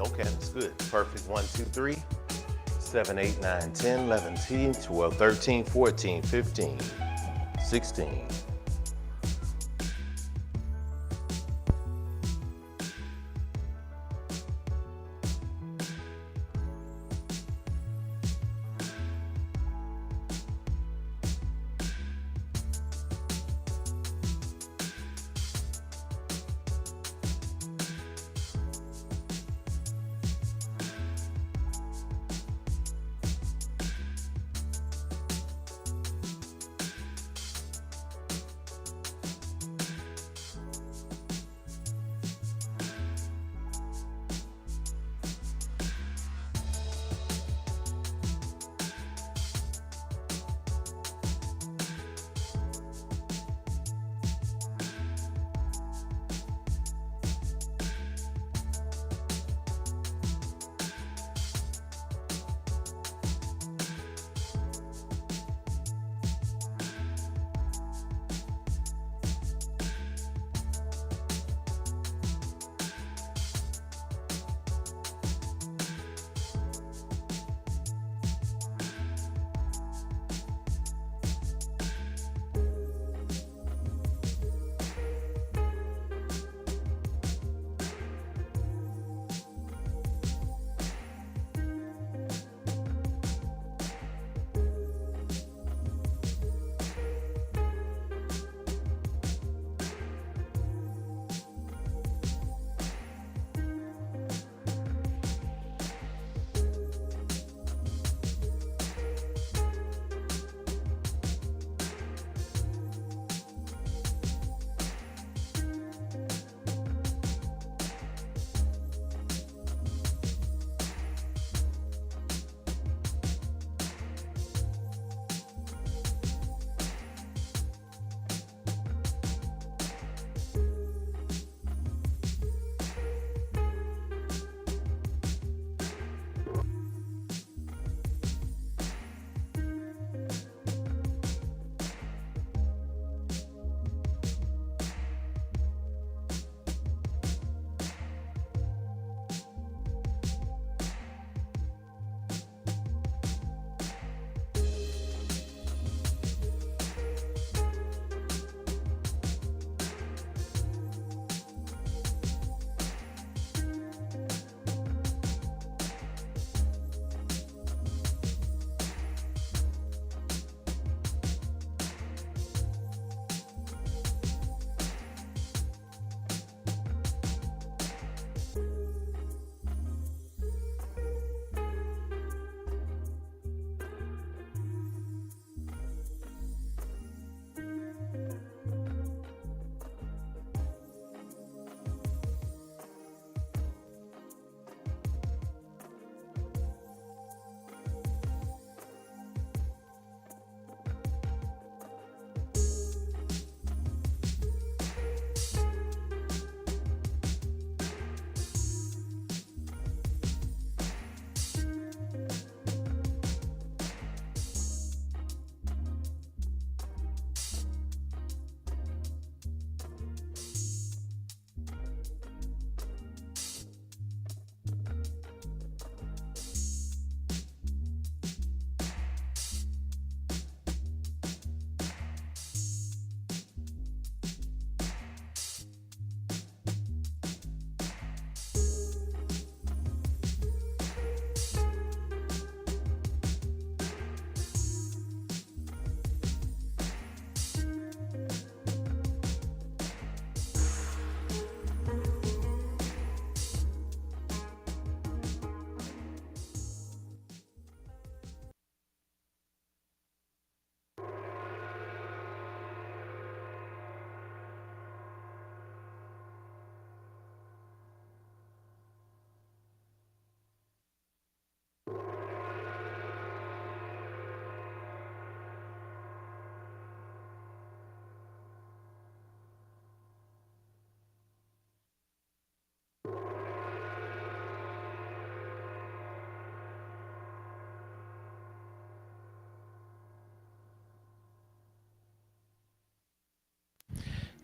Okay, that's good. Perfect. 1, 2, 3, 7, 8, 9, 10, 11, 12, 13, 14, 15, 16.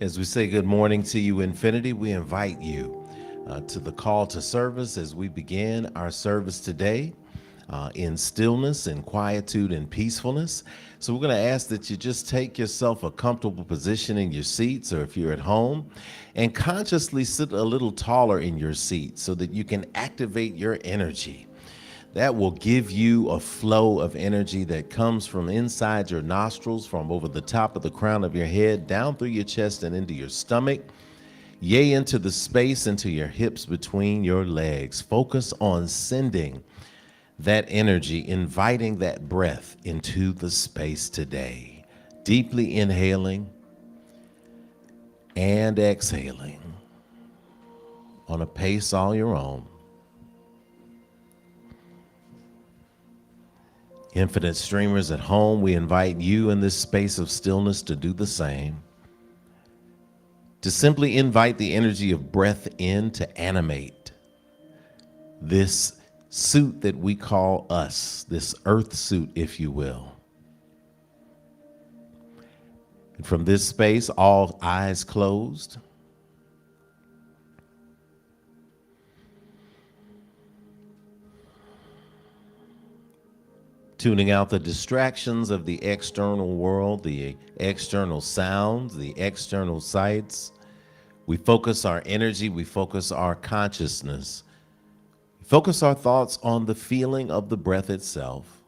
As we say good morning to you, Infinity, we invite you. to the call to service as we begin our service today in stillness and quietude and peacefulness. So we're going to ask that you just take yourself a comfortable position in your seats, or if you're at home, and consciously sit a little taller in your seat so that you can activate your energy. That will give you a flow of energy that comes from inside your nostrils, from over the top of the crown of your head, down through your chest and into your stomach, yea, into the space, into your hips between your legs. Focus on sending that energy, inviting that breath into the space today. Deeply inhaling and exhaling on a pace all your own. Infinite streamers at home, we invite you in this space of stillness to do the same. To simply invite the energy of breath in to animate this suit that we call us, this earth suit, if you will. And from this space, all eyes closed, tuning out the distractions of the external world, the external sounds, the external sights. We focus our energy, we focus our consciousness, focus our thoughts on the feeling of the breath itself.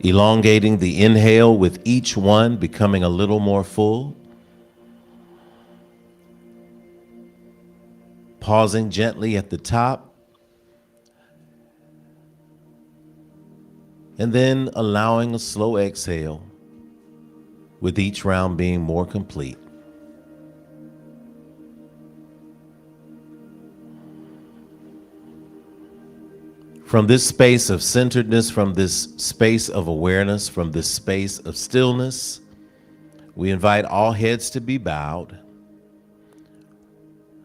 Elongating the inhale with each one, becoming a little more full. Pausing gently at the top. And then allowing a slow exhale, with each round being more complete. From this space of centeredness, from this space of awareness, from this space of stillness, we invite all heads to be bowed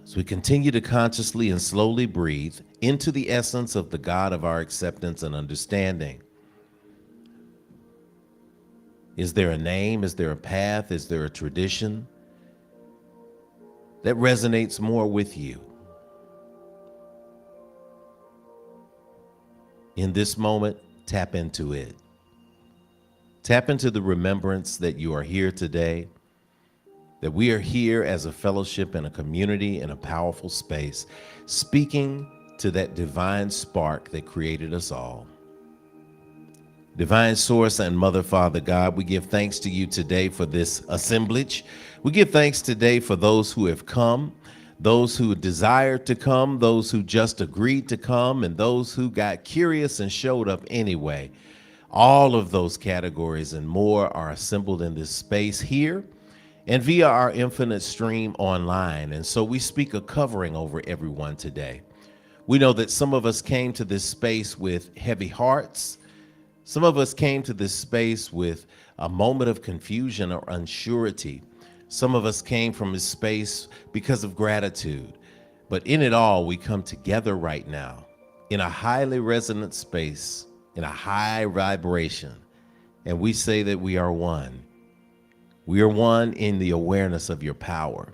as we continue to consciously and slowly breathe into the essence of the God of our acceptance and understanding. Is there a name? Is there a path? Is there a tradition that resonates more with you? In this moment, tap into it. Tap into the remembrance that you are here today, that we are here as a fellowship and a community in a powerful space, speaking to that divine spark that created us all. Divine Source and Mother, Father, God, we give thanks to you today for this assemblage. We give thanks today for those who have come, those who desired to come, those who just agreed to come, and those who got curious and showed up anyway. All of those categories and more are assembled in this space here and via our infinite stream online. And so we speak a covering over everyone today. We know that some of us came to this space with heavy hearts. Some of us came to this space with a moment of confusion or unsurety. Some of us came from this space because of gratitude. But in it all, we come together right now in a highly resonant space, in a high vibration, and we say that we are one. We are one in the awareness of your power.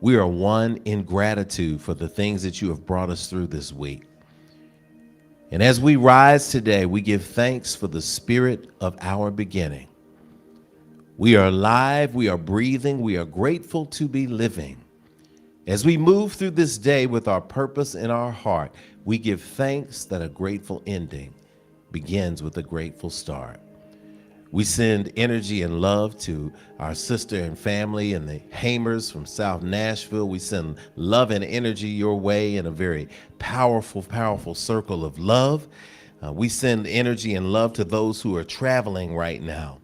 We are one in gratitude for the things that you have brought us through this week. And as we rise today, we give thanks for the spirit of our beginning. We are alive, we are breathing, we are grateful to be living. As we move through this day with our purpose in our heart, we give thanks that a grateful ending begins with a grateful start. We send energy and love to our sister and family and the Hamers from South Nashville. We send love and energy your way in a very powerful, powerful circle of love. We send energy and love to those who are traveling right now,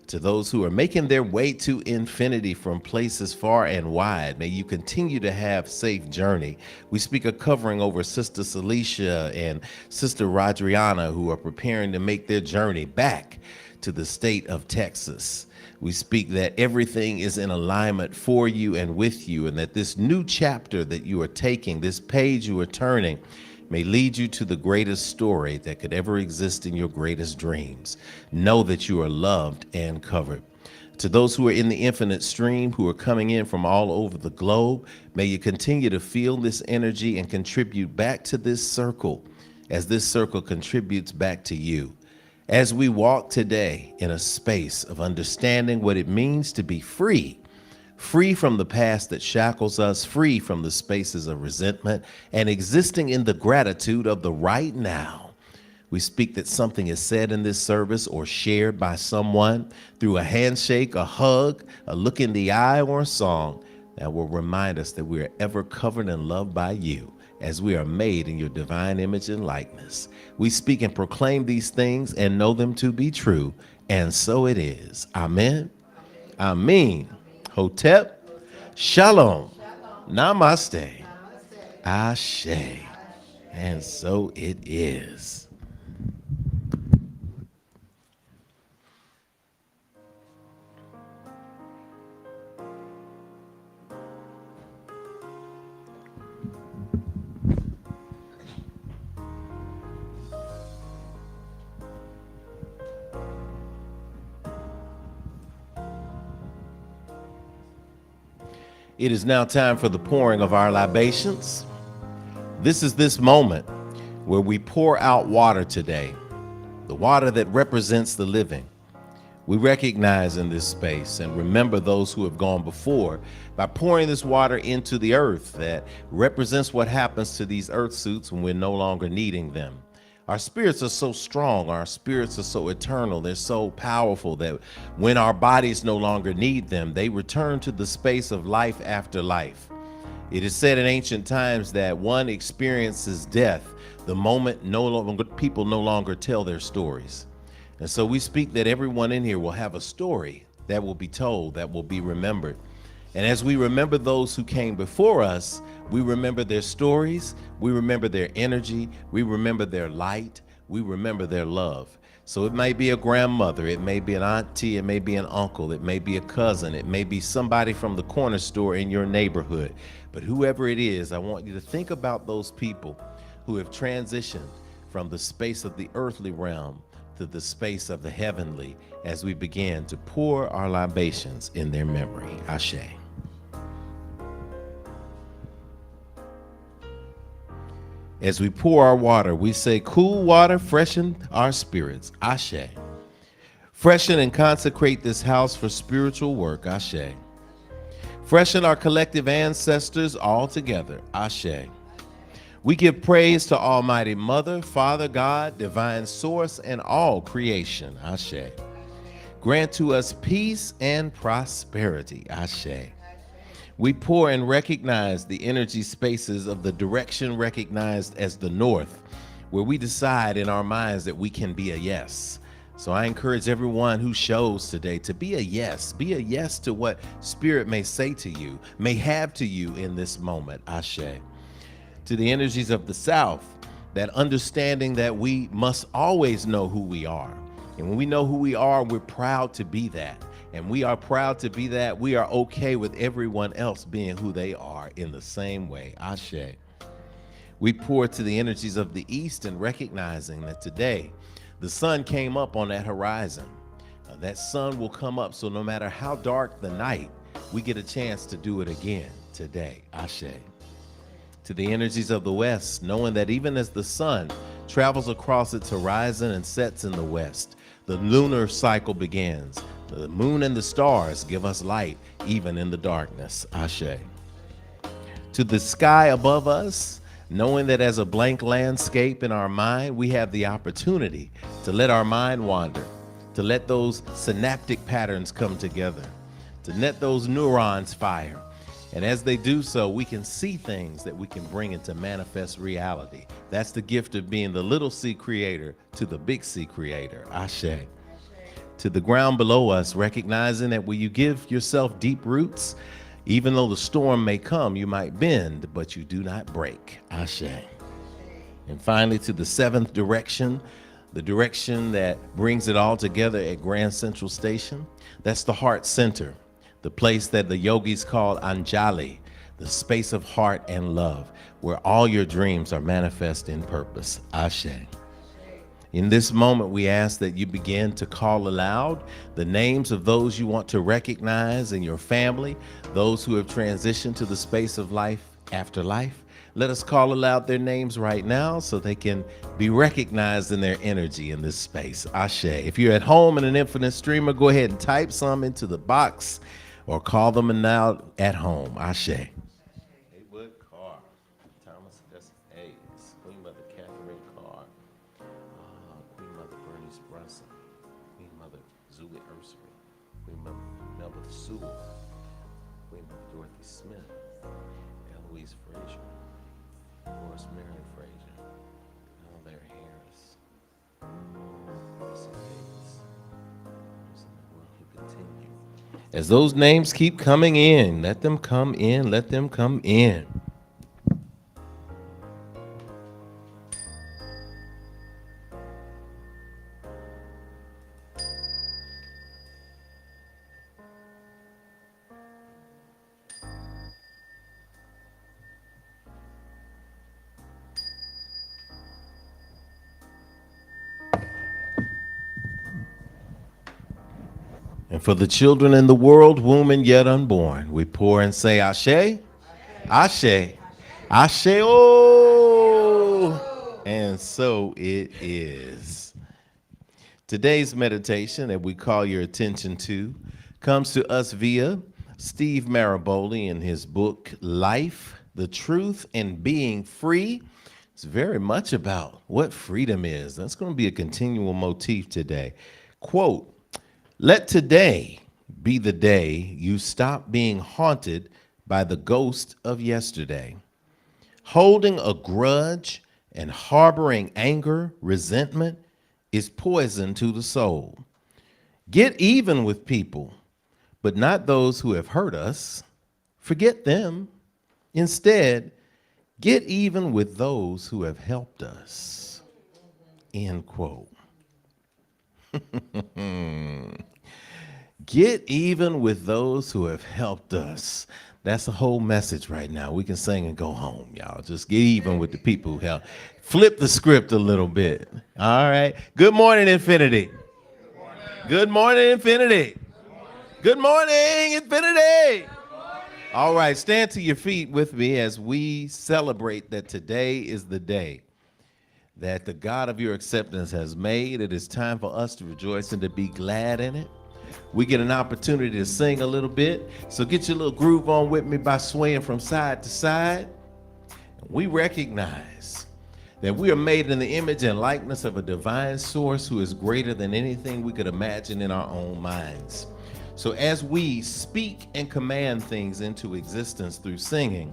to those who are making their way to infinity from places far and wide. May you continue to have safe journey. We speak a covering over Sister Celicia and Sister Rodriana, who are preparing to make their journey back to the state of Texas. We speak that everything is in alignment for you and with you, and that this new chapter that you are taking, this page you are turning, may lead you to the greatest story that could ever exist in your greatest dreams. Know that you are loved and covered. To those who are in the infinite stream, who are coming in from all over the globe, may you continue to feel this energy and contribute back to this circle as this circle contributes back to you. As we walk today in a space of understanding what it means to be free, free from the past that shackles us, free from the spaces of resentment, and existing in the gratitude of the right now. We speak that something is said in this service or shared by someone through a handshake, a hug, a look in the eye, or a song that will remind us that we are ever covered and loved by you as we are made in your divine image and likeness. We speak and proclaim these things and know them to be true, and so it is. Amen. Amen. Hotep. Shalom. Namaste. Ashe. And so it is. It is now time for the pouring of our libations. This is this moment where we pour out water today, the water that represents the living. We recognize in this space and remember those who have gone before by pouring this water into the earth that represents what happens to these earth suits when we're no longer needing them. Our spirits are so strong, our spirits are so eternal, they're so powerful that when our bodies no longer need them, they return to the space of life after life. It is said in ancient times that one experiences death the moment people no longer tell their stories. And so we speak that everyone in here will have a story that will be told, that will be remembered. And as we remember those who came before us, we remember their stories, we remember their energy, we remember their light, we remember their love. So it may be a grandmother, it may be an auntie, it may be an uncle, it may be a cousin, it may be somebody from the corner store in your neighborhood. But whoever it is, I want you to think about those people who have transitioned from the space of the earthly realm to the space of the heavenly as we begin to pour our libations in their memory. Ashe. As we pour our water, we say, cool water, freshen our spirits. Ashe. Freshen and consecrate this house for spiritual work. Ashe. Freshen our collective ancestors all together. Ashe. We give praise to Almighty Mother, Father God, Divine Source, and all creation. Ashe. Grant to us peace and prosperity. Ashe. We pour and recognize the energy spaces of the direction recognized as the north, where we decide in our minds that we can be a yes. So I encourage everyone who shows today to be a yes. Be a yes to what Spirit may say to you, may have to you in this moment. Ashe. To the energies of the south, that understanding that we must always know who we are. And when we know who we are, we're proud to be that. And we are proud to be that. We are okay with everyone else being who they are in the same way. Ashe. We pour to the energies of the east and recognizing that today the sun came up on that horizon. That sun will come up, so no matter how dark the night, we get a chance to do it again today. Ashe. To the energies of the west, knowing that even as the sun travels across its horizon and sets in the west, the lunar cycle begins. The moon and the stars give us light even in the darkness. Ashe. To the sky above us, knowing that as a blank landscape in our mind, we have the opportunity to let our mind wander, to let those synaptic patterns come together, to let those neurons fire. And as they do so, we can see things that we can bring into manifest reality. That's the gift of being the little C creator to the big C creator. Ashe. To the ground below us, recognizing that when you give yourself deep roots, even though the storm may come, you might bend, but you do not break. Ashe. And finally, to the seventh direction, the direction that brings it all together at Grand Central Station, that's the heart center, the place that the yogis call Anjali, the space of heart and love, where all your dreams are manifest in purpose. Ashe. In this moment, we ask that you begin to call aloud the names of those you want to recognize in your family, those who have transitioned to the space of life after life. Let us call aloud their names right now so they can be recognized in their energy in this space. Ashe. If you're at home and an infinite streamer, go ahead and type some into the box or call them aloud at home. Ashe. Haywood Carr, Thomas S. Hayes, Queen Mother Catherine Carr, Queen Mother Bernice Brunson, Queen Mother Zuli Ursary, Queen Mother Melba Sewell, Queen Mother Dorothy Smith, Eloise Frazier, Horace Marion Frazier, Larry Harris, Lisa Davis. Continue. As those names keep coming in, let them come in, let them come in. And for the children in the world, womb and yet unborn, we pour and say, Ashe, Ashe, Ashe, oh, and so it is. Today's meditation that we call your attention to comes to us via Steve Maraboli in his book, Life, the Truth, and Being Free. It's very much about what freedom is. That's going to be a continual motif today. Quote, "Let today be the day you stop being haunted by the ghost of yesterday. Holding a grudge and harboring anger, resentment is poison to the soul. Get even with people, but not those who have hurt us. Forget them. Instead, get even with those who have helped us." End quote. Get even with those who have helped us. That's the whole message right now. We can sing and go home, y'all. Just get even with the people who help. Flip the script a little bit. All right. Good morning, Infinity. Good morning, Infinity. Good morning, Infinity. All right, stand to your feet with me as we celebrate that today is the day that the God of your acceptance has made. It is time for us to rejoice and to be glad in it. We get an opportunity to sing a little bit, so get your little groove on with me by swaying from side to side. We recognize that we are made in the image and likeness of a divine source who is greater than anything we could imagine in our own minds. So as we speak and command things into existence through singing,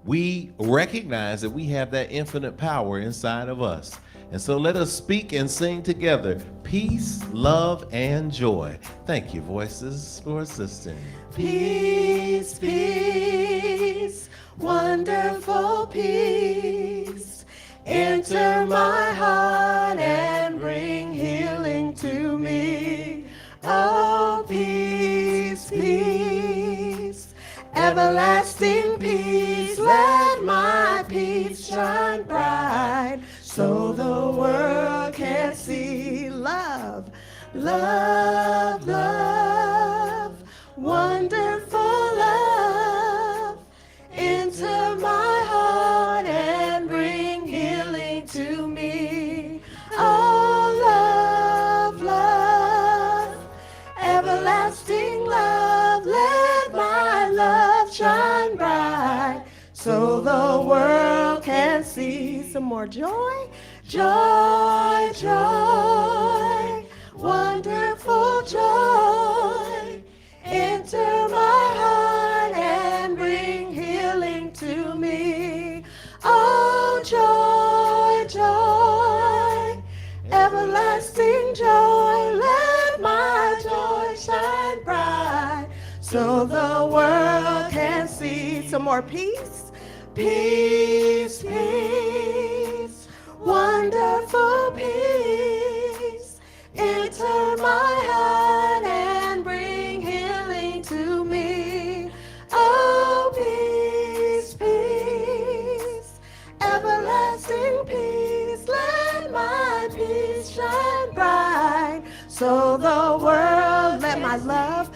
we recognize that we have that infinite power inside of us. And so let us speak and sing together, peace, love, and joy. Thank you, voices, for assisting. Peace, peace, wonderful peace, enter my heart and bring healing to me. Oh, peace, peace, everlasting peace, let my peace shine bright, so the world can see love, love, love, wonderful love. Enter my heart and bring healing to me. Oh, love, love, everlasting love, let my love shine bright, so the world can see. Some more joy, joy, joy, wonderful joy. Enter my heart and bring healing to me. Oh, joy, joy, everlasting joy, let my joy shine bright, so the world can see. Some more peace, peace, peace, wonderful peace. Enter my heart and bring healing to me. Oh, the world. Let my love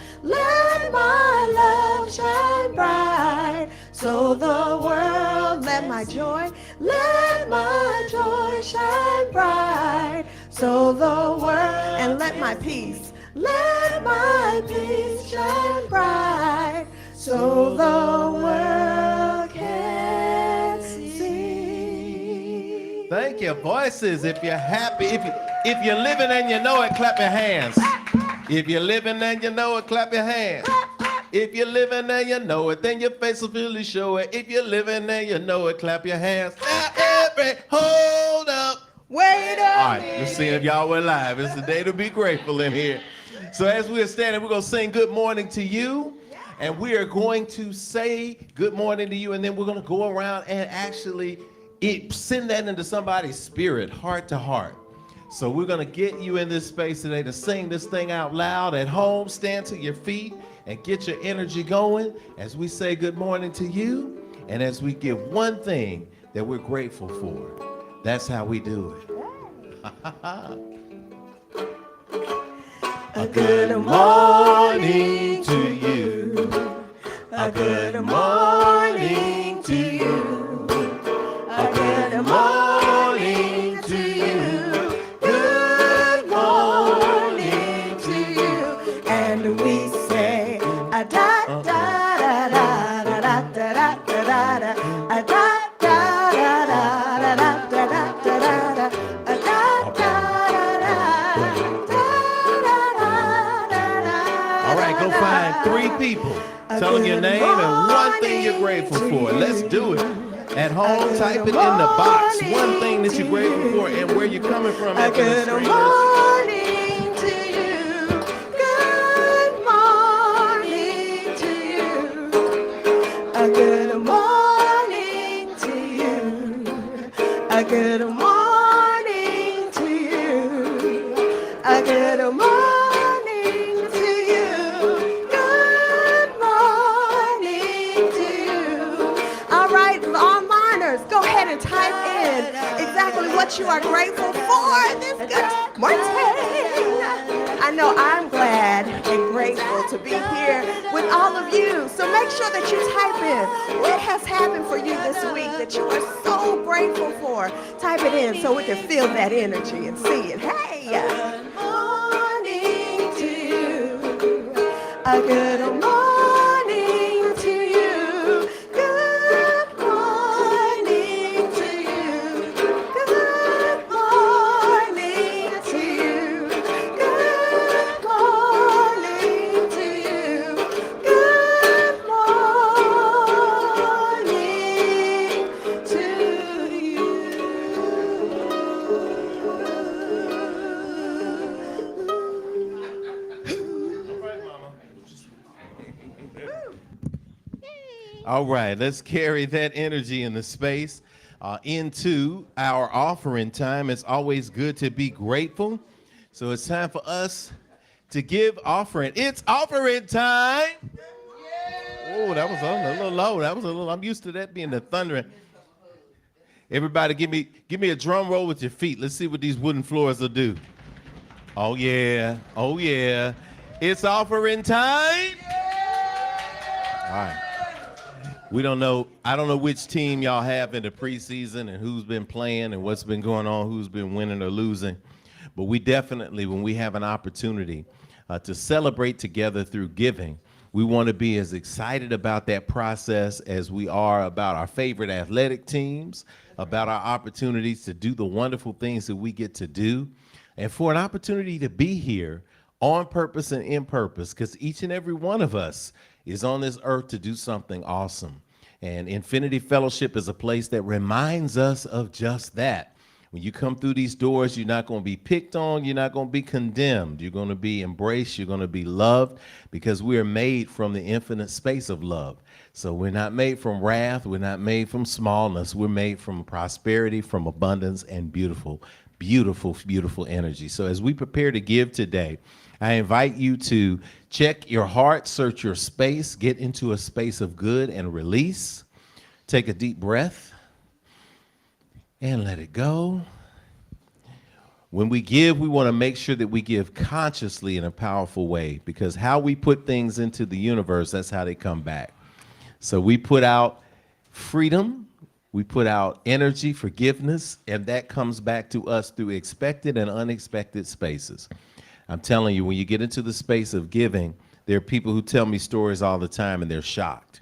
shine bright. So the world, let my joy shine bright. So the world, and let my peace shine bright. So the world can see. Thank you. Voices, if you're happy, if you're living and you know it, clap your hands. If you're living and you know it, clap your hands. If you're living and you know it, then your face will really show it. If you're living and you know it, clap your hands. Hold up. Wait up. All right, let's see if y'all were live. It's the day to be grateful in here. So as we are standing, we're going to sing good morning to you. And we are going to say good morning to you. And then we're going to go around and actually send that into somebody's spirit, heart to heart. So we're going to get you in this space today to sing this thing out loud at home. Stand to your feet and get your energy going as we say good morning to you. And as we give one thing that we're grateful for. That's how we do it. A good morning to you. A good morning to you. A good morning to you. Good morning to you. And we say a da da da da da da da da da a da da da da da da da da da a da da da All right, go find 3 people. Tell them your name and one thing you're grateful for. Let's do it. At home, type it in the box. One thing that you're grateful for and where you're coming from. A good morning to you. Good morning to you. A good morning to you. A good morning to you. A good morning to you. Good morning to you. All right, onliners, go ahead and type in exactly what you are grateful for this good morning. I know I'm glad and grateful to be here with all of you. So make sure that you type in what has happened for you this week that you are so grateful for. Type it in so we can feel that energy and see it. Hey! Good morning to you. A good morning to you. Good morning to you. Good morning to you. Good morning to you. Good morning to you. All right, let's carry that energy in the space into our offering time. It's always good to be grateful. So it's time for us to give offering. It's offering time. Oh, that was a little low. I'm used to that being the thundering. Everybody give me a drum roll with your feet. Let's see what these wooden floors will do. Oh yeah. Oh yeah. It's offering time. All right. I don't know which team y'all have in the preseason and who's been playing and what's been going on, who's been winning or losing. But we definitely, when we have an opportunity to celebrate together through giving, we want to be as excited about that process as we are about our favorite athletic teams, about our opportunities to do the wonderful things that we get to do, and for an opportunity to be here on purpose and in purpose, because each and every one of us is on this earth to do something awesome. And Infinity Fellowship is a place that reminds us of just that. When you come through these doors, you're not going to be picked on. You're not going to be condemned. You're going to be embraced. You're going to be loved because we are made from the infinite space of love. So we're not made from wrath. We're not made from smallness. We're made from prosperity, from abundance, and beautiful, beautiful, beautiful energy. So as we prepare to give today, I invite you to check your heart, search your space, get into a space of good and release. Take a deep breath and let it go. When we give, we want to make sure that we give consciously in a powerful way, because how we put things into the universe, that's how they come back. So we put out freedom, we put out energy, forgiveness, and that comes back to us through expected and unexpected spaces. I'm telling you, when you get into the space of giving, there are people who tell me stories all the time and they're shocked.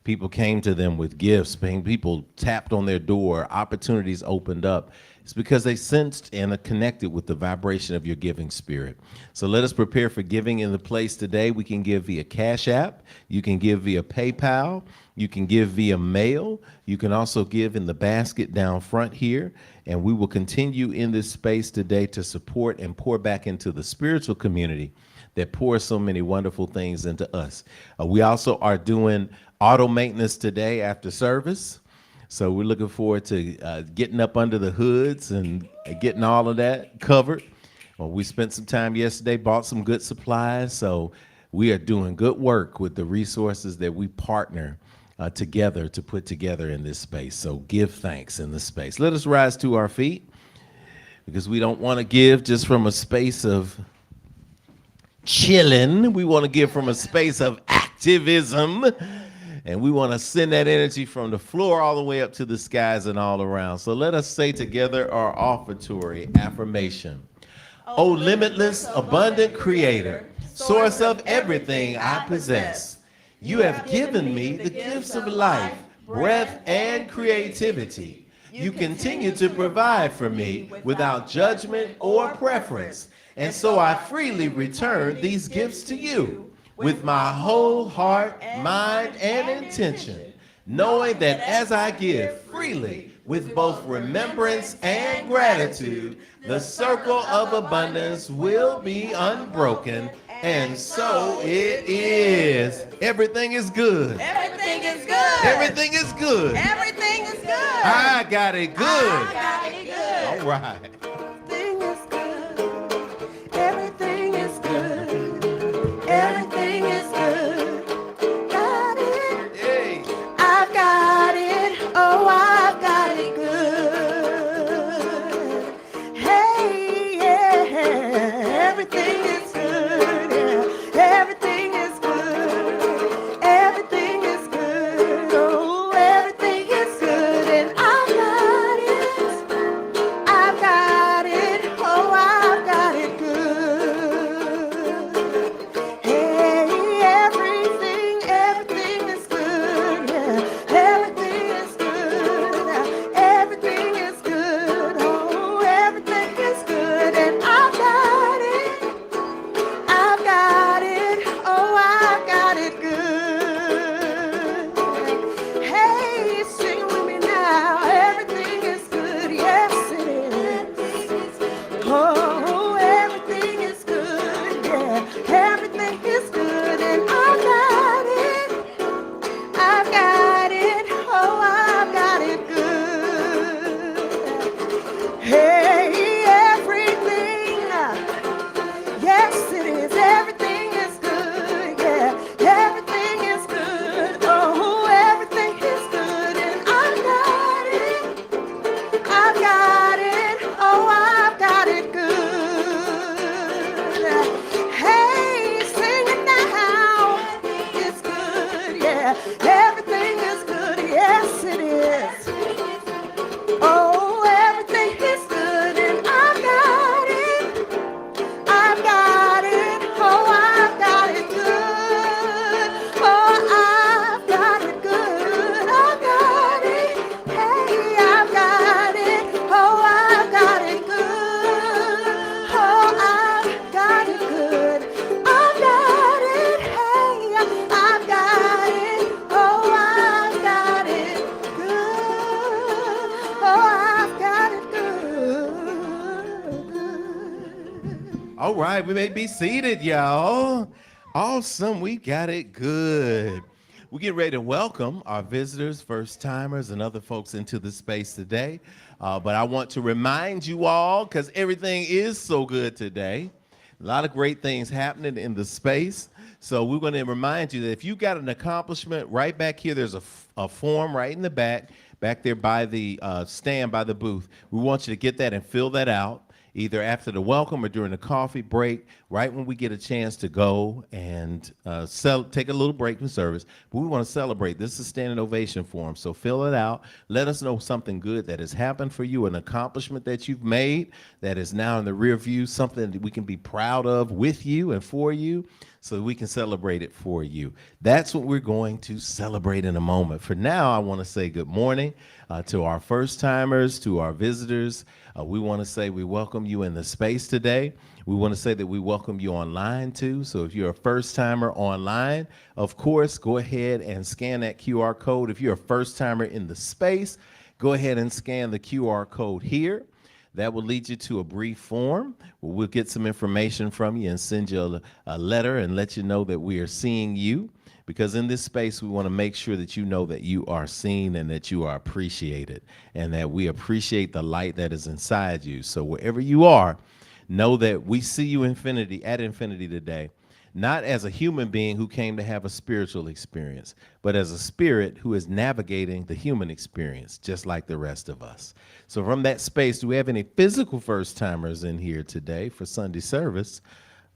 People came to them with gifts, people tapped on their door, opportunities opened up. It's because they sensed and are connected with the vibration of your giving spirit. So let us prepare for giving in the place today. We can give via Cash App. You can give via PayPal. You can give via mail. You can also give in the basket down front here. And we will continue in this space today to support and pour back into the spiritual community that pours so many wonderful things into us. We also are doing auto maintenance today after service. So we're looking forward to getting up under the hoods and getting all of that covered. Well, we spent some time yesterday, bought some good supplies. So we are doing good work with the resources that we partner together to put together in this space. So give thanks in this space. Let us rise to our feet, because we don't want to give just from a space of chilling. We want to give from a space of activism. And we want to send that energy from the floor all the way up to the skies and all around. So let us say together our offertory affirmation. O limitless, abundant creator, source of everything I possess, you have given me the gifts of life, breath, and creativity. You continue to provide for me without judgment or preference. And so I freely return these gifts to you with my whole heart, mind, and intention, knowing that as I give freely with both remembrance and gratitude, the circle of abundance will be unbroken, and so it is. Everything is good. Everything is good. Everything is good. Everything is good. I got it good. I got it good. All right. Everything is good. Everything is good. Everything is good. Got it. Hey. I've got it. Oh, I've got it good. Hey, yeah. Everything is good. Yeah. Everything is good. Everything is good. Oh, everything is good. And I've got it. I've got it. Oh, I've got it good. Hey, everything is good. Yeah, everything is good. Everything is good. Oh, everything is good. And I've got it. I've got it. Oh, I've got it good. Hey, sing with me now. Everything is good. Yes, it is. Oh, everything is good. Yeah, everything is good. And I've got it. I've got it. Oh, I've got it good. Hey, everything. Yes, it is. Everything is good. Yeah, everything is good. Oh, everything is good. And I've got it. I've got it. Oh, I've got it good. Hey, sing it now. It's good. Yeah, everything is good. Yes, it is. Oh, everything is good. And I've got it. I've got it. Oh, I've got it good. Oh, I've got it good. I've got it. Hey, I've got it. Oh, I've got it good. Oh, I've got it good. I've got it. Hey, I've got it. Oh, I've got it good. Oh, I've got it good. All right, we may be seated, y'all. Awesome, we got it good. We get ready to welcome our visitors, first timers, and other folks into the space today. But I want to remind you all, because everything is so good today, a lot of great things happening in the space. So we're going to remind you that if you got an accomplishment right back here, there's a form right in the back there by the stand, by the booth. We want you to get that and fill that out. either after the welcome or during the coffee break, right when we get a chance to go and take a little break from service. But we want to celebrate. This is a standing ovation for them. So fill it out. Let us know something good that has happened for you, an accomplishment that you've made that is now in the rear view, something that we can be proud of with you and for you, so that we can celebrate it for you. That's what we're going to celebrate in a moment. For now, I want to say good morning to our first-timers, to our visitors. We want to say we welcome you in the space today. We want to say that we welcome you online, too. So if you're a first-timer online, of course, go ahead and scan that QR code. If you're a first-timer in the space, go ahead and scan the QR code here. That will lead you to a brief form where we'll get some information from you and send you a letter and let you know that we are seeing you. Because in this space, we want to make sure that you know that you are seen and that you are appreciated and that we appreciate the light that is inside you. So wherever you are, know that we see you at Infinity today, not as a human being who came to have a spiritual experience, but as a spirit who is navigating the human experience, just like the rest of us. So from that space, do we have any physical first-timers in here today for Sunday service?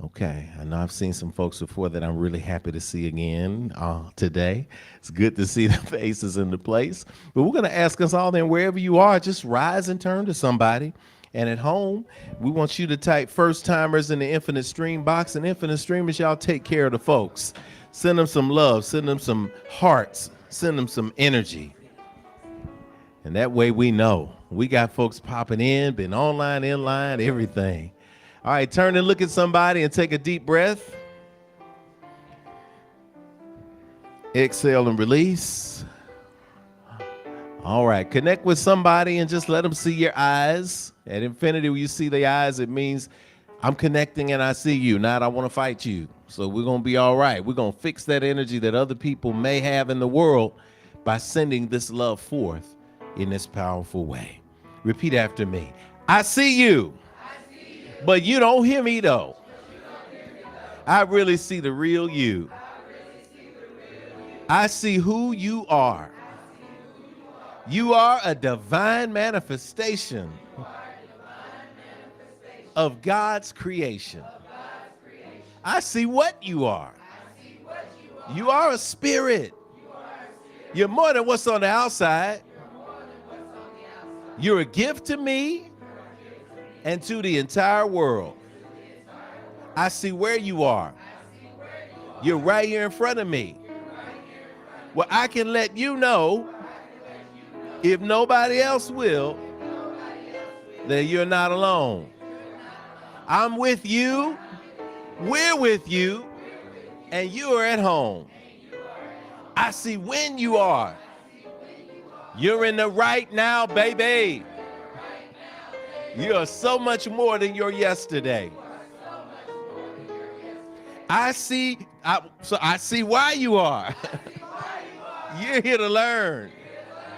Okay, I know I've seen some folks before that I'm really happy to see again today. It's good to see the faces in the place. But we're going to ask us all then, wherever you are, just rise and turn to somebody. And at home, we want you to type first-timers in the Infinite Stream box. And Infinite Streamers, y'all take care of the folks. Send them some love. Send them some hearts. Send them some energy. And that way we know. We got folks popping in, been online, in line, everything. All right, turn and look at somebody and take a deep breath. Exhale and release. All right, connect with somebody and just let them see your eyes. At Infinity, when you see the eyes, it means I'm connecting and I see you, not I want to fight you. So we're going to be all right. We're going to fix that energy that other people may have in the world by sending this love forth in this powerful way. Repeat after me. I see you, but you don't hear me though. I really see the real you. I see who you are. You are a divine manifestation of God's creation. I see what you are. You are a spirit. You're more than what's on the outside. You're a gift to me and to the entire world. I see where you are. You're right here in front of me. Well, I can let you know, if nobody else will, that you're not alone. I'm with you, we're with you, and you are at home. I see when you are. You're in the right now, baby. You are so much more than your yesterday. I see why you are. You're here to learn,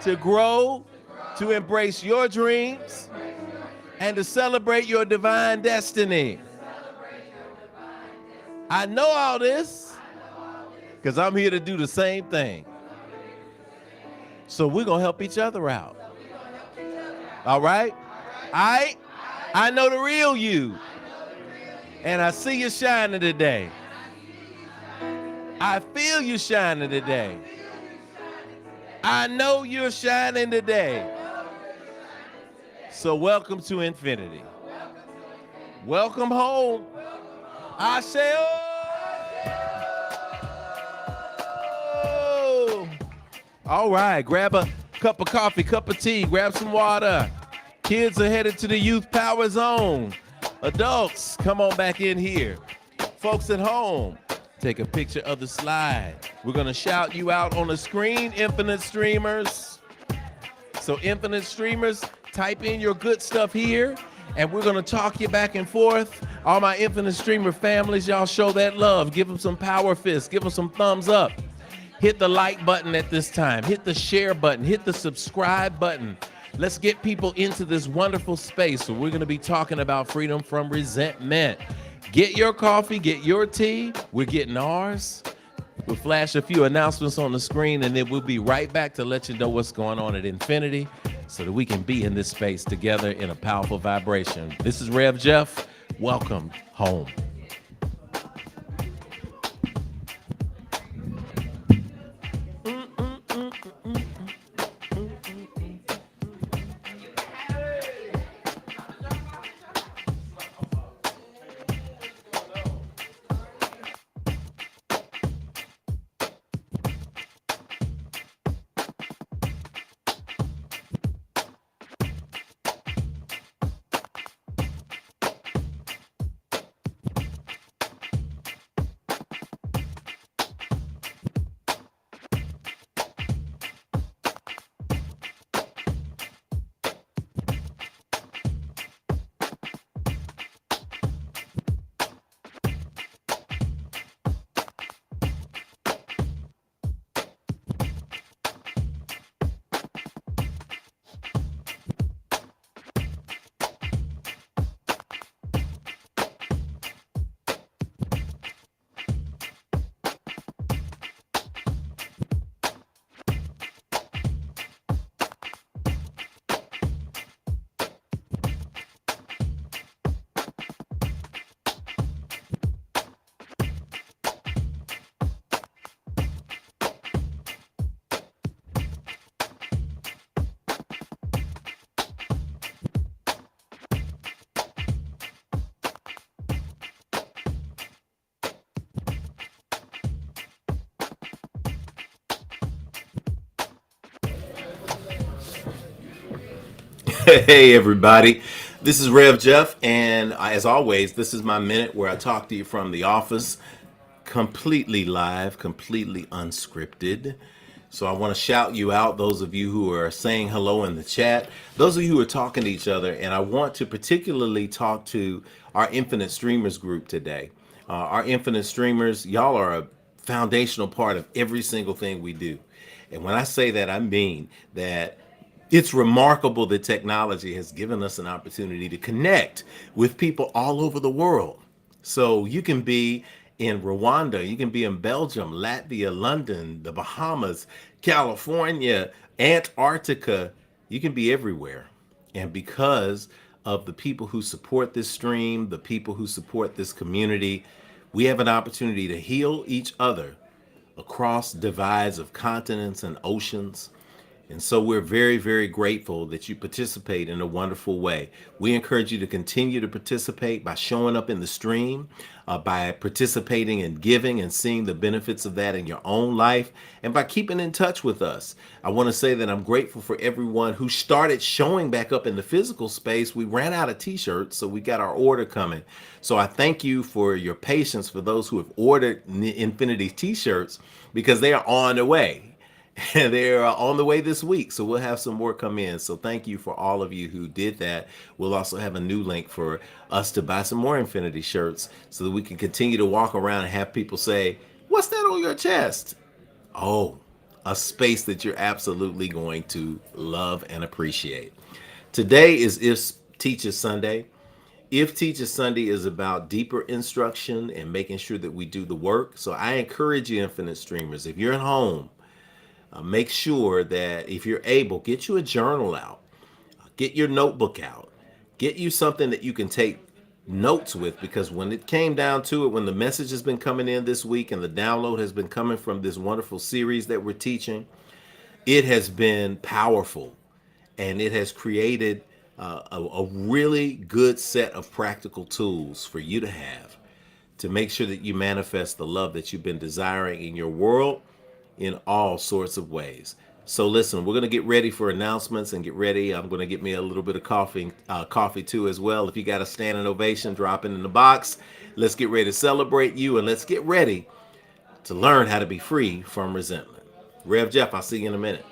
to grow, to embrace your dreams, and to celebrate your divine destiny. I know all this because I'm here to do the same thing. So we're going to help each other out. All right? I know the real you. And I see you shining today. I feel you shining today. I know you're shining today. So welcome to Infinity. Welcome home. I say, oh. All right, grab a cup of coffee, cup of tea, grab some water. Kids are headed to the Youth Power Zone. Adults, come on back in here. Folks at home, take a picture of the slide. We're going to shout you out on the screen, Infinite Streamers. So Infinite Streamers, type in your good stuff here, and we're going to talk you back and forth. All my Infinite Streamer families, y'all show that love. Give them some power fists. Give them some thumbs up. Hit the like button at this time. Hit the share button. Hit the subscribe button. Let's get people into this wonderful space. So we're going to be talking about freedom from resentment. Get your coffee, get your tea. We're getting ours. We'll flash a few announcements on the screen, and then we'll be right back to let you know what's going on at Infinity. so that we can be in this space together in a powerful vibration. This is Rev Jeff. Welcome home. Hey, everybody. This is Rev Jeff, and as always, this is my minute where I talk to you from the office, completely live, completely unscripted. So I want to shout you out, those of you who are saying hello in the chat, those of you who are talking to each other, and I want to particularly talk to our Infinite Streamers group today. Our Infinite Streamers, y'all are a foundational part of every single thing we do. And when I say that, I mean that it's remarkable that technology has given us an opportunity to connect with people all over the world. So you can be in Rwanda, you can be in Belgium, Latvia, London, the Bahamas, California, Antarctica. You can be everywhere. And because of the people who support this stream, the people who support this community, we have an opportunity to heal each other across divides of continents and oceans. And so we're very, very grateful that you participate in a wonderful way. We encourage you to continue to participate by showing up in the stream, by participating and giving and seeing the benefits of that in your own life, and by keeping in touch with us. I want to say that I'm grateful for everyone who started showing back up in the physical space. We ran out of t-shirts, so we got our order coming. So I thank you for your patience for those who have ordered Infinity t-shirts, because they are on the way. And they're on the way this week, so we'll have some more come in. So thank you for all of you who did that. We'll also have a new link for us to buy some more Infinity shirts so that we can continue to walk around and have people say, "What's that on your chest?" Oh, a space that you're absolutely going to love and appreciate. Today is If Teaches Sunday. If Teaches Sunday is about deeper instruction and making sure that we do the work. So I encourage you, Infinite Streamers, if you're at home, make sure that if you're able, get you a journal out, get your notebook out, get you something that you can take notes with, because when it came down to it, when the message has been coming in this week and the download has been coming from this wonderful series that we're teaching, it has been powerful, and it has created a really good set of practical tools for you to have to make sure that you manifest the love that you've been desiring in your world in all sorts of ways. So listen, we're going to get ready for announcements and get ready. I'm going to get me a little bit of coffee too as well. If you got a standing ovation, drop it in the box. Let's get ready to celebrate you, and let's get ready to learn how to be free from resentment. Rev Jeff, I'll see you in a minute.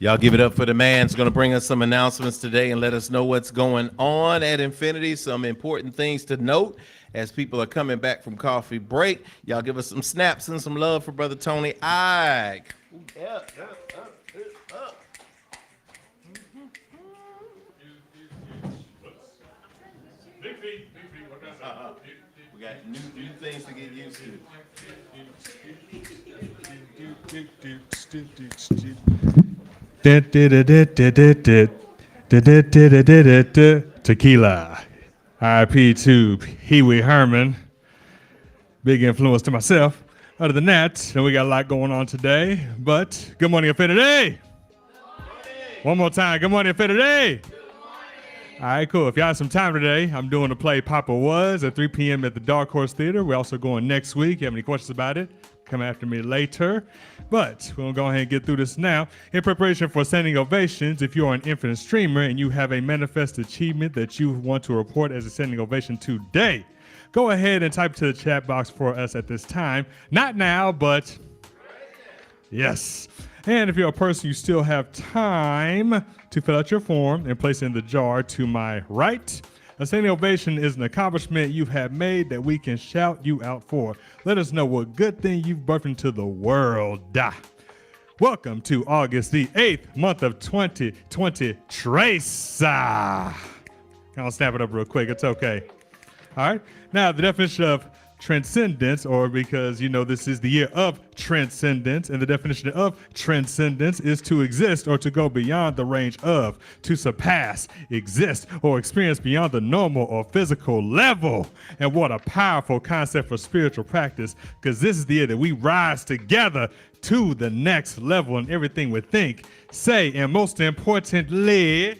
Y'all give it up for the man. It's going to bring us some announcements today and let us know what's going on at Infinity. Some important things to note as people are coming back from coffee break. Y'all give us some snaps and some love for Brother Tony Ike. We got new things to get used to. Tequila. RIP to Pee Wee Herman. Big influence to myself. Other than that, we got a lot going on today. But good morning, Infinity. One more time. Good morning, Infinity. All right, cool. If y'all have some time today, I'm doing a play Papa Was at 3 p.m. at the Dark Horse Theater. We're also going next week. If you have any questions about it, come after me later. But we're going to go ahead and get through this now. In preparation for standing ovations, if you're an Infinite streamer and you have a manifest achievement that you want to report as a standing ovation today, go ahead and type to the chat box for us at this time. Not now, but yes. And if you're a person you still have time to fill out your form and place it in the jar to my right. A standing ovation is an accomplishment you have made that we can shout you out for. Let us know what good thing you've birthed into the world. Welcome to August the 8th, month of 2020. Trace. I'll snap it up real quick. It's okay. All right. Now, the definition of transcendence, or because, this is the year of transcendence, and the definition of transcendence is to exist or to go beyond the range of, to surpass, exist, or experience beyond the normal or physical level. And what a powerful concept for spiritual practice, because this is the year that we rise together to the next level in everything we think, say, and most importantly,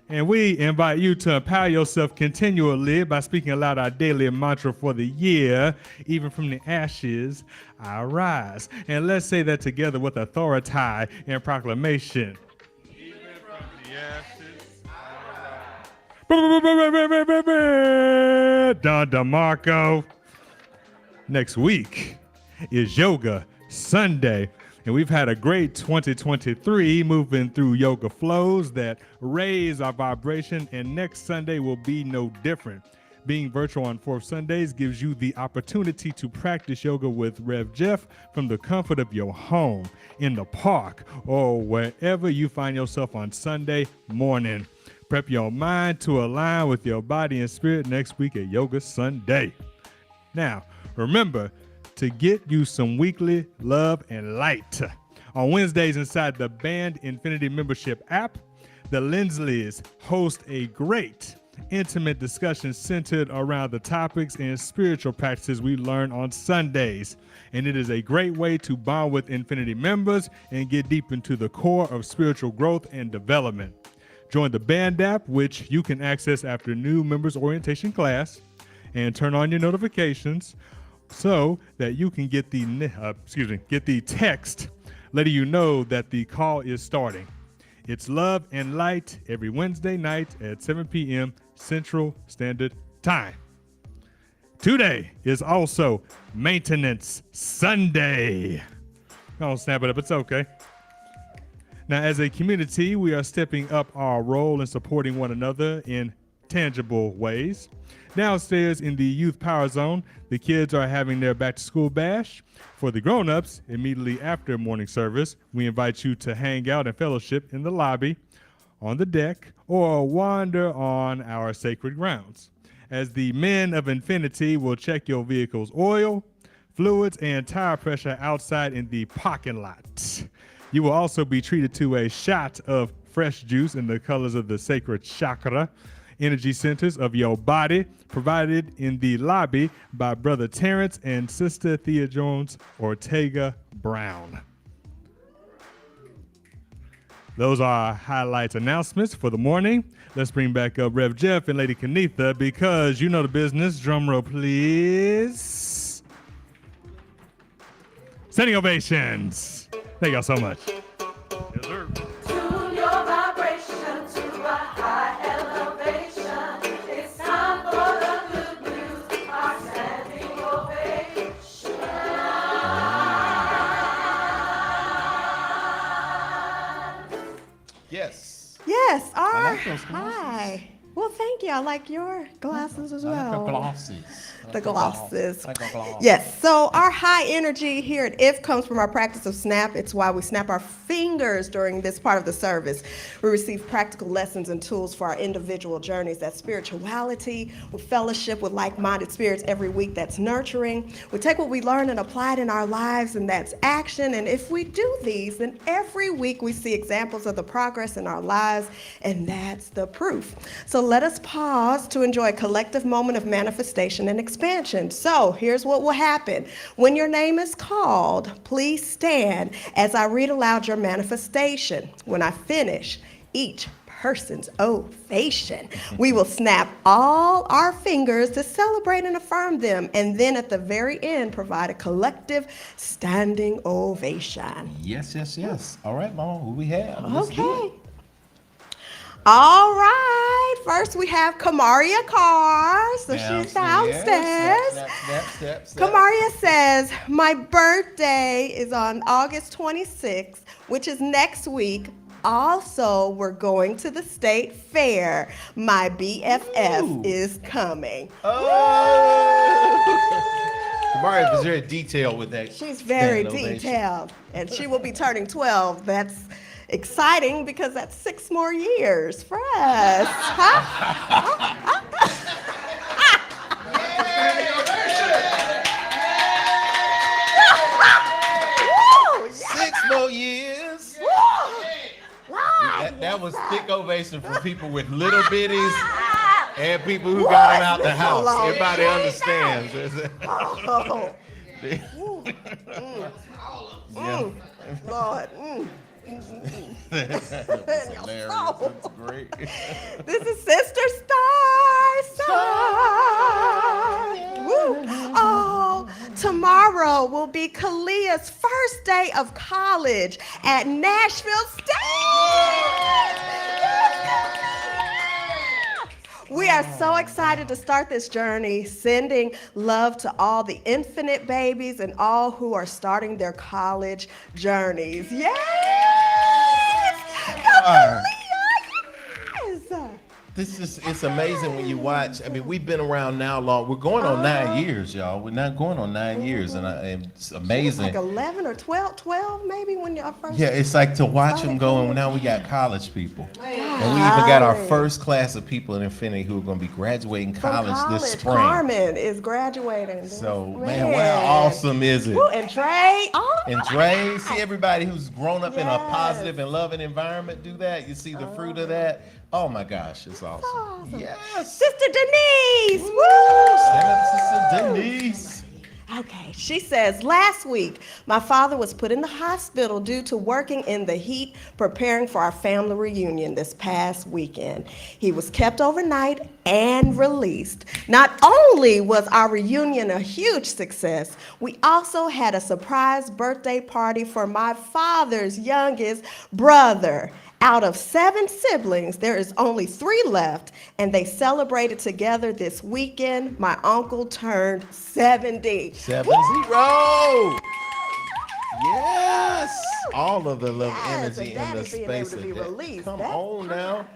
and we invite you to empower yourself continually by speaking aloud our daily mantra for the year. Even from the ashes, I rise. And let's say that together with authority and proclamation. Even from the ashes, I rise. Don DeMarco. Next week is Yoga Sunday. And we've had a great 2023 moving through yoga flows that raise our vibration, and next Sunday will be no different. Being virtual on fourth Sundays gives you the opportunity to practice yoga with Rev Jeff from the comfort of your home, in the park, or wherever you find yourself on Sunday morning. Prep your mind to align with your body and spirit next week at Yoga Sunday. Now, remember to get you some weekly love and light. On Wednesdays inside the Band Infinity membership app, the Lensleys host a great intimate discussion centered around the topics and spiritual practices we learn on Sundays. And it is a great way to bond with Infinity members and get deep into the core of spiritual growth and development. Join the Band app, which you can access after new members orientation class, and turn on your notifications so that you can get the text letting you know that the call is starting. It's Love and Light every Wednesday night at 7 p.m. Central Standard Time. Today is also Maintenance Sunday. Don't snap it up, it's okay. Now, as a community, we are stepping up our role in supporting one another in tangible ways. Downstairs in the Youth Power Zone, the kids are having their back-to-school bash. For the grown-ups, immediately after morning service, we invite you to hang out and fellowship in the lobby, on the deck, or wander on our sacred grounds. As the men of Infinity will check your vehicle's oil, fluids, and tire pressure outside in the parking lot. You will also be treated to a shot of fresh juice in the colors of the sacred chakra energy centers of your body, provided in the lobby by Brother Terrence and Sister Thea Jones Ortega Brown. Those are our highlights announcements for the morning. Let's bring back up Rev Jeff and Lady Kenitha, because you know the business. Drum roll, please. Standing ovations. Thank y'all so much. Yes, sir. Tune your vibration to a high elevation. It's time for the good news, our standing ovation. Yes. Yes, our like those glasses. hi. Well, thank you. I like your glasses as well. Glasses. The glasses. Like a gloss. Yes, so our high energy here at IF comes from our practice of snap. It's why we snap our fingers during this part of the service. We receive practical lessons and tools for our individual journeys. That's spirituality, with fellowship with like-minded spirits every week. That's nurturing. We take what we learn and apply it in our lives, and that's action. And if we do these, then every week we see examples of the progress in our lives, and that's the proof. So let us pause to enjoy a collective moment of manifestation and expansion. So here's what will happen. When your name is called, please stand as I read aloud your manifestation. When I finish each person's ovation, we will snap all our fingers to celebrate and affirm them, and then at the very end provide a collective standing ovation. Yes, yes, yes. All right, Mama, who we have? Let's do it. Okay. All right. First, we have Kamaria Carr. So she's downstairs. Step. Kamaria says, my birthday is on August 26th, which is next week. Also, we're going to the state fair. My BFF Ooh. is coming. Oh! Mario is very detailed with that. She's very standing ovation. detailed, and she will be turning 12. That's exciting because that's 6 more years for us. Huh? Woo, yeah. 6 more years. Woo. Wow. That was thick ovation from people with little bitties and people who got them out the house. Lord. Everybody understands. Oh. Lord. That's hilarious. That's great. This is Sister Star. Woo. Oh, tomorrow will be Kalia's first day of college at Nashville State. We are so excited to start this journey, sending love to all the infinite babies and all who are starting their college journeys. Yes! Kalia, yes! It's amazing when you watch. I mean, we've been around now long. We're going on 9 years, y'all. We're not going on 9 years, and it's amazing. Like 11 or 12 maybe when y'all first. Yeah, it's like to watch them go, and now we got college people. And we even got our first class of people in Infinity who are going to be graduating college this spring. Carmen is graduating. So, man, how awesome is it? Woo, and Trey. And Dre, see everybody who's grown up in a positive and loving environment do that. You see the fruit of that. Oh my gosh, it's awesome. Awesome. Yes. Sister Denise. Woo! Stand up, Sister Denise. Okay, she says, last week, my father was put in the hospital due to working in the heat, preparing for our family reunion this past weekend. He was kept overnight and released. Not only was our reunion a huge success, we also had a surprise birthday party for my father's youngest brother. Out of 7 siblings, there is only 3 left, and they celebrated together this weekend. My uncle turned 70. 7-0. Woo! Yes. All of the love Yes, energy and in the that is being space able to of be that. released. Come That's on now.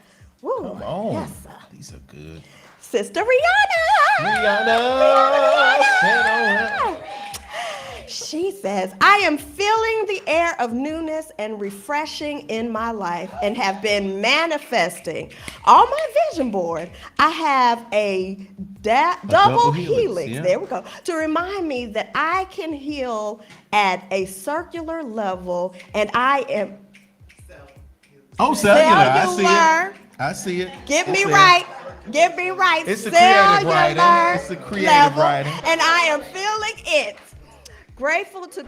Woo. Come on. Yes, sir. These are good. Sister Rihanna. Rihanna. Stand on. She says, I am feeling the air of newness and refreshing in my life and have been manifesting. On my vision board, I have a double helix. Yeah. There we go. To remind me that I can heal at a circular level, and I am Oh, cellular. I see cellular. it. I see it. Get me It's there. right. Get me right. It's the creative writing. Cellular It's the creative level, writing. and I am feeling it. Grateful to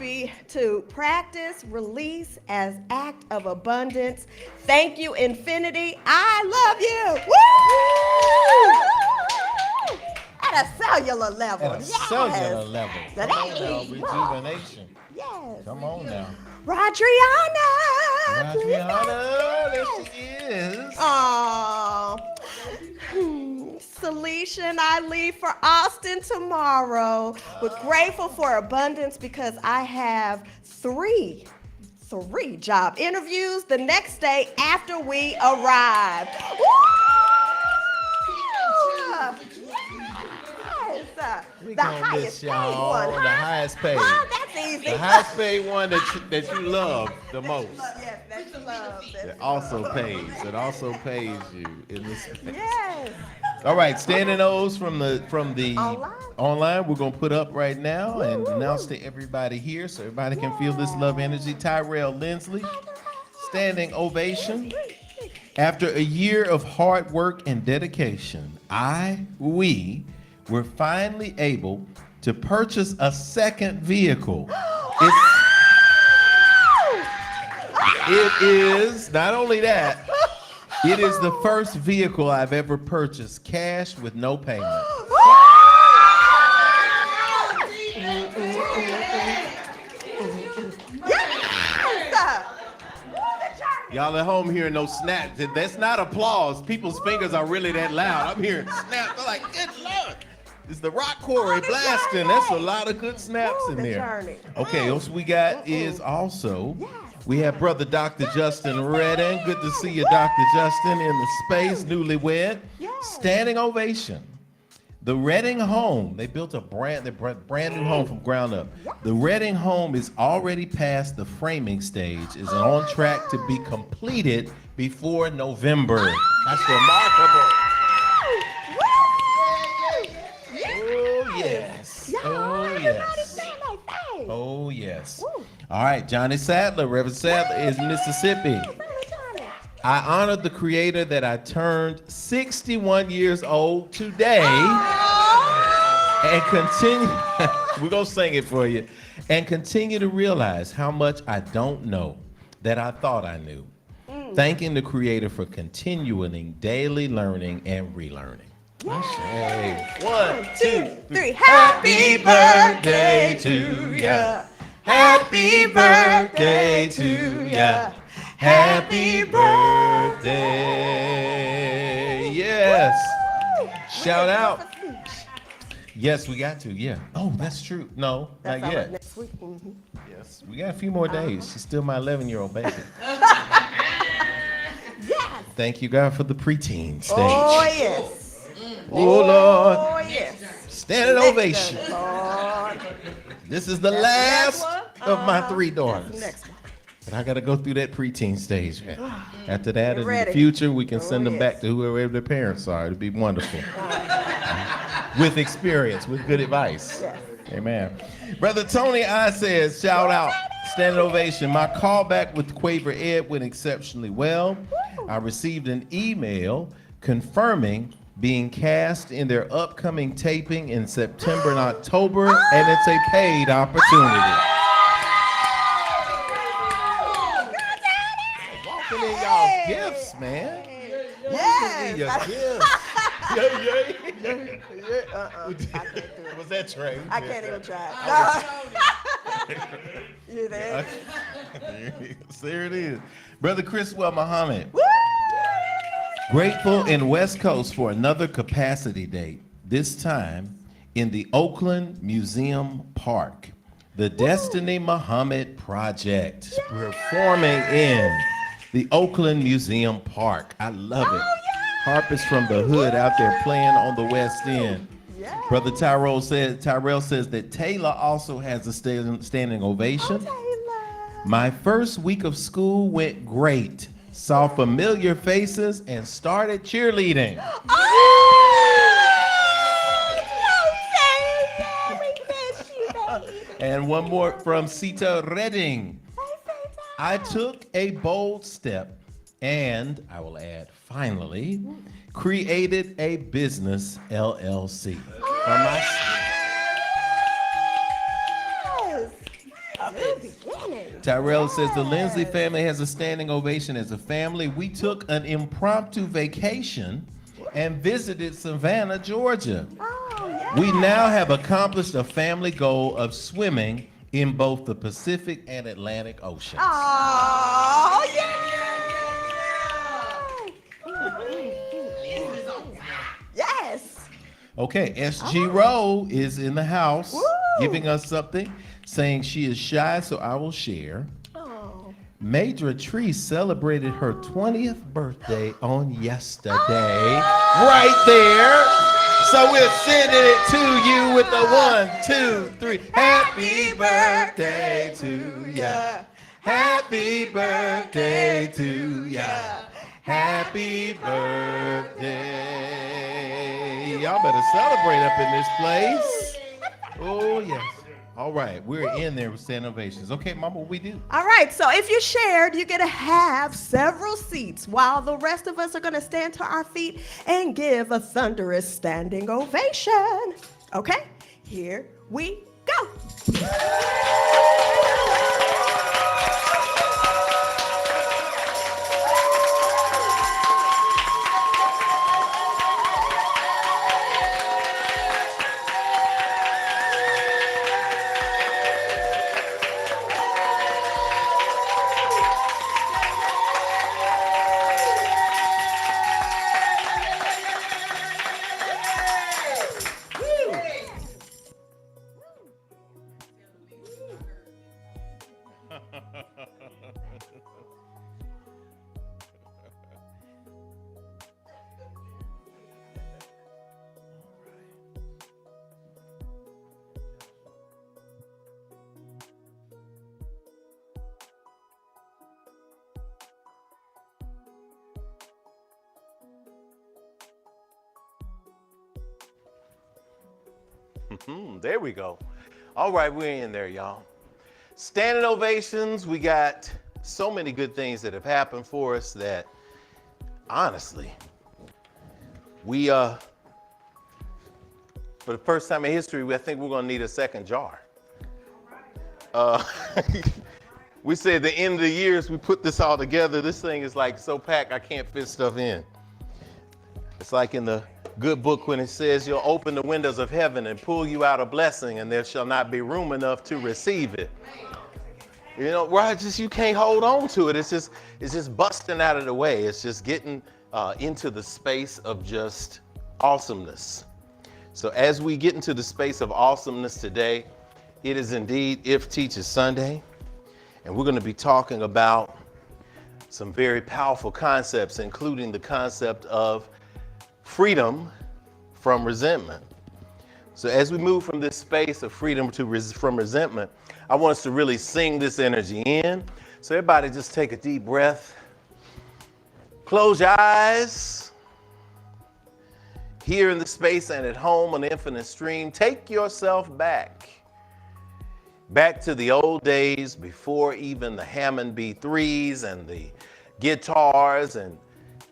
practice release as act of abundance. Thank you, Infinity. I love you. Woo! At a cellular level. At a Yes. cellular level. That Come on ain't now, easy. rejuvenation. Yes. Come on now. Rodriana. Adriana, there she is. Aww. Celicia and I leave for Austin tomorrow. We're grateful for abundance because I have three 3 job interviews the next day after we arrived. Woo! Yes. We The gonna miss highest paid y'all. one, The huh? highest paid. Oh, that's easy. The highest paid one that you love the most. Yes, that's love. That's It also pays. It also pays you in this space. Yes. All right, standing O's from the Online? we're gonna put up right now and announce to everybody here so everybody can feel this love energy. Tyrell Lindsley, standing ovation. After a year of hard work and dedication, we were finally able to purchase a second vehicle. It is not only that, it is the first vehicle I've ever purchased cash with no payment. Y'all at home hearing no snaps. That's not applause. People's fingers are really that loud. I'm hearing snaps. They're like, good Lord. It's the rock quarry blasting. That's a lot of good snaps in there. Okay, else we got is also, we have brother Dr. Justin Redding. Good to see you, Dr. Justin, in the space, newlywed. Standing ovation. The Redding home, they built a brand new home from ground up. The Redding home is already past the framing stage, is on track to be completed before November. That's remarkable. Oh, yes. Oh, yes. Oh, yes. All right, Johnny Sadler, Reverend Sadler is Mississippi. I honored the creator that I turned 61 years old today and continue, we're gonna sing it for you, and continue to realize how much I don't know that I thought I knew. Thanking the creator for continuing daily learning and relearning. Hey, 1, 2, 3. Happy birthday to ya. Happy birthday to ya. Happy birthday. Yes. Shout out. Yes, we got to. Yeah. Oh, that's true. No, not yet. Next week. Yes, we got a few more days. She's still my 11-year-old baby. Yes. Thank you, God, for the preteen stage. Oh, yes. Oh, Lord. Oh, yes. Standing ovation. Lord. This is the last of my 3 daughters. Next one. But I got to go through that preteen stage. After that, in the ready. future, we can send them yes. back to whoever their parents are. It'd be wonderful. With experience, with good advice. Yes. Amen. Brother Tony I says, shout out, standing ovation. My callback with Quaver Ed went exceptionally well. I received an email confirming being cast in their upcoming taping in September and October, and it's a paid opportunity. Walking in y'all gifts, man. Yes. Your gifts. Was that Trey? I can't even try. You there? There it is. Brother Chriswell Muhammad. Grateful in West Coast for another capacity date, this time in the Oakland Museum Park. The Destiny Muhammad Project, performing in the Oakland Museum Park. I love it. Harpers from the hood out there playing on the West End. Brother Tyrell says that Taylor also has a standing ovation. My first week of school went great. Saw familiar faces and started cheerleading. And one more from Sita Redding. I took a bold step and, I will add, finally, created a business LLC. For myself. Tyrell says the Lindsley family has a standing ovation as a family. We took an impromptu vacation and visited Savannah, Georgia. We now have accomplished a family goal of swimming in both the Pacific and Atlantic Oceans. Oh, yeah. Yes. Okay, SG Rowe is in the house giving us something, saying she is shy, so I will share. Madra Tree celebrated her 20th birthday on yesterday. Right there. So we're sending it to you with the 1, 2, 3. Happy birthday to ya. Happy birthday to ya. Happy birthday. Y'all better celebrate up in this place. Oh, yes. All right, we're in there with standing ovations. Okay, Mama, what we do? All right, so if you shared, you're going to have several seats while the rest of us are going to stand to our feet and give a thunderous standing ovation. Okay, here we go. There we go. All right, we're in there, y'all. Standing ovations. We got so many good things that have happened for us that, honestly, we for the first time in history, I think we're gonna need a second jar. We say at the end of the years, we put this all together. This thing is like so packed, I can't fit stuff in. It's like in the good book when it says you'll open the windows of heaven and pull you out a blessing and there shall not be room enough to receive it. You know, where you can't hold on to it. It's just busting out of the way. It's just getting into the space of just awesomeness. So as we get into the space of awesomeness today, it is indeed If Teaches Sunday. And we're going to be talking about some very powerful concepts, including the concept of freedom from resentment. So as we move from this space of freedom from resentment, I want us to really sing this energy in. So everybody just take a deep breath. Close your eyes. Here in the space and at home on the Infinite Stream, take yourself back to the old days before even the Hammond B3s and the guitars and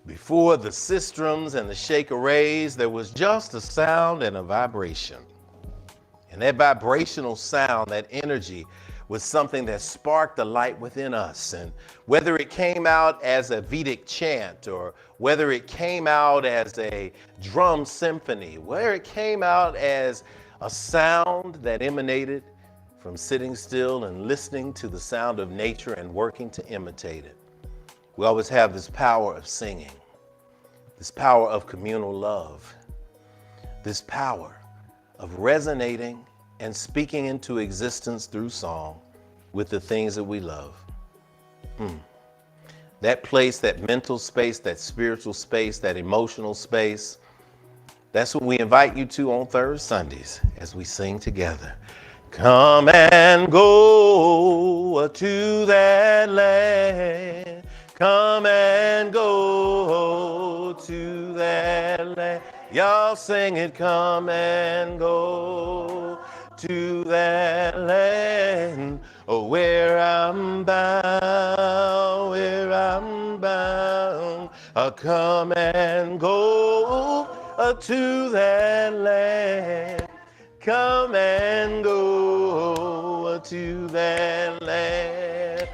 before the systems and the shaker rays. There was just a sound and a vibration. And that vibrational sound, that energy, was something that sparked the light within us. And whether it came out as a Vedic chant, or whether it came out as a drum symphony, whether it came out as a sound that emanated from sitting still and listening to the sound of nature and working to imitate it. We always have this power of singing, this power of communal love, this power of resonating and speaking into existence through song with the things that we love. That place, that mental space, that spiritual space, that emotional space, that's what we invite you to on Third Sundays as we sing together. Come and go to that land. Come and go to that land. Y'all sing it. Come and go to that land. Oh, where I'm bound, where I'm bound. Come and go to that land. Come and go to that land.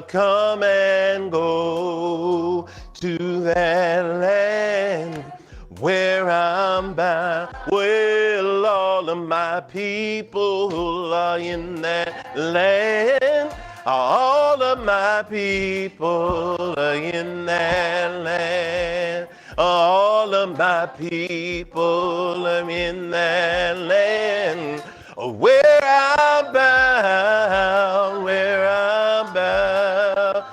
Come and go to that land where I'm bound. Well, all of my people are in that land. All of my people are in that land. All of my people are in that land. Where I'm bound, where I'm bound.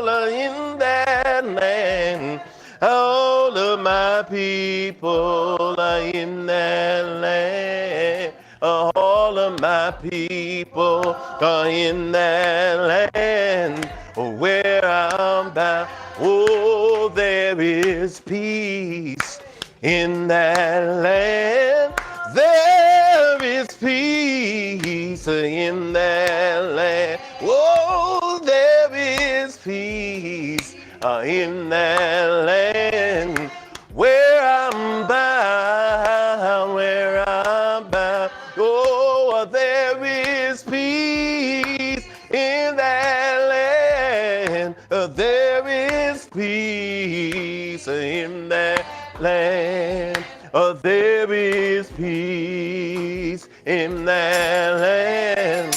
in that land. All of my people are in that land. All of my people are in that land where I'm bound. Oh, there is peace in that land. There is peace in that land. Oh, there is peace in that land where I'm bound, where I'm bound. Oh, there is peace in that land. There is peace in that land. There is peace in that land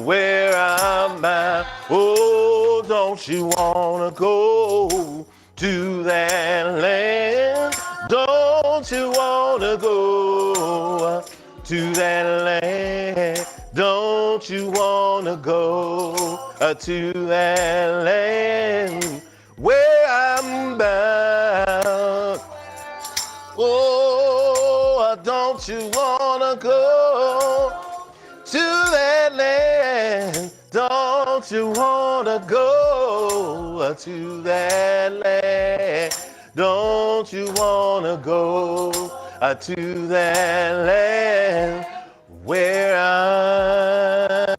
where I'm at. Oh, don't you wanna go to that land? Don't you wanna go to that land? Don't you wanna go to that land where I'm bound? Oh, don't you wanna go to that land? Don't you wanna go to that land? Don't you wanna go to that land where I'm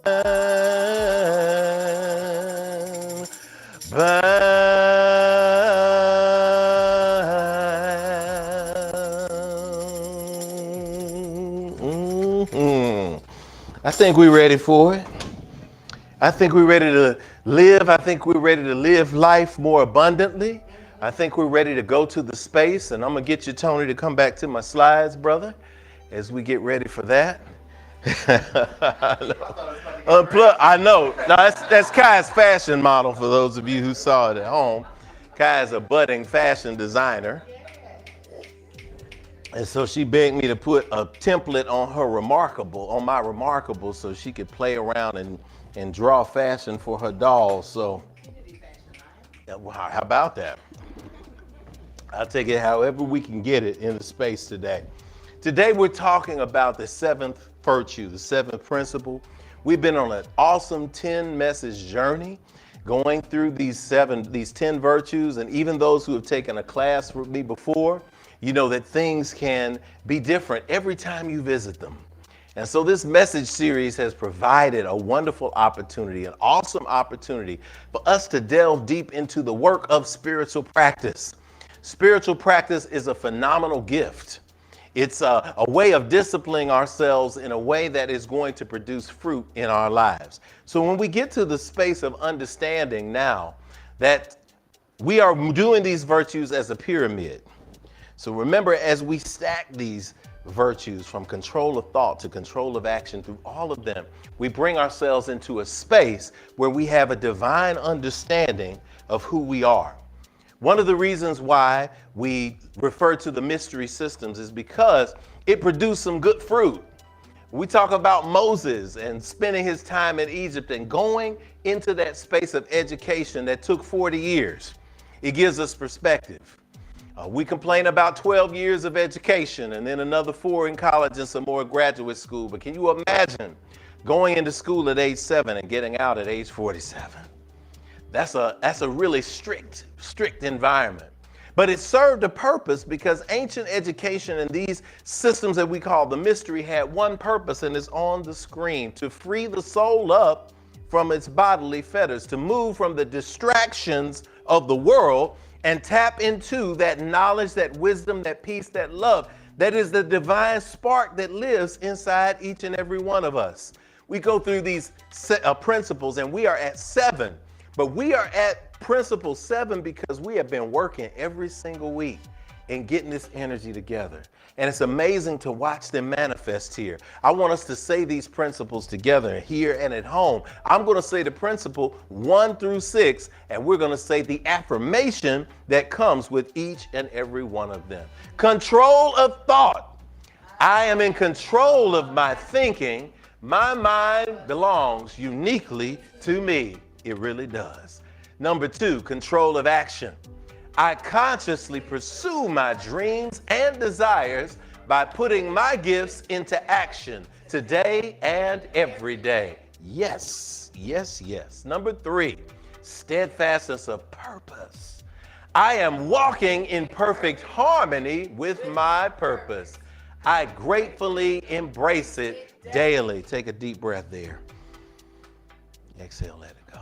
bound? I think we're ready for it. I think we're ready to live. I think we're ready to live life more abundantly. I think we're ready to go to the space. And I'm going to get you, Tony, to come back to my slides, brother, as we get ready for that. I know. No, that's Kai's fashion model for those of you who saw it at home. Kai is a budding fashion designer. And so she begged me to put a template on her my Remarkable, so she could play around and draw fashion for her dolls. So how about that? I'll take it however we can get it in the space today. Today we're talking about the seventh virtue, the seventh principle. We've been on an awesome 10 message journey going through these 10 virtues, and even those who have taken a class with me before, you know that things can be different every time you visit them. And so this message series has provided a wonderful opportunity, an awesome opportunity for us to delve deep into the work of spiritual practice. Spiritual practice is a phenomenal gift. It's a way of disciplining ourselves in a way that is going to produce fruit in our lives. So when we get to the space of understanding now that we are doing these virtues as a pyramid. So remember, as we stack these virtues from control of thought to control of action, through all of them, we bring ourselves into a space where we have a divine understanding of who we are. One of the reasons why we refer to the mystery systems is because it produced some good fruit. We talk about Moses and spending his time in Egypt and going into that space of education that took 40 years. It gives us perspective. We complain about 12 years of education and then another 4 in college and some more graduate school. But can you imagine going into school at age 7 and getting out at age 47? That's a really strict environment. But it served a purpose because ancient education and these systems that we call the mystery had one purpose, and it's on the screen: to free the soul up from its bodily fetters, to move from the distractions of the world and tap into that knowledge, that wisdom, that peace, that love. That is the divine spark that lives inside each and every one of us. We go through these principles and we are at 7, but we are at principle 7 because we have been working every single week and getting this energy together. And it's amazing to watch them manifest here. I want us to say these principles together here and at home. I'm going to say the principle 1 through 6, and we're going to say the affirmation that comes with each and every one of them. Control of thought. I am in control of my thinking. My mind belongs uniquely to me. It really does. Number 2, control of action. I consciously pursue my dreams and desires by putting my gifts into action today and every day. Yes, yes, yes. Number 3, steadfastness of purpose. I am walking in perfect harmony with my purpose. I gratefully embrace it daily. Take a deep breath there. Exhale, let it go.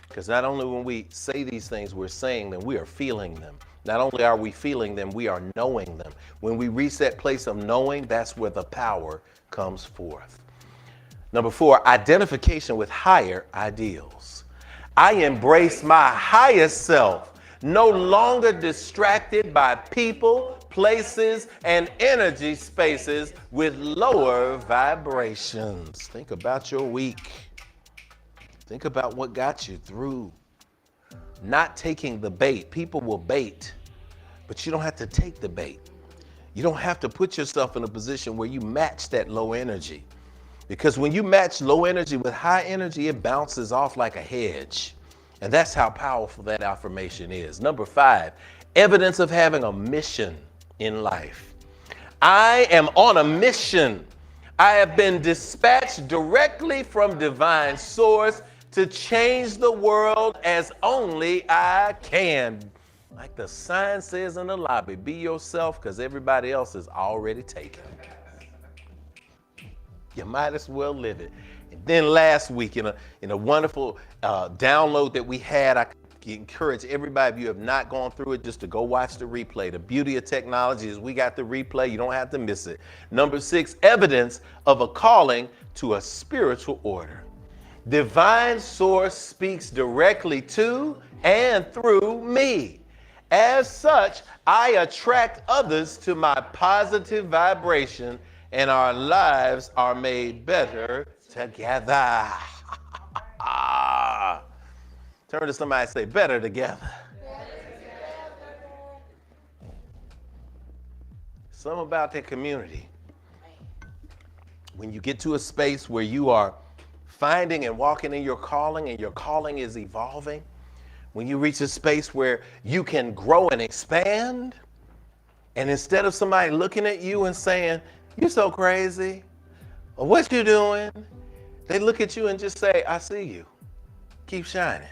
Because not only when we say these things, we're saying them, we are feeling them. Not only are we feeling them, we are knowing them. When we reach that place of knowing, that's where the power comes forth. Number 4, identification with higher ideals. I embrace my highest self, no longer distracted by people, places, and energy spaces with lower vibrations. Think about your week. Think about what got you through. Not taking the bait. People will bait, but you don't have to take the bait. You don't have to put yourself in a position where you match that low energy. Because when you match low energy with high energy, it bounces off like a hedge. And that's how powerful that affirmation is. Number 5, evidence of having a mission in life. I am on a mission. I have been dispatched directly from divine source to change the world as only I can. Like the sign says in the lobby, be yourself because everybody else is already taken. You might as well live it. And then last week in a wonderful download that we had, I encourage everybody, if you have not gone through it, just to go watch the replay. The beauty of technology is we got the replay. You don't have to miss it. Number 6, evidence of a calling to a spiritual order. Divine source speaks directly to and through me. As such, I attract others to my positive vibration and our lives are made better together. Turn to somebody and say, better together. Something about that community. When you get to a space where you are finding and walking in your calling and your calling is evolving, when you reach a space where you can grow and expand, and instead of somebody looking at you and saying, you're so crazy, or what you doing, they look at you and just say, I see you. Keep shining.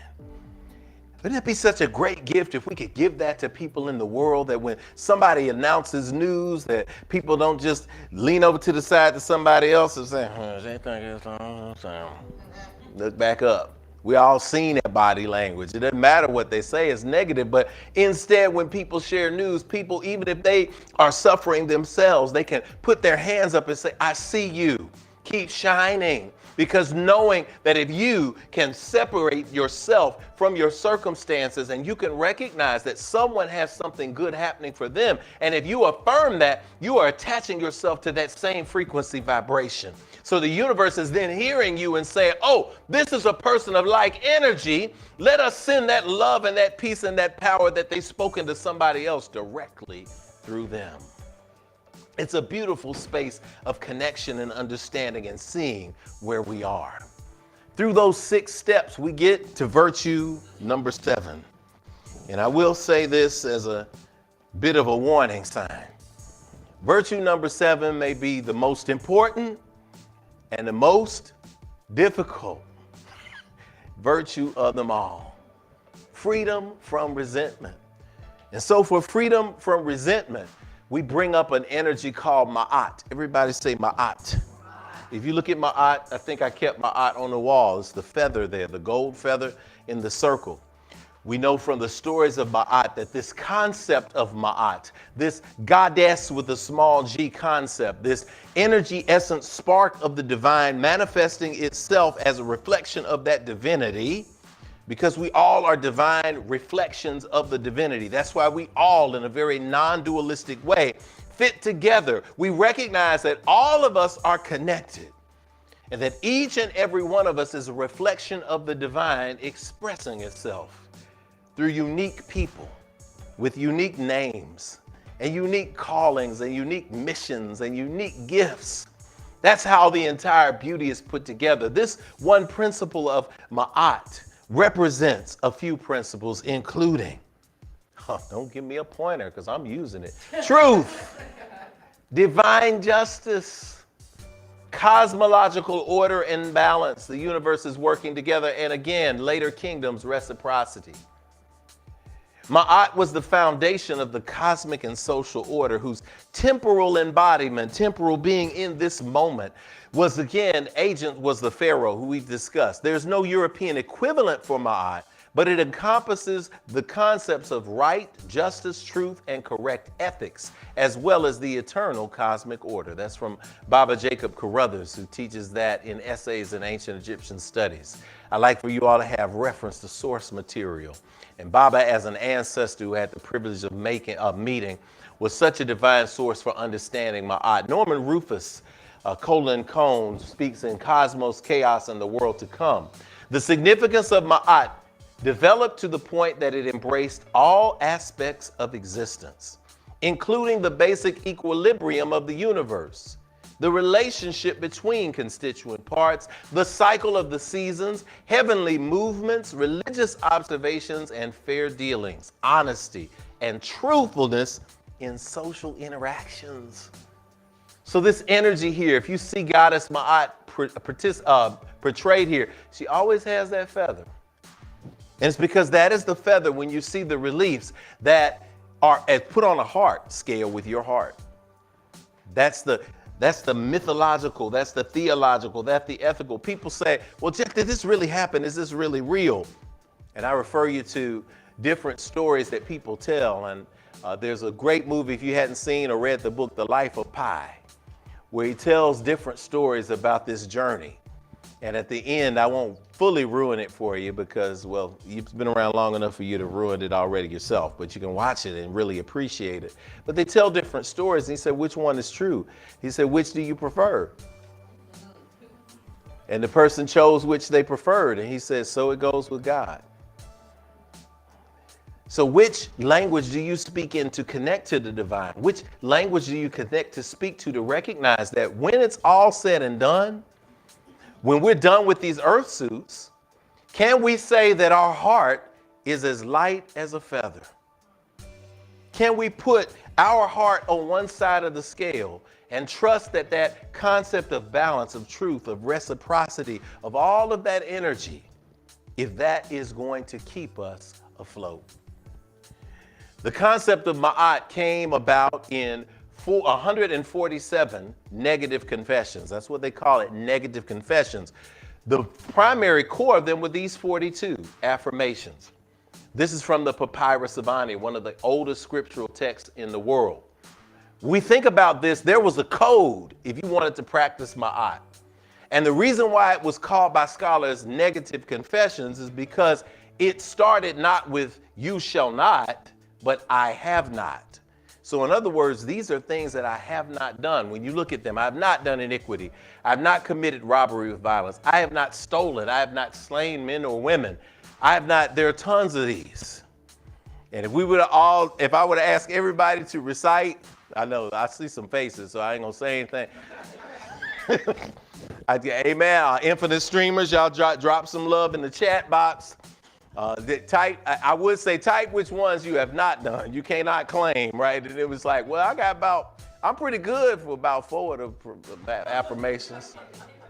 Wouldn't it be such a great gift if we could give that to people in the world, that when somebody announces news, that people don't just lean over to the side to somebody else and say, they think it's on. Look back up. We all seen that body language. It doesn't matter what they say, it's negative. But instead, when people share news, people, even if they are suffering themselves, they can put their hands up and say, I see you. Keep shining. Because knowing that if you can separate yourself from your circumstances and you can recognize that someone has something good happening for them, and if you affirm that, you are attaching yourself to that same frequency vibration. So the universe is then hearing you and saying, oh, this is a person of like energy. Let us send that love and that peace and that power that they've spoken to somebody else directly through them. It's a beautiful space of connection and understanding and seeing where we are. Through those 6 steps, we get to virtue number 7. And I will say this as a bit of a warning sign. Virtue number 7 may be the most important and the most difficult virtue of them all. Freedom from resentment. And so for freedom from resentment, we bring up an energy called ma'at. Everybody say ma'at. If you look at ma'at, I think I kept ma'at on the wall. It's the feather there, the gold feather in the circle. We know from the stories of ma'at that this concept of ma'at, this goddess with a small g concept, this energy essence spark of the divine manifesting itself as a reflection of that divinity, because we all are divine reflections of the divinity. That's why we all, in a very non-dualistic way, fit together. We recognize that all of us are connected and that each and every one of us is a reflection of the divine expressing itself through unique people with unique names and unique callings and unique missions and unique gifts. That's how the entire beauty is put together. This one principle of ma'at represents a few principles, including, don't give me a pointer because I'm using it, truth, divine justice, cosmological order and balance. The universe is working together. And again, later kingdoms, reciprocity. Ma'at was the foundation of the cosmic and social order, whose temporal embodiment, temporal being in this moment, was again, agent was the pharaoh, who we've discussed. There's no European equivalent for Ma'at, but it encompasses the concepts of right, justice, truth, and correct ethics, as well as the eternal cosmic order. That's from Baba Jacob Carruthers, who teaches that in Essays in Ancient Egyptian Studies. I'd like for you all to have reference to source material. And Baba, as an ancestor who had the privilege of meeting, was such a divine source for understanding Ma'at. Norman Rufus, Colin Cone, speaks in Cosmos, Chaos, and the World to Come. The significance of Ma'at developed to the point that it embraced all aspects of existence, including the basic equilibrium of the universe, the relationship between constituent parts, the cycle of the seasons, heavenly movements, religious observations, and fair dealings, honesty, and truthfulness in social interactions. So this energy here, if you see Goddess Ma'at portrayed here, she always has that feather. And it's because that is the feather when you see the reliefs that are put on a heart scale with your heart. That's the mythological, that's the theological, that's the ethical. People say, well, Jeff, did this really happen? Is this really real? And I refer you to different stories that people tell. And there's a great movie, if you hadn't seen or read the book, The Life of Pi, where he tells different stories about this journey. And at the end, I won't fully ruin it for you because, well, you've been around long enough for you to ruin it already yourself, but you can watch it and really appreciate it. But they tell different stories. And he said, which one is true? He said, which do you prefer? And the person chose which they preferred. And he said, so it goes with God. So which language do you speak in to connect to the divine? Which language do you connect to speak to recognize that when it's all said and done, when we're done with these earth suits, can we say that our heart is as light as a feather? Can we put our heart on one side of the scale and trust that that concept of balance, of truth, of reciprocity, of all of that energy, if that is going to keep us afloat? The concept of Ma'at came about in 147 negative confessions. That's what they call it, negative confessions. The primary core of them were these 42 affirmations. This is from the Papyrus of Ani, one of the oldest scriptural texts in the world. We think about this, there was a code if you wanted to practice Ma'at. And the reason why it was called by scholars negative confessions is because it started not with you shall not, but I have not. So in other words, these are things that I have not done. When you look at them, I have not done iniquity. I have not committed robbery with violence. I have not stolen. I have not slain men or women. There are tons of these. And if I would have asked everybody to recite, I know I see some faces, so I ain't gonna say anything. Amen. Infinite streamers, y'all drop some love in the chat box. I would say type which ones you have not done. You cannot claim, right? And it was like, well, I'm pretty good for about 4 of the affirmations.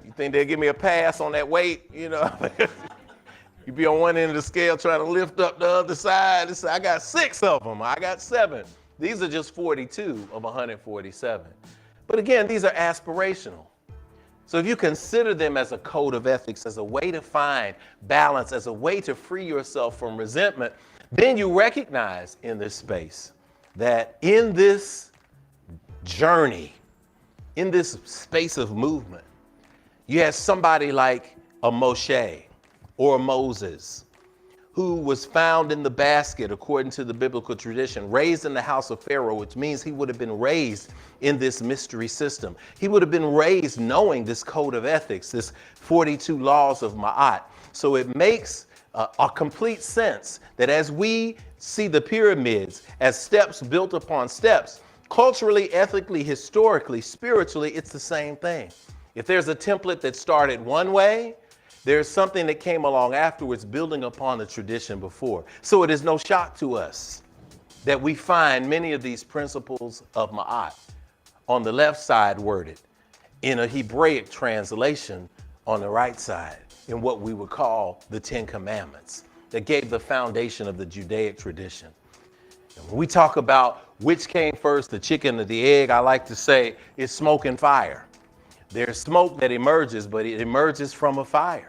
You think they'll give me a pass on that weight? You know, you be on one end of the scale trying to lift up the other side. I got 6 of them. I got 7. These are just 42 of 147. But again, these are aspirational. So if you consider them as a code of ethics, as a way to find balance, as a way to free yourself from resentment, then you recognize in this space that in this journey, in this space of movement, you have somebody like a Moshe or a Moses, who was found in the basket, according to the biblical tradition, raised in the house of Pharaoh, which means he would have been raised in this mystery system. He would have been raised knowing this code of ethics, this 42 laws of Ma'at. So it makes a complete sense that as we see the pyramids as steps built upon steps, culturally, ethically, historically, spiritually, it's the same thing. If there's a template that started one way, there's something that came along afterwards building upon the tradition before. So it is no shock to us that we find many of these principles of Ma'at on the left side worded in a Hebraic translation on the right side in what we would call the Ten Commandments that gave the foundation of the Judaic tradition. And when we talk about which came first, the chicken or the egg, I like to say it's smoke and fire. There's smoke that emerges, but it emerges from a fire.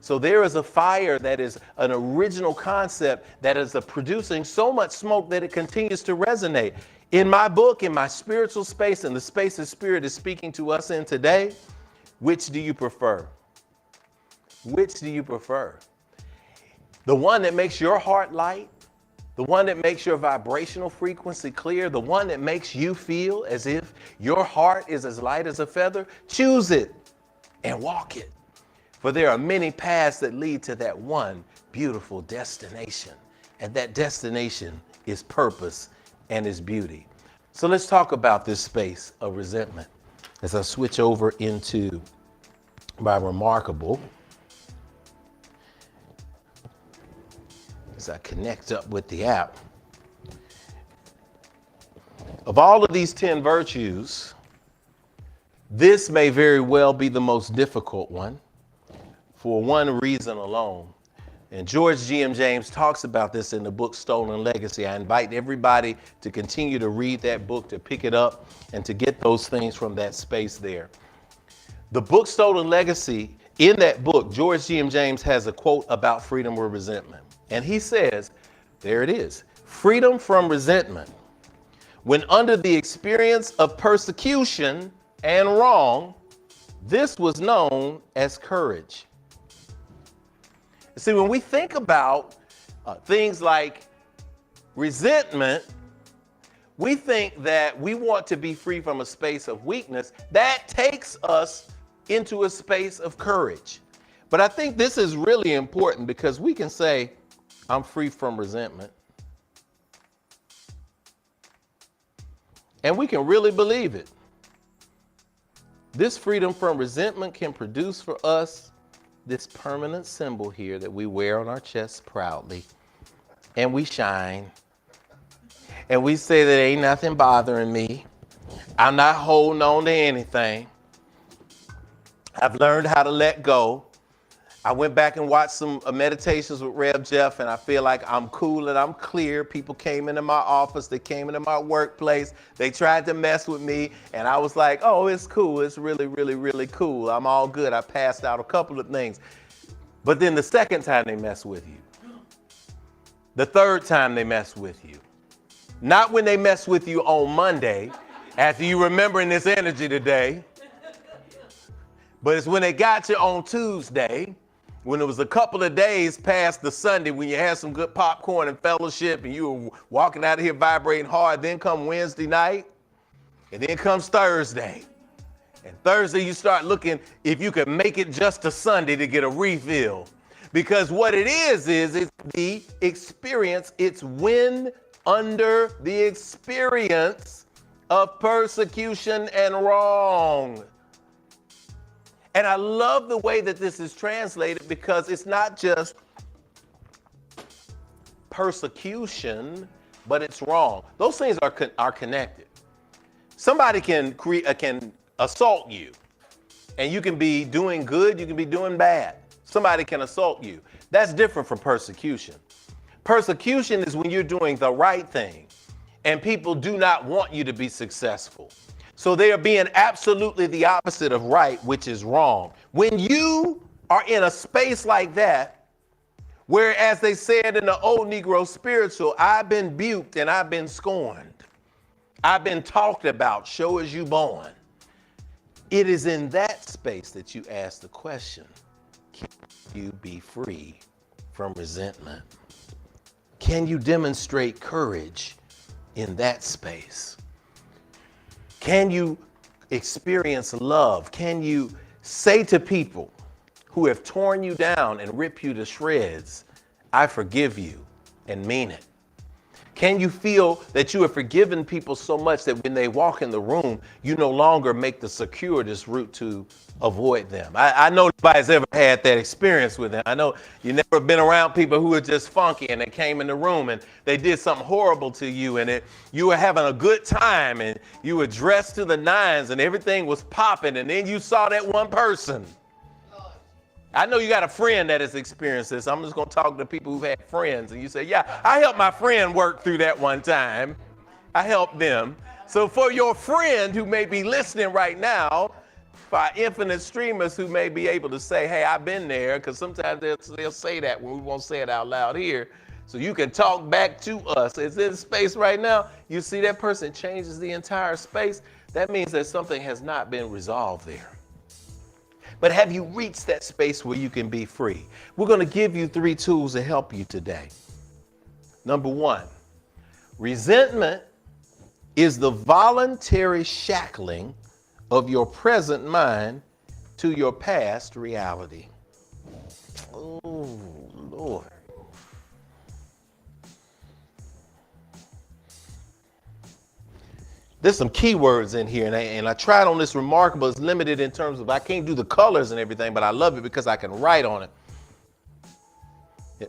So there is a fire that is an original concept that is producing so much smoke that it continues to resonate. In my book, in my spiritual space, in the space the Spirit is speaking to us in today, which do you prefer? Which do you prefer? The one that makes your heart light, the one that makes your vibrational frequency clear, the one that makes you feel as if your heart is as light as a feather, choose it and walk it. For there are many paths that lead to that one beautiful destination. And that destination is purpose and is beauty. So let's talk about this space of resentment as I switch over into my remarkable, as I connect up with the app. Of all of these 10 virtues, this may very well be the most difficult one for one reason alone. And George G.M. James talks about this in the book Stolen Legacy. I invite everybody to continue to read that book, to pick it up, and to get those things from that space there. The book Stolen Legacy, in that book, George G.M. James has a quote about freedom or resentment. And he says, there it is, freedom from resentment. When under the experience of persecution and wrong, this was known as courage. See, when we think about things like resentment, we think that we want to be free from a space of weakness. That takes us into a space of courage. But I think this is really important because we can say, I'm free from resentment. And we can really believe it. This freedom from resentment can produce for us this permanent symbol here that we wear on our chests proudly, and we shine, and we say that ain't nothing bothering me. I'm not holding on to anything. I've learned how to let go. I went back and watched some meditations with Rev Jeff, and I feel like I'm cool and I'm clear. People came into my office, they came into my workplace, they tried to mess with me, and I was like, oh, it's cool. It's really, really, really cool. I'm all good. I passed out a couple of things. But then the second time they mess with you, the third time they mess with you, not when they mess with you on Monday, after you remembering this energy today, but it's when they got you on Tuesday, when it was a couple of days past the Sunday, when you had some good popcorn and fellowship and you were walking out of here vibrating hard. Then come Wednesday night, and then comes Thursday. And Thursday you start looking if you can make it just to Sunday to get a refill. Because what it is it's the experience. It's when under the experience of persecution and wrong. And I love the way that this is translated because it's not just persecution, but it's wrong. Those things are connected. Somebody can assault you, and you can be doing good, you can be doing bad. Somebody can assault you. That's different from persecution. Persecution is when you're doing the right thing, and people do not want you to be successful. So they are being absolutely the opposite of right, which is wrong. When you are in a space like that, where, as they said in the old Negro spiritual, I've been buked and I've been scorned. I've been talked about, show as you born. It is in that space that you ask the question, can you be free from resentment? Can you demonstrate courage in that space? Can you experience love? Can you say to people who have torn you down and ripped you to shreds, I forgive you, and mean it? Can you feel that you have forgiven people so much that when they walk in the room, you no longer make the circuitous route to avoid them? I know nobody's ever had that experience with them. I know you never been around people who are just funky and they came in the room and they did something horrible to you, and you were having a good time and you were dressed to the nines and everything was popping, and then you saw that one person. I know you got a friend that has experienced this. I'm just going to talk to people who've had friends. And you say, yeah, I helped my friend work through that one time. I helped them. So for your friend who may be listening right now, for our infinite streamers who may be able to say, hey, I've been there, because sometimes they'll say that when we won't say it out loud here. So you can talk back to us. It's in space right now. You see that person changes the entire space. That means that something has not been resolved there. But have you reached that space where you can be free? We're going to give you 3 tools to help you today. Number 1, resentment is the voluntary shackling of your present mind to your past reality. Oh, Lord. There's some keywords in here, and I tried on this Remarkable. It's limited in terms of I can't do the colors and everything, but I love it because I can write on it.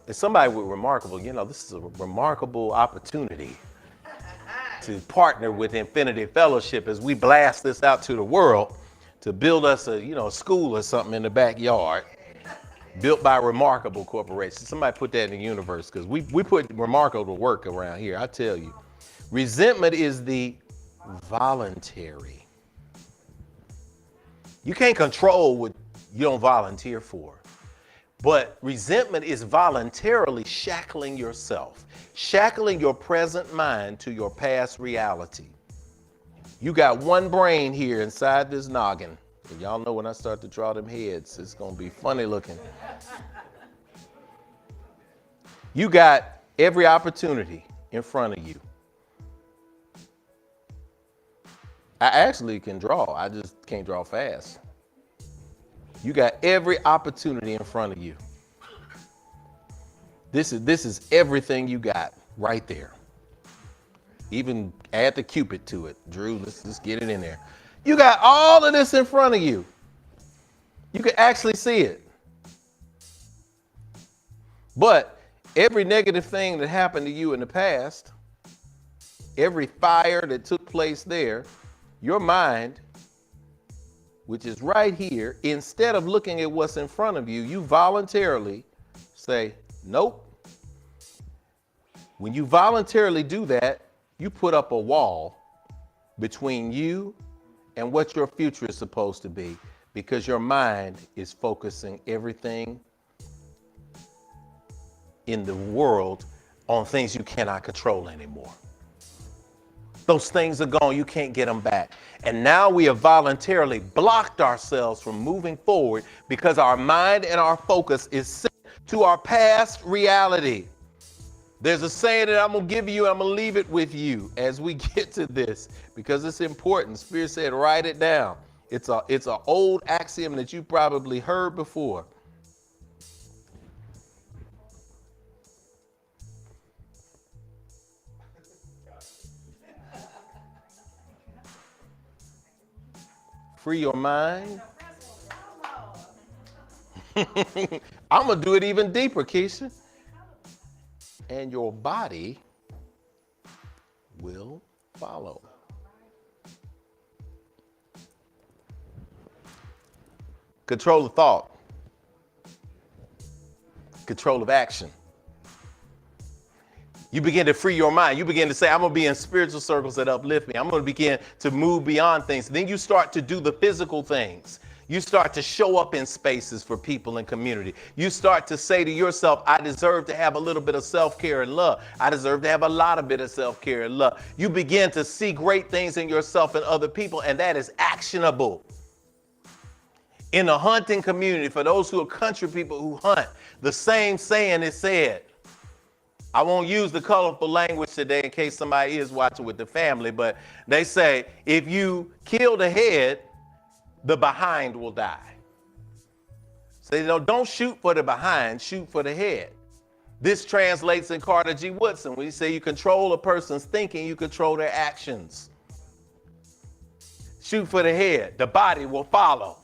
If somebody with Remarkable, you know, this is a remarkable opportunity to partner with Infinity Fellowship as we blast this out to the world to build us a school or something in the backyard built by Remarkable Corporation. Somebody put that in the universe, because we put Remarkable to work around here, I tell you. Resentment is the voluntary. You can't control what you don't volunteer for. But resentment is voluntarily shackling yourself, shackling your present mind to your past reality. You got one brain here inside this noggin. And y'all know when I start to draw them heads, it's going to be funny looking. You got every opportunity in front of you. I actually can draw. I just can't draw fast. You got every opportunity in front of you. This is everything you got right there. Even add the Cupid to it. Drew, let's just get it in there. You got all of this in front of you. You can actually see it. But every negative thing that happened to you in the past, every fire that took place there, your mind, which is right here, instead of looking at what's in front of you, you voluntarily say, nope. When you voluntarily do that, you put up a wall between you and what your future is supposed to be, because your mind is focusing everything in the world on things you cannot control anymore. Those things are gone. You can't get them back. And now we have voluntarily blocked ourselves from moving forward because our mind and our focus is set to our past reality. There's a saying that I'm going to give you, and I'm going to leave it with you as we get to this, because it's important. Spirit said, write it down. It's an old axiom that you probably heard before. Free your mind. I'm going to do it even deeper, Keisha. And your body will follow. Control of thought. Control of action. You begin to free your mind. You begin to say, I'm going to be in spiritual circles that uplift me. I'm going to begin to move beyond things. Then you start to do the physical things. You start to show up in spaces for people and community. You start to say to yourself, I deserve to have a little bit of self-care and love. I deserve to have a lot of bit of self-care and love. You begin to see great things in yourself and other people, and that is actionable. In the hunting community, for those who are country people who hunt, the same saying is said. I won't use the colorful language today in case somebody is watching with the family, but they say, if you kill the head, the behind will die. So don't shoot for the behind, shoot for the head. This translates in Carter G. Woodson. When you say you control a person's thinking, you control their actions. Shoot for the head, the body will follow.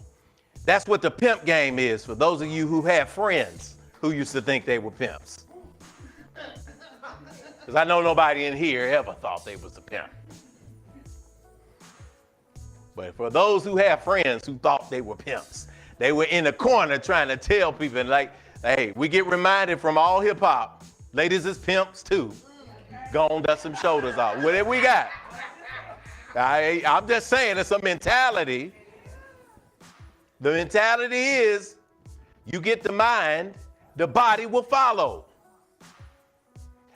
That's what the pimp game is for those of you who have friends who used to think they were pimps. Because I know nobody in here ever thought they was a pimp. But for those who have friends who thought they were pimps, they were in the corner trying to tell people like, hey, we get reminded from all hip hop, ladies is pimps too. Go on, dust some shoulders off. Whatever we got. I'm just saying it's a mentality. The mentality is you get the mind, the body will follow.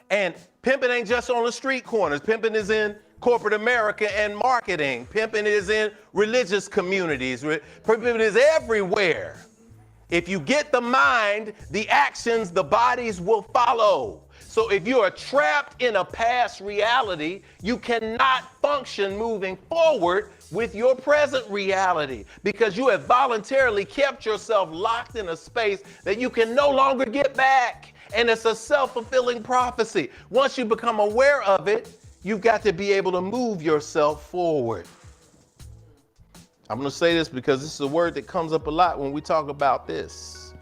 And pimping ain't just on the street corners. Pimping is in corporate America and marketing. Pimping is in religious communities. Pimping is everywhere. If you get the mind, the actions, the bodies will follow. So if you are trapped in a past reality, you cannot function moving forward with your present reality because you have voluntarily kept yourself locked in a space that you can no longer get back. And it's a self-fulfilling prophecy. Once you become aware of it, you've got to be able to move yourself forward. I'm going to say this because this is a word that comes up a lot when we talk about this.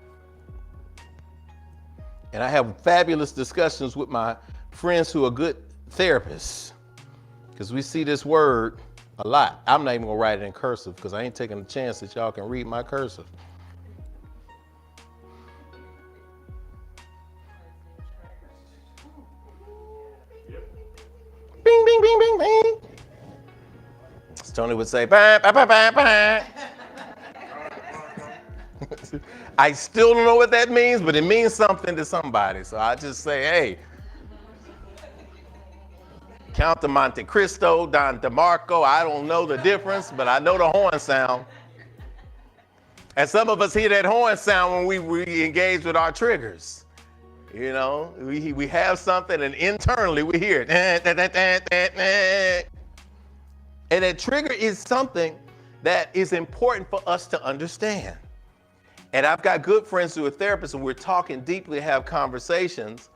And I have fabulous discussions with my friends who are good therapists because we see this word a lot. I'm not even going to write it in cursive because I ain't taking a chance that y'all can read my cursive. Bing, bing, bing, bing, bing. As Tony would say, bah, bah, bah, bah, bah. I still don't know what that means, but it means something to somebody. So I just say, hey, Count de Monte Cristo, Don DeMarco, I don't know the difference, but I know the horn sound. And some of us hear that horn sound when we engage with our triggers. You know, we have something and internally we hear it. And that trigger is something that is important for us to understand. And I've got good friends who are therapists and we're talking deeply, have conversations,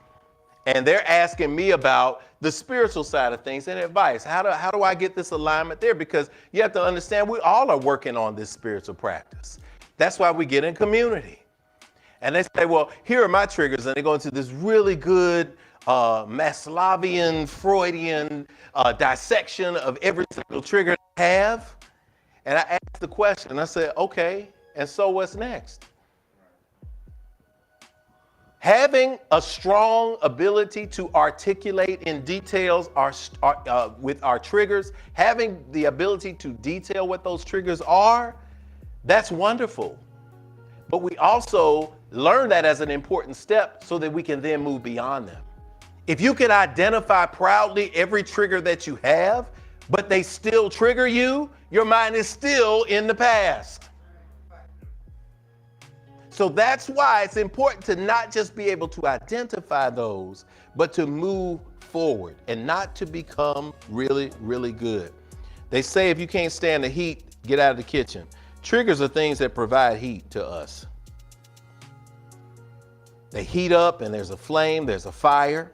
and they're asking me about the spiritual side of things and advice. How do I get this alignment there? Because you have to understand we all are working on this spiritual practice. That's why we get in community. And they say, well, here are my triggers. And they go into this really good Maslowian, Freudian dissection of every single trigger I have. And I asked the question, I said, okay, and so what's next? Having a strong ability to articulate in details with our triggers, having the ability to detail what those triggers are, that's wonderful. But we also learn that as an important step so that we can then move beyond them. If you can identify proudly every trigger that you have, but they still trigger you, your mind is still in the past. So that's why it's important to not just be able to identify those, but to move forward and not to become really, really good. They say if you can't stand the heat, get out of the kitchen. Triggers are things that provide heat to us. They heat up and there's a flame, there's a fire.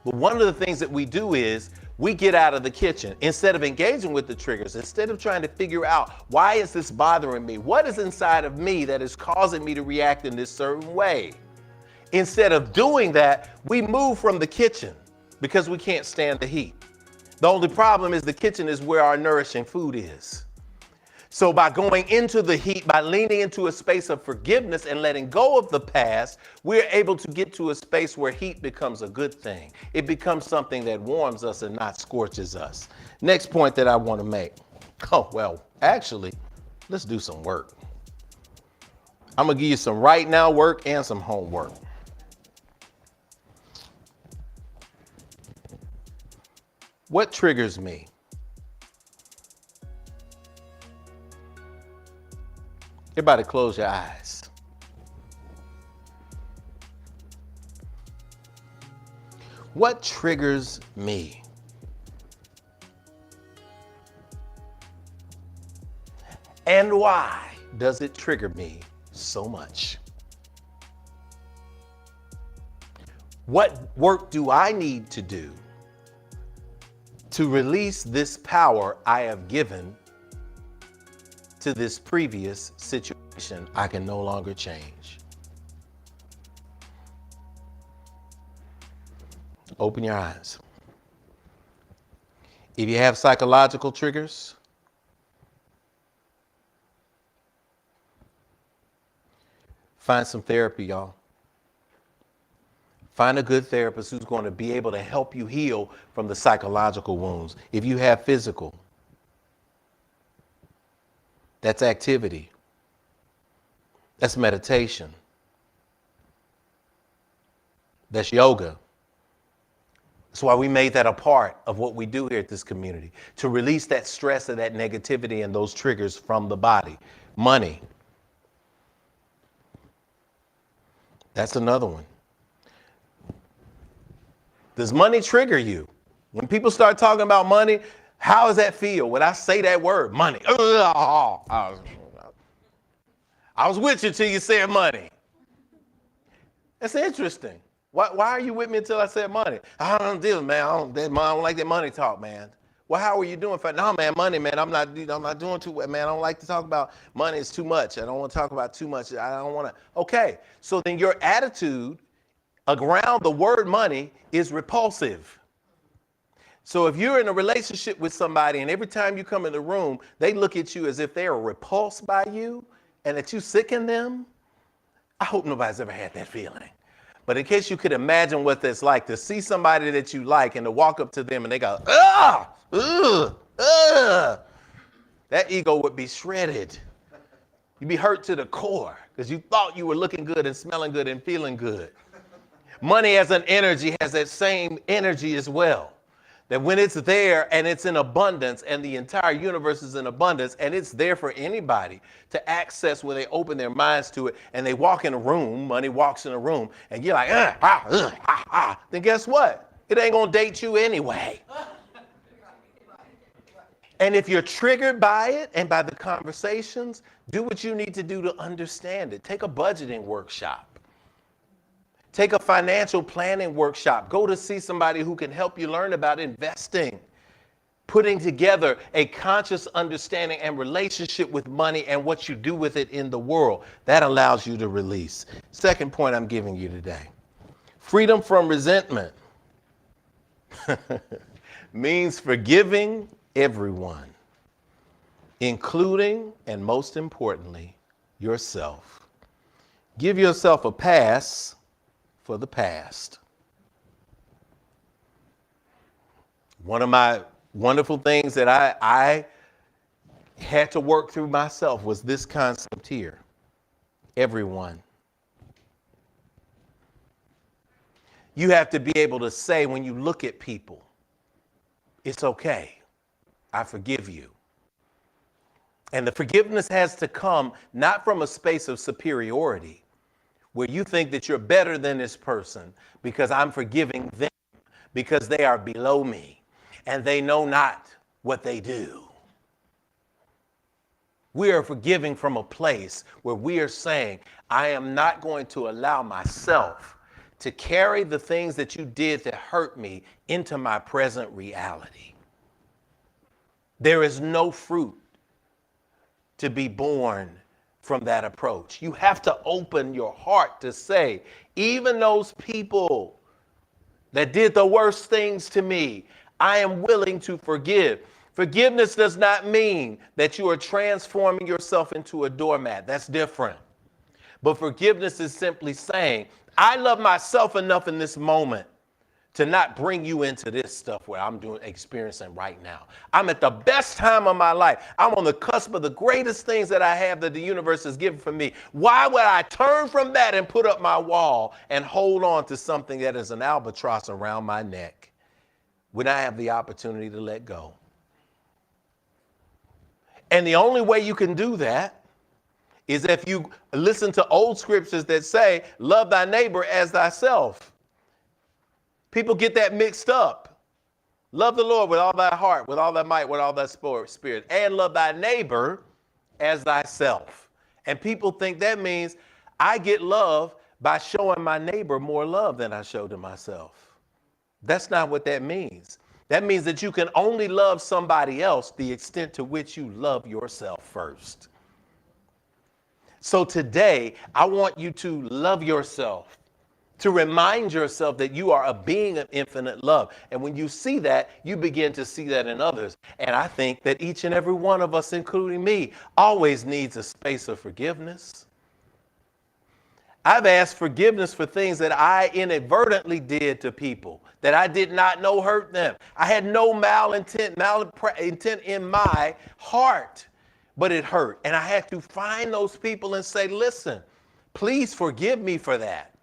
But one of the things that we do is we get out of the kitchen. Instead of engaging with the triggers, instead of trying to figure out why is this bothering me? What is inside of me that is causing me to react in this certain way? Instead of doing that, we move from the kitchen because we can't stand the heat. The only problem is the kitchen is where our nourishing food is. So by going into the heat, by leaning into a space of forgiveness and letting go of the past, we're able to get to a space where heat becomes a good thing. It becomes something that warms us and not scorches us. Next point that I want to make. Oh, well, actually, let's do some work. I'm going to give you some right now work and some homework. What triggers me? Everybody close your eyes. What triggers me? And why does it trigger me so much? What work do I need to do to release this power I have given to this previous situation I can no longer change? Open your eyes. If you have psychological triggers, find some therapy, y'all. Find a good therapist who's going to be able to help you heal from the psychological wounds. If you have physical, that's activity. That's meditation. That's yoga. That's why we made that a part of what we do here at this community, to release that stress and that negativity and those triggers from the body. Money. That's another one. Does money trigger you? When people start talking about money, how does that feel when I say that word, money? I was with you till you said money. That's interesting. Why are you with me until I said money? I don't deal, man. I don't like that money talk, man. Well, how are you doing? No, man, money, man. I'm not doing too well, man. I don't like to talk about money. It's too much. I don't want to talk about too much. I don't want to. Okay, so then your attitude around the word money is repulsive. So if you're in a relationship with somebody and every time you come in the room, they look at you as if they are repulsed by you and that you sicken them, I hope nobody's ever had that feeling. But in case you could imagine what that's like to see somebody that you like and to walk up to them and they go, that ego would be shredded. You'd be hurt to the core because you thought you were looking good and smelling good and feeling good. Money as an energy has that same energy as well. That when it's there and it's in abundance and the entire universe is in abundance and it's there for anybody to access when they open their minds to it and they walk in a room, money walks in a room and you're like, then guess what? It ain't gonna date you anyway. And if you're triggered by it and by the conversations, do what you need to do to understand it. Take a budgeting workshop. Take a financial planning workshop. Go to see somebody who can help you learn about investing, putting together a conscious understanding and relationship with money and what you do with it in the world. That allows you to release. Second point I'm giving you today. Freedom from resentment means forgiving everyone, including, and most importantly, yourself. Give yourself a pass for the past. One of my wonderful things that I had to work through myself was this concept here. Everyone. You have to be able to say when you look at people, it's okay. I forgive you. And the forgiveness has to come not from a space of superiority, where you think that you're better than this person because I'm forgiving them because they are below me and they know not what they do. We are forgiving from a place where we are saying, I am not going to allow myself to carry the things that you did that hurt me into my present reality. There is no fruit to be born from that approach. You have to open your heart to say, even those people that did the worst things to me, I am willing to forgive. Forgiveness does not mean that you are transforming yourself into a doormat. That's different. But forgiveness is simply saying, I love myself enough in this moment to not bring you into this stuff where I'm experiencing right now. I'm at the best time of my life. I'm on the cusp of the greatest things that I have that the universe has given for me. Why would I turn from that and put up my wall and hold on to something that is an albatross around my neck when I have the opportunity to let go? And the only way you can do that is if you listen to old scriptures that say, love thy neighbor as thyself. People get that mixed up. Love the Lord with all thy heart, with all thy might, with all thy spirit, and love thy neighbor as thyself. And people think that means I get love by showing my neighbor more love than I show to myself. That's not what that means. That means that you can only love somebody else the extent to which you love yourself first. So today, I want you to love yourself, to remind yourself that you are a being of infinite love. And when you see that, you begin to see that in others. And I think that each and every one of us, including me, always needs a space of forgiveness. I've asked forgiveness for things that I inadvertently did to people that I did not know hurt them. I had no malintent in my heart, but it hurt. And I had to find those people and say, listen, please forgive me for that.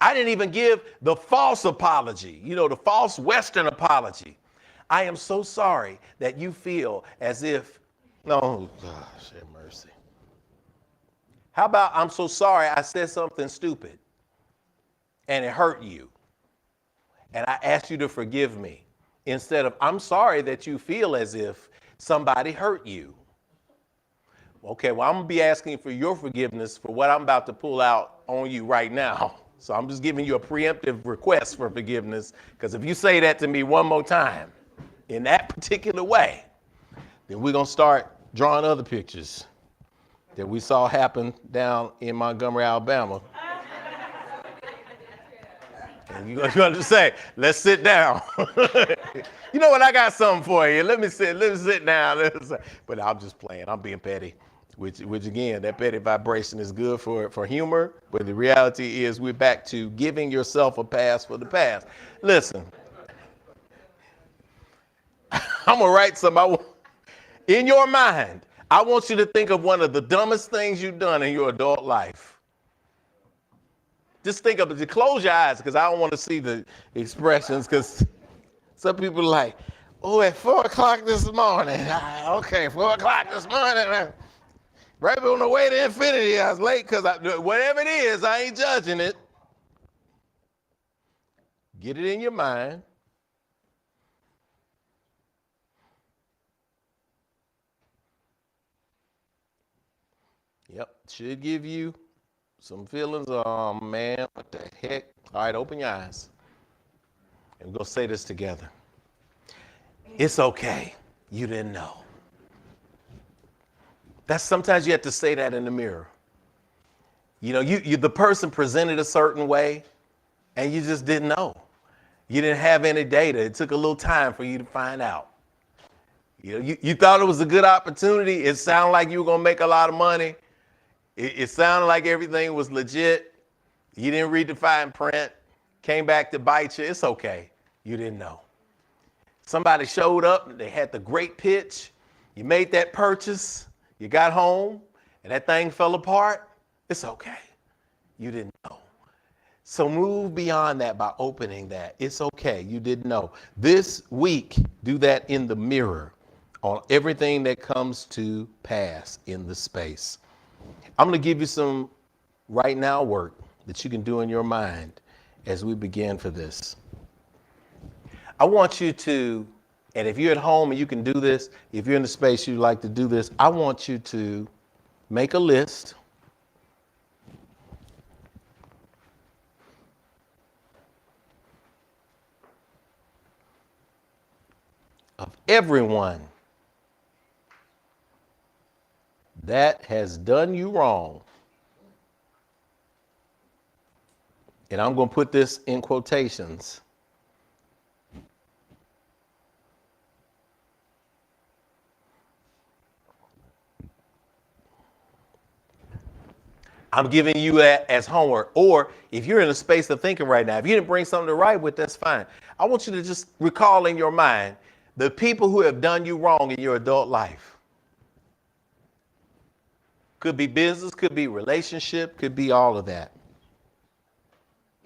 I didn't even give the false apology, the false Western apology. I am so sorry that you feel as if, no, gosh, have mercy. How about I'm so sorry I said something stupid and it hurt you and I asked you to forgive me, instead of I'm sorry that you feel as if somebody hurt you. Okay, well, I'm going to be asking for your forgiveness for what I'm about to pull out on you right now. So I'm just giving you a preemptive request for forgiveness, because if you say that to me one more time in that particular way, then we're going to start drawing other pictures that we saw happen down in Montgomery, Alabama. And you're going to say, let's sit down. You know what? I got something for you. Let me sit down. But I'm just playing. I'm being petty, which again, that petty vibration is good for humor. But the reality is we're back to giving yourself a pass for the past. Listen, I'm going to write something. In your mind, I want you to think of one of the dumbest things you've done in your adult life. Just think of it. Close your eyes, because I don't want to see the expressions, because some people are like, oh, at 4 o'clock this morning. Okay, 4 o'clock this morning. Right on the way to infinity. I was late because whatever it is, I ain't judging it. Get it in your mind. Yep, should give you some feelings. Oh, man, what the heck? All right, open your eyes. And we're going to say this together. It's okay. You didn't know. Sometimes you have to say that in the mirror. You the person presented a certain way, and you just didn't know. You didn't have any data. It took a little time for you to find out. You thought it was a good opportunity. It sounded like you were going to make a lot of money. It sounded like everything was legit. You didn't read the fine print. Came back to bite you. It's okay. You didn't know. Somebody showed up. They had the great pitch. You made that purchase. You got home, and that thing fell apart. It's okay. You didn't know. So move beyond that by opening that. It's okay. You didn't know. This week, do that in the mirror on everything that comes to pass in the space. I'm going to give you some right now work that you can do in your mind as we begin for this. I want you to, and if you're at home and you can do this, if you're in the space you'd like to do this, I want you to make a list of everyone that has done you wrong. And I'm going to put this in quotations. I'm giving you that as homework. Or if you're in a space of thinking right now, if you didn't bring something to write with, that's fine. I want you to just recall in your mind the people who have done you wrong in your adult life. Could be business, could be relationship, could be all of that.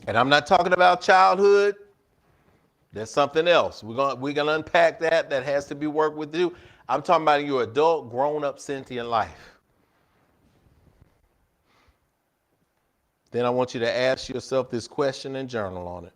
And I'm not talking about childhood. That's something else. We're gonna unpack that. That has to be worked with you. I'm talking about your adult, grown-up, sentient life. Then I want you to ask yourself this question and journal on it.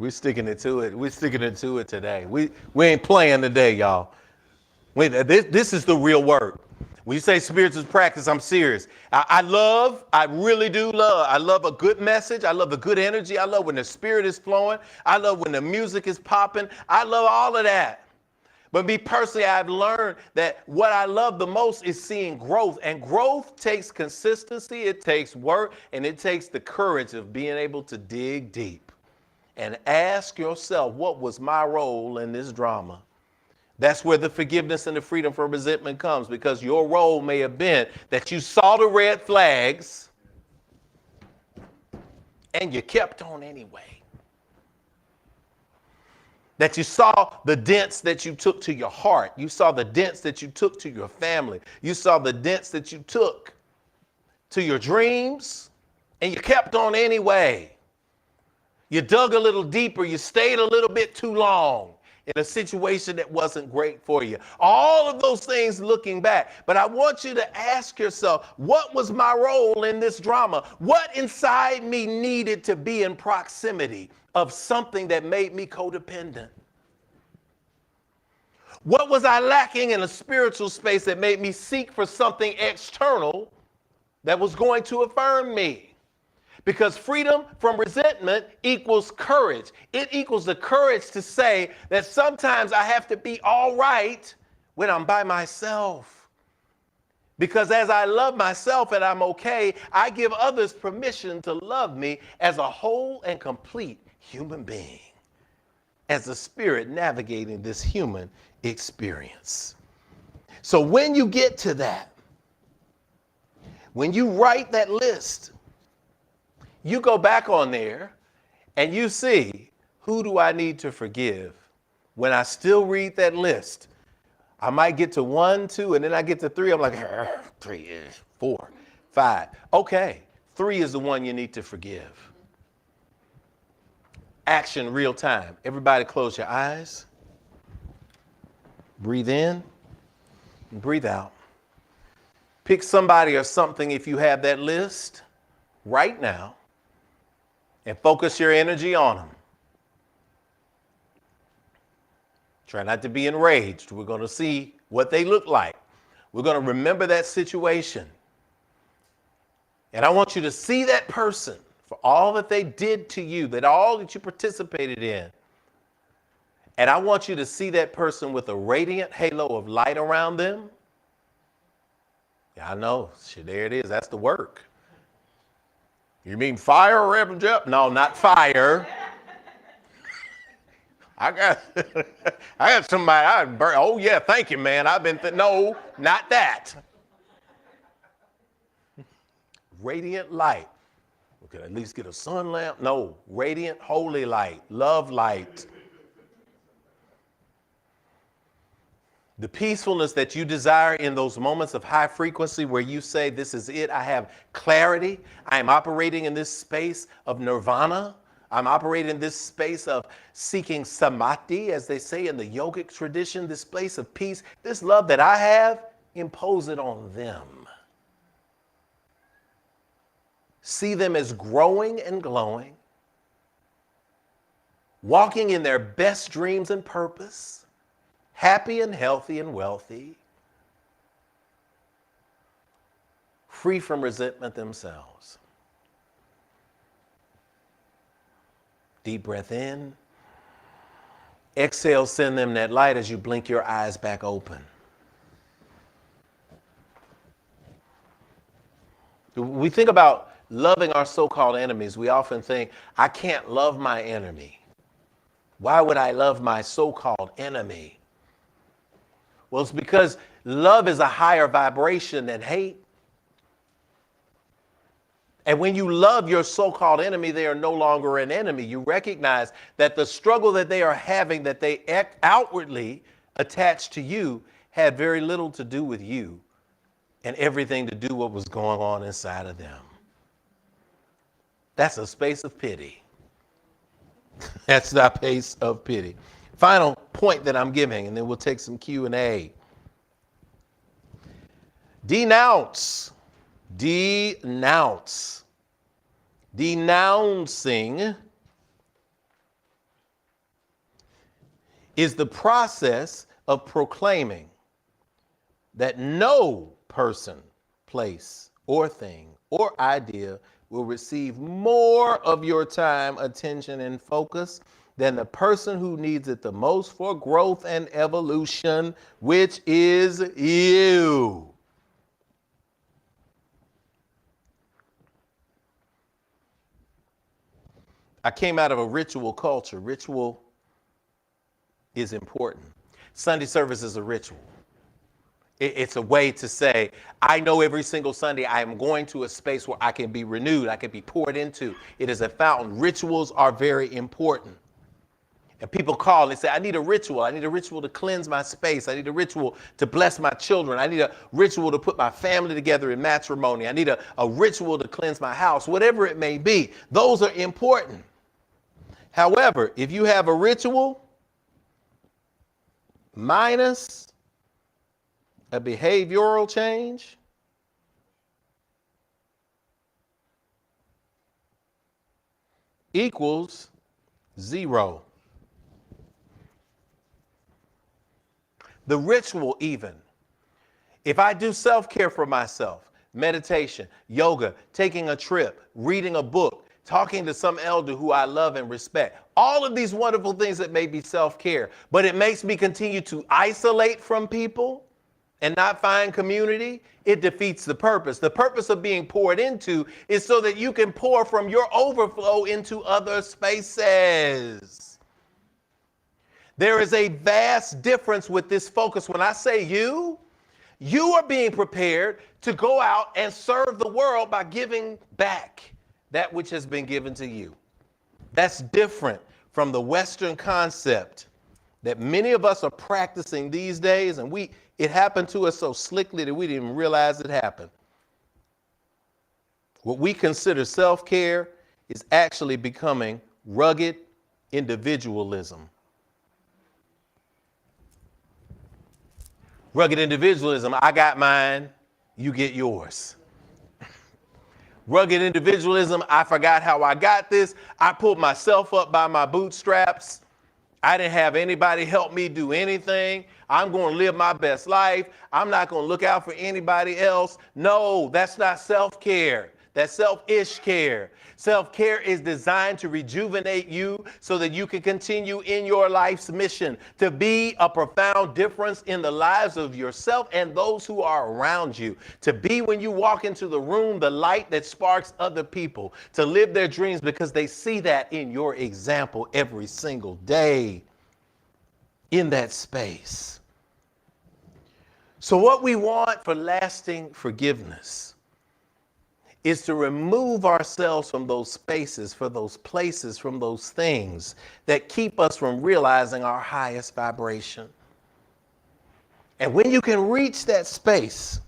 We're sticking it to it. We're sticking it to it today. We ain't playing today, y'all. This is the real work. When you say spiritual practice, I'm serious. I really do love. I love a good message. I love a good energy. I love when the spirit is flowing. I love when the music is popping. I love all of that. But me personally, I've learned that what I love the most is seeing growth. And growth takes consistency, it takes work, and it takes the courage of being able to dig deep and ask yourself, what was my role in this drama? That's where the forgiveness and the freedom from resentment comes, because your role may have been that you saw the red flags and you kept on anyway. That you saw the dents that you took to your heart. You saw the dents that you took to your family. You saw the dents that you took to your dreams, and you kept on anyway. You dug a little deeper. You stayed a little bit too long in a situation that wasn't great for you. All of those things looking back. But I want you to ask yourself, what was my role in this drama? What inside me needed to be in proximity of something that made me codependent? What was I lacking in a spiritual space that made me seek for something external that was going to affirm me? Because freedom from resentment equals courage. It equals the courage to say that sometimes I have to be all right when I'm by myself. Because as I love myself and I'm okay, I give others permission to love me as a whole and complete human being, as a spirit navigating this human experience. So when you get to that, when you write that list, you go back on there and you see, who do I need to forgive? When I still read that list, I might get to 1, 2, and then I get to 3. I'm like, 3, 4, 5. Okay, 3 is the one you need to forgive. Action real time. Everybody close your eyes. Breathe in and breathe out. Pick somebody or something if you have that list right now, and focus your energy on them. Try not to be enraged. We're going to see what they look like. We're going to remember that situation. And I want you to see that person for all that they did to you, all that you participated in. And I want you to see that person with a radiant halo of light around them. Yeah, I know. There it is. That's the work. You mean fire, Reverend Jeff? No, not fire. I got somebody. Oh yeah, thank you, man. No, not that. Radiant light. We could at least get a sun lamp. No, radiant, holy light, love light. The peacefulness that you desire in those moments of high frequency where you say, this is it, I have clarity, I am operating in this space of nirvana, I'm operating in this space of seeking samadhi, as they say in the yogic tradition, this place of peace, this love that I have, impose it on them. See them as growing and glowing, walking in their best dreams and purpose, happy and healthy and wealthy, free from resentment themselves. Deep breath in. Exhale, send them that light as you blink your eyes back open. We think about loving our so-called enemies. We often think, I can't love my enemy. Why would I love my so-called enemy? Well, it's because love is a higher vibration than hate. And when you love your so-called enemy, they are no longer an enemy. You recognize that the struggle that they are having, that they outwardly attach to you, had very little to do with you and everything to do what was going on inside of them. That's a space of pity. That's the space of pity. Final point that I'm giving, and then we'll take some Q&A. Denounce. Denounce. Denouncing is the process of proclaiming that no person, place, or thing, or idea will receive more of your time, attention, and focus than the person who needs it the most for growth and evolution, which is you. I came out of a ritual culture. Ritual is important. Sunday service is a ritual. It's a way to say, I know every single Sunday I am going to a space where I can be renewed, I can be poured into. It is a fountain. Rituals are very important. And people call and say, I need a ritual. I need a ritual to cleanse my space. I need a ritual to bless my children. I need a ritual to put my family together in matrimony. I need a ritual to cleanse my house, whatever it may be. Those are important. However, if you have a ritual minus a behavioral change, equals 0. The ritual even. If I do self-care for myself, meditation, yoga, taking a trip, reading a book, talking to some elder who I love and respect, all of these wonderful things that may be self-care, but it makes me continue to isolate from people and not find community, it defeats the purpose. The purpose of being poured into is so that you can pour from your overflow into other spaces. There is a vast difference with this focus. When I say you are being prepared to go out and serve the world by giving back that which has been given to you. That's different from the Western concept that many of us are practicing these days, and it happened to us so slickly that we didn't even realize it happened. What we consider self-care is actually becoming rugged individualism. Rugged individualism, I got mine, you get yours. Rugged individualism, I forgot how I got this. I pulled myself up by my bootstraps. I didn't have anybody help me do anything. I'm going to live my best life. I'm not going to look out for anybody else. No, that's not self-care. That's selfish care. Self-care is designed to rejuvenate you so that you can continue in your life's mission, to be a profound difference in the lives of yourself and those who are around you, to be, when you walk into the room, the light that sparks other people to live their dreams because they see that in your example every single day in that space. So what we want for lasting forgiveness is to remove ourselves from those spaces, from those places, from those things that keep us from realizing our highest vibration. And when you can reach that space,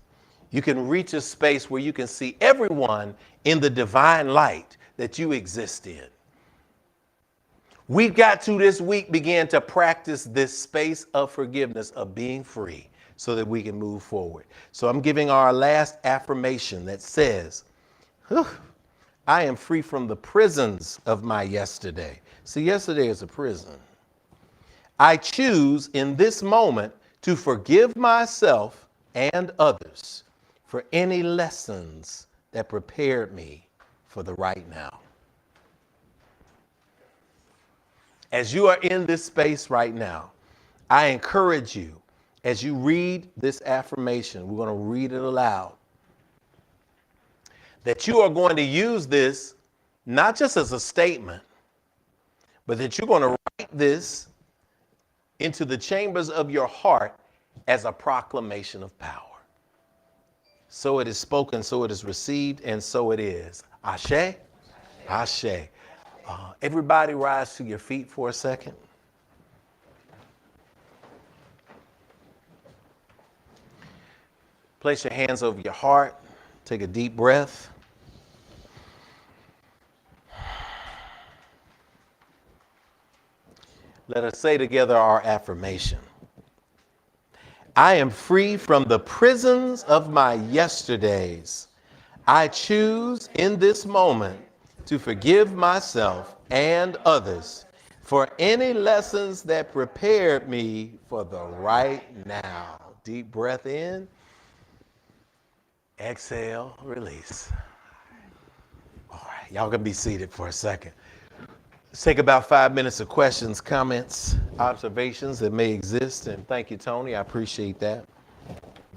you can reach a space where you can see everyone in the divine light that you exist in. We've got to this week begin to practice this space of forgiveness, of being free, so that we can move forward. So I'm giving our last affirmation that says, I am free from the prisons of my yesterday. See, yesterday is a prison. I choose in this moment to forgive myself and others for any lessons that prepared me for the right now. As you are in this space right now, I encourage you, as you read this affirmation, we're going to read it aloud, that you are going to use this not just as a statement, but that you're going to write this into the chambers of your heart as a proclamation of power. So it is spoken, so it is received, and so it is. Ashe? Ashe. Everybody rise to your feet for a second. Place your hands over your heart. Take a deep breath. Let us say together our affirmation. I am free from the prisons of my yesterdays. I choose in this moment to forgive myself and others For any lessons that prepared me for the right now. Deep breath in, exhale, release. All right, y'all can be seated for a second. Let's take about 5 minutes of questions, comments, observations that may exist. And thank you, Tony. I appreciate that.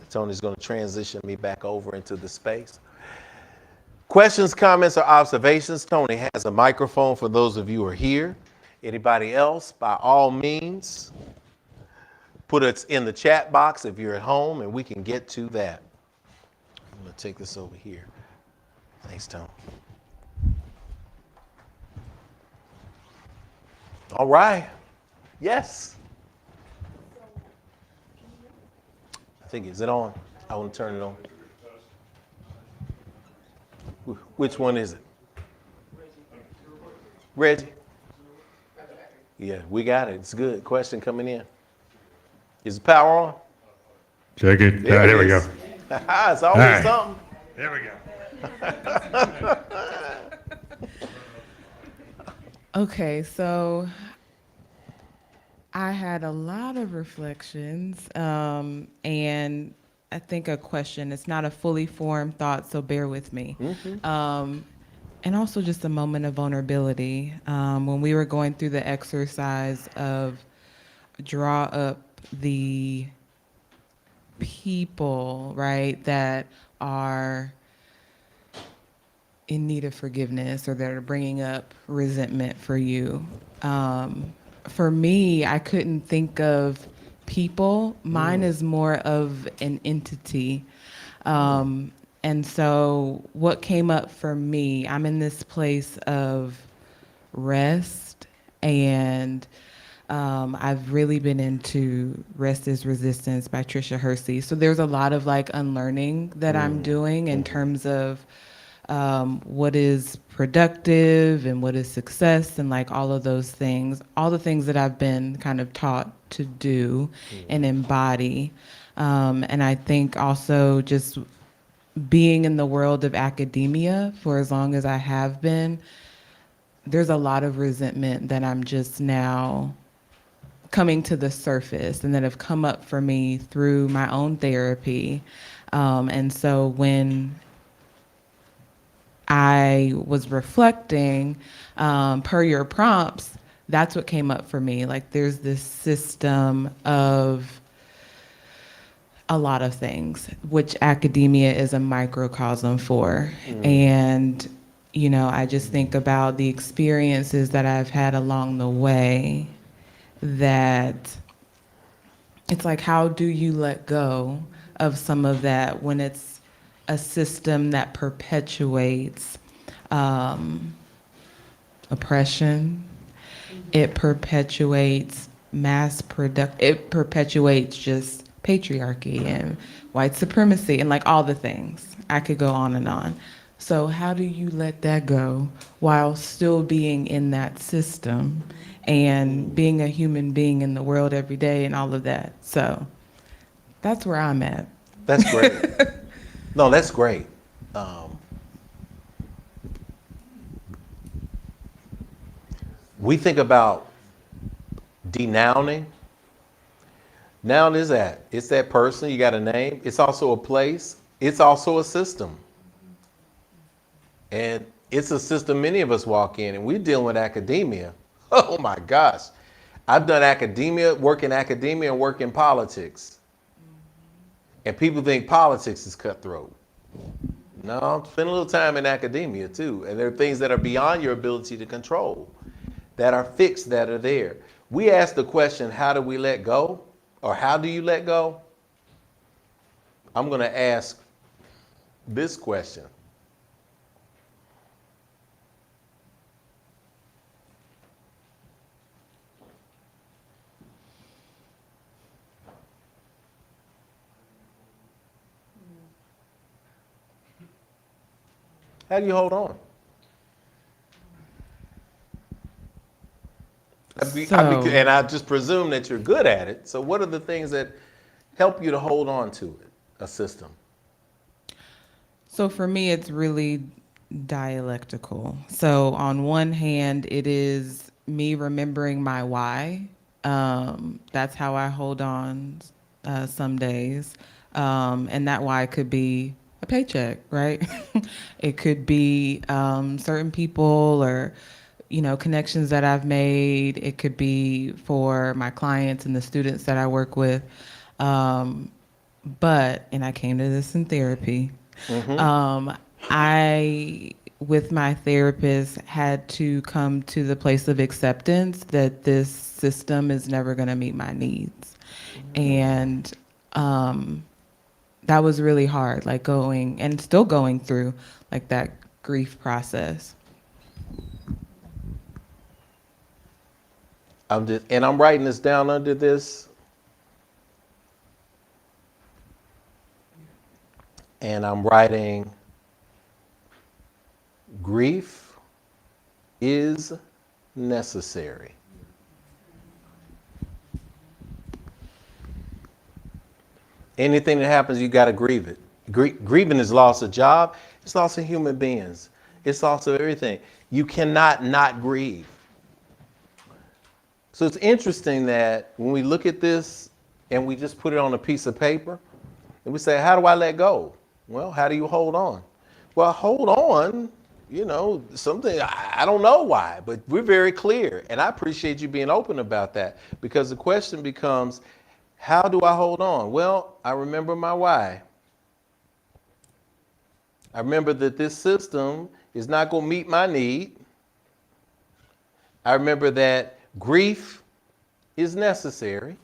Tony's going to transition me back over into the space. Questions, comments, or observations. Tony has a microphone for those of you who are here. Anybody else, by all means, put it in the chat box if you're at home, and we can get to that. I'm going to take this over here. Thanks, Tony. All right. Yes. I think, is it on? I want to turn it on. Which one is it? Reggie? Yeah, we got it. It's good. Question coming in. Is the power on? Check it. There we go. It's always something. There we go. Okay, so I had a lot of reflections, and I think a question. It's not a fully formed thought, so bear with me. And also just a moment of vulnerability. When we were going through the exercise of draw up the people, right, that are in need of forgiveness or that are bringing up resentment for you. For me, I couldn't think of people. Mine is more of an entity. And so what came up for me, I'm in this place of rest, and I've really been into Rest is Resistance by Trisha Hersey. So there's a lot of like unlearning that I'm doing in terms of what is productive and what is success and like all of those things, all the things that I've been kind of taught to do and embody. And I think also just being in the world of academia for as long as I have been, there's a lot of resentment that I'm just now coming to the surface and that have come up for me through my own therapy. And so when I was reflecting, per your prompts, that's what came up for me. Like there's this system of a lot of things, which academia is a microcosm for. And, you know, I just think about the experiences that I've had along the way, that it's like, how do you let go of some of that when it's a system that perpetuates oppression? It perpetuates it perpetuates just patriarchy and white supremacy and like all the things. I could go on and on. So how do you let that go while still being in that system and being a human being in the world every day and all of that? So that's where I'm at. That's great. No, that's great. We think about denouncing. Noun is that. It's that person. You got a name. It's also a place. It's also a system. And it's a system many of us walk in, and we're dealing with academia. Oh my gosh. I've done academia, work in academia, and work in politics. And people think politics is cutthroat. No, spend a little time in academia too. And there are things that are beyond your ability to control, that are fixed, that are there. We ask the question, how do we let go? Or how do you let go? I'm going to ask this question. How do you hold on? And I just presume that you're good at it. So what are the things that help you to hold on to it, a system? So for me, it's really dialectical. So on one hand, it is me remembering my why. That's how I hold on some days. And that why could be a paycheck, right? It could be certain people or, connections that I've made. It could be for my clients and the students that I work with. And I came to this in therapy. I, with my therapist, had to come to the place of acceptance that this system is never going to meet my needs. And that was really hard, like going and still going through like that grief process. I'm writing this down under this. And I'm writing, grief is necessary. Anything that happens, you got to grieve it. Grieving is loss of job. It's loss of human beings. It's loss of everything. You cannot not grieve. So it's interesting that when we look at this and we just put it on a piece of paper and we say, how do I let go? Well, how do you hold on? Well, hold on, something, I don't know why, but we're very clear. And I appreciate you being open about that, because the question becomes, how do I hold on? Well, I remember my why. I remember that this system is not going to meet my need. I remember that grief is necessary.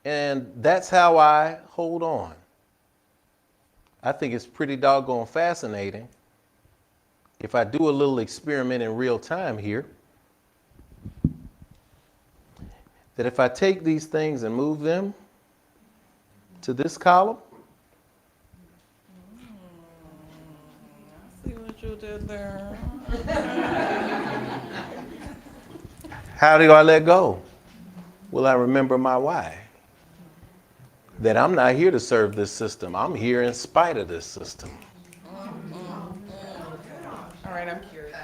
And that's how I hold on. I think it's pretty doggone fascinating. If I do a little experiment in real time here, that if I take these things and move them to this column. See what you did there. How do I let go? Well, I remember my why. That I'm not here to serve this system. I'm here in spite of this system. All right, I'm curious.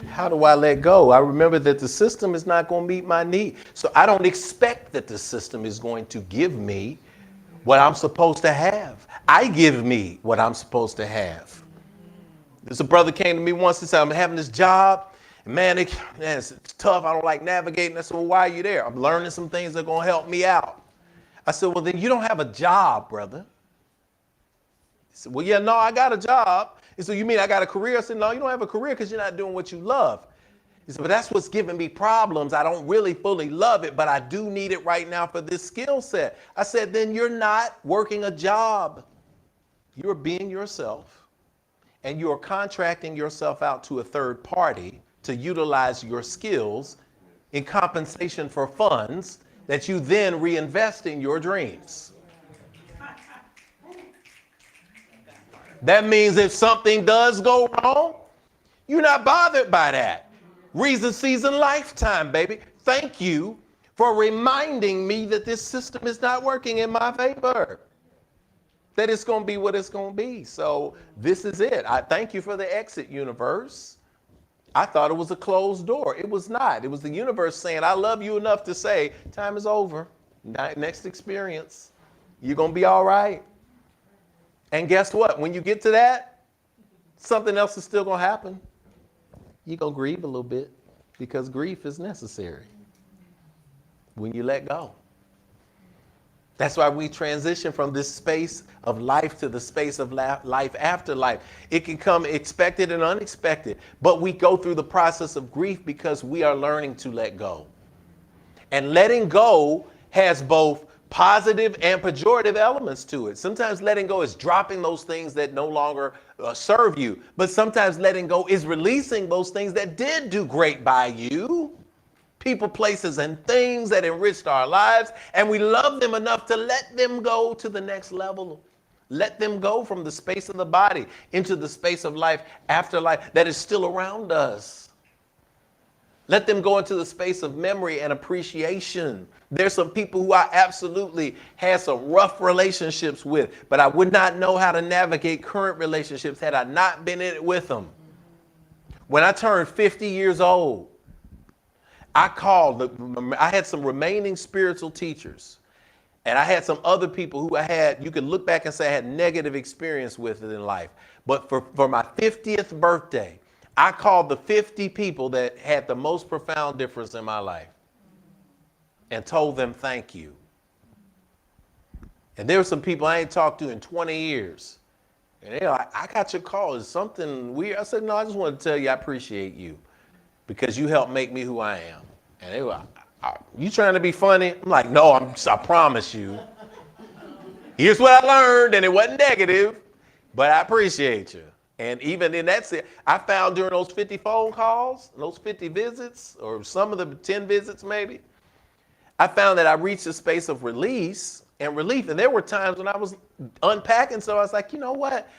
How do I let go? I remember that the system is not going to meet my need. So I don't expect that the system is going to give me what I'm supposed to have. I give me what I'm supposed to have. There's a brother came to me once and said, I'm having this job. And man, it's tough. I don't like navigating. I said, well, why are you there? I'm learning some things that are going to help me out. I said, well, then you don't have a job, brother. He said, well, yeah, no, I got a job. He said, you mean I got a career? I said, no, you don't have a career because you're not doing what you love. He said, but that's what's giving me problems. I don't really fully love it, but I do need it right now for this skill set. I said, then you're not working a job. You're being yourself, and you're contracting yourself out to a third party to utilize your skills in compensation for funds that you then reinvest in your dreams. That means if something does go wrong, you're not bothered by that. Reason, season, lifetime, baby. Thank you for reminding me that this system is not working in my favor. That it's going to be what it's going to be. So this is it. I thank you for the exit, universe. I thought it was a closed door. It was not. It was the universe saying, I love you enough to say, time is over. Next experience. You're going to be all right. And guess what? When you get to that, something else is still going to happen. You're going to grieve a little bit because grief is necessary when you let go. That's why we transition from this space of life to the space of life after life. It can come expected and unexpected, but we go through the process of grief because we are learning to let go. And letting go has both positive and pejorative elements to it. Sometimes letting go is dropping those things that no longer serve you, but sometimes letting go is releasing those things that did do great by you. People, places, and things that enriched our lives, and we love them enough to let them go to the next level. Let them go from the space of the body into the space of life after life that is still around us. Let them go into the space of memory and appreciation. There's some people who I absolutely had some rough relationships with, but I would not know how to navigate current relationships had I not been in it with them. When I turned 50 years old, I had some remaining spiritual teachers, and I had some other people who you could look back and say I had negative experience with it in life. But for my 50th birthday, I called the 50 people that had the most profound difference in my life and told them thank you. And there were some people I ain't talked to in 20 years. And they're like, I got your call. Is something weird? I said, no, I just want to tell you I appreciate you because you helped make me who I am. And they were, you trying to be funny? I'm like, no, I promise you. Here's what I learned, and it wasn't negative, but I appreciate you. And even in that, I found during those 50 phone calls, those 50 visits, or some of the 10 visits maybe, I found that I reached a space of release and relief. And there were times when I was unpacking, so I was like, you know what?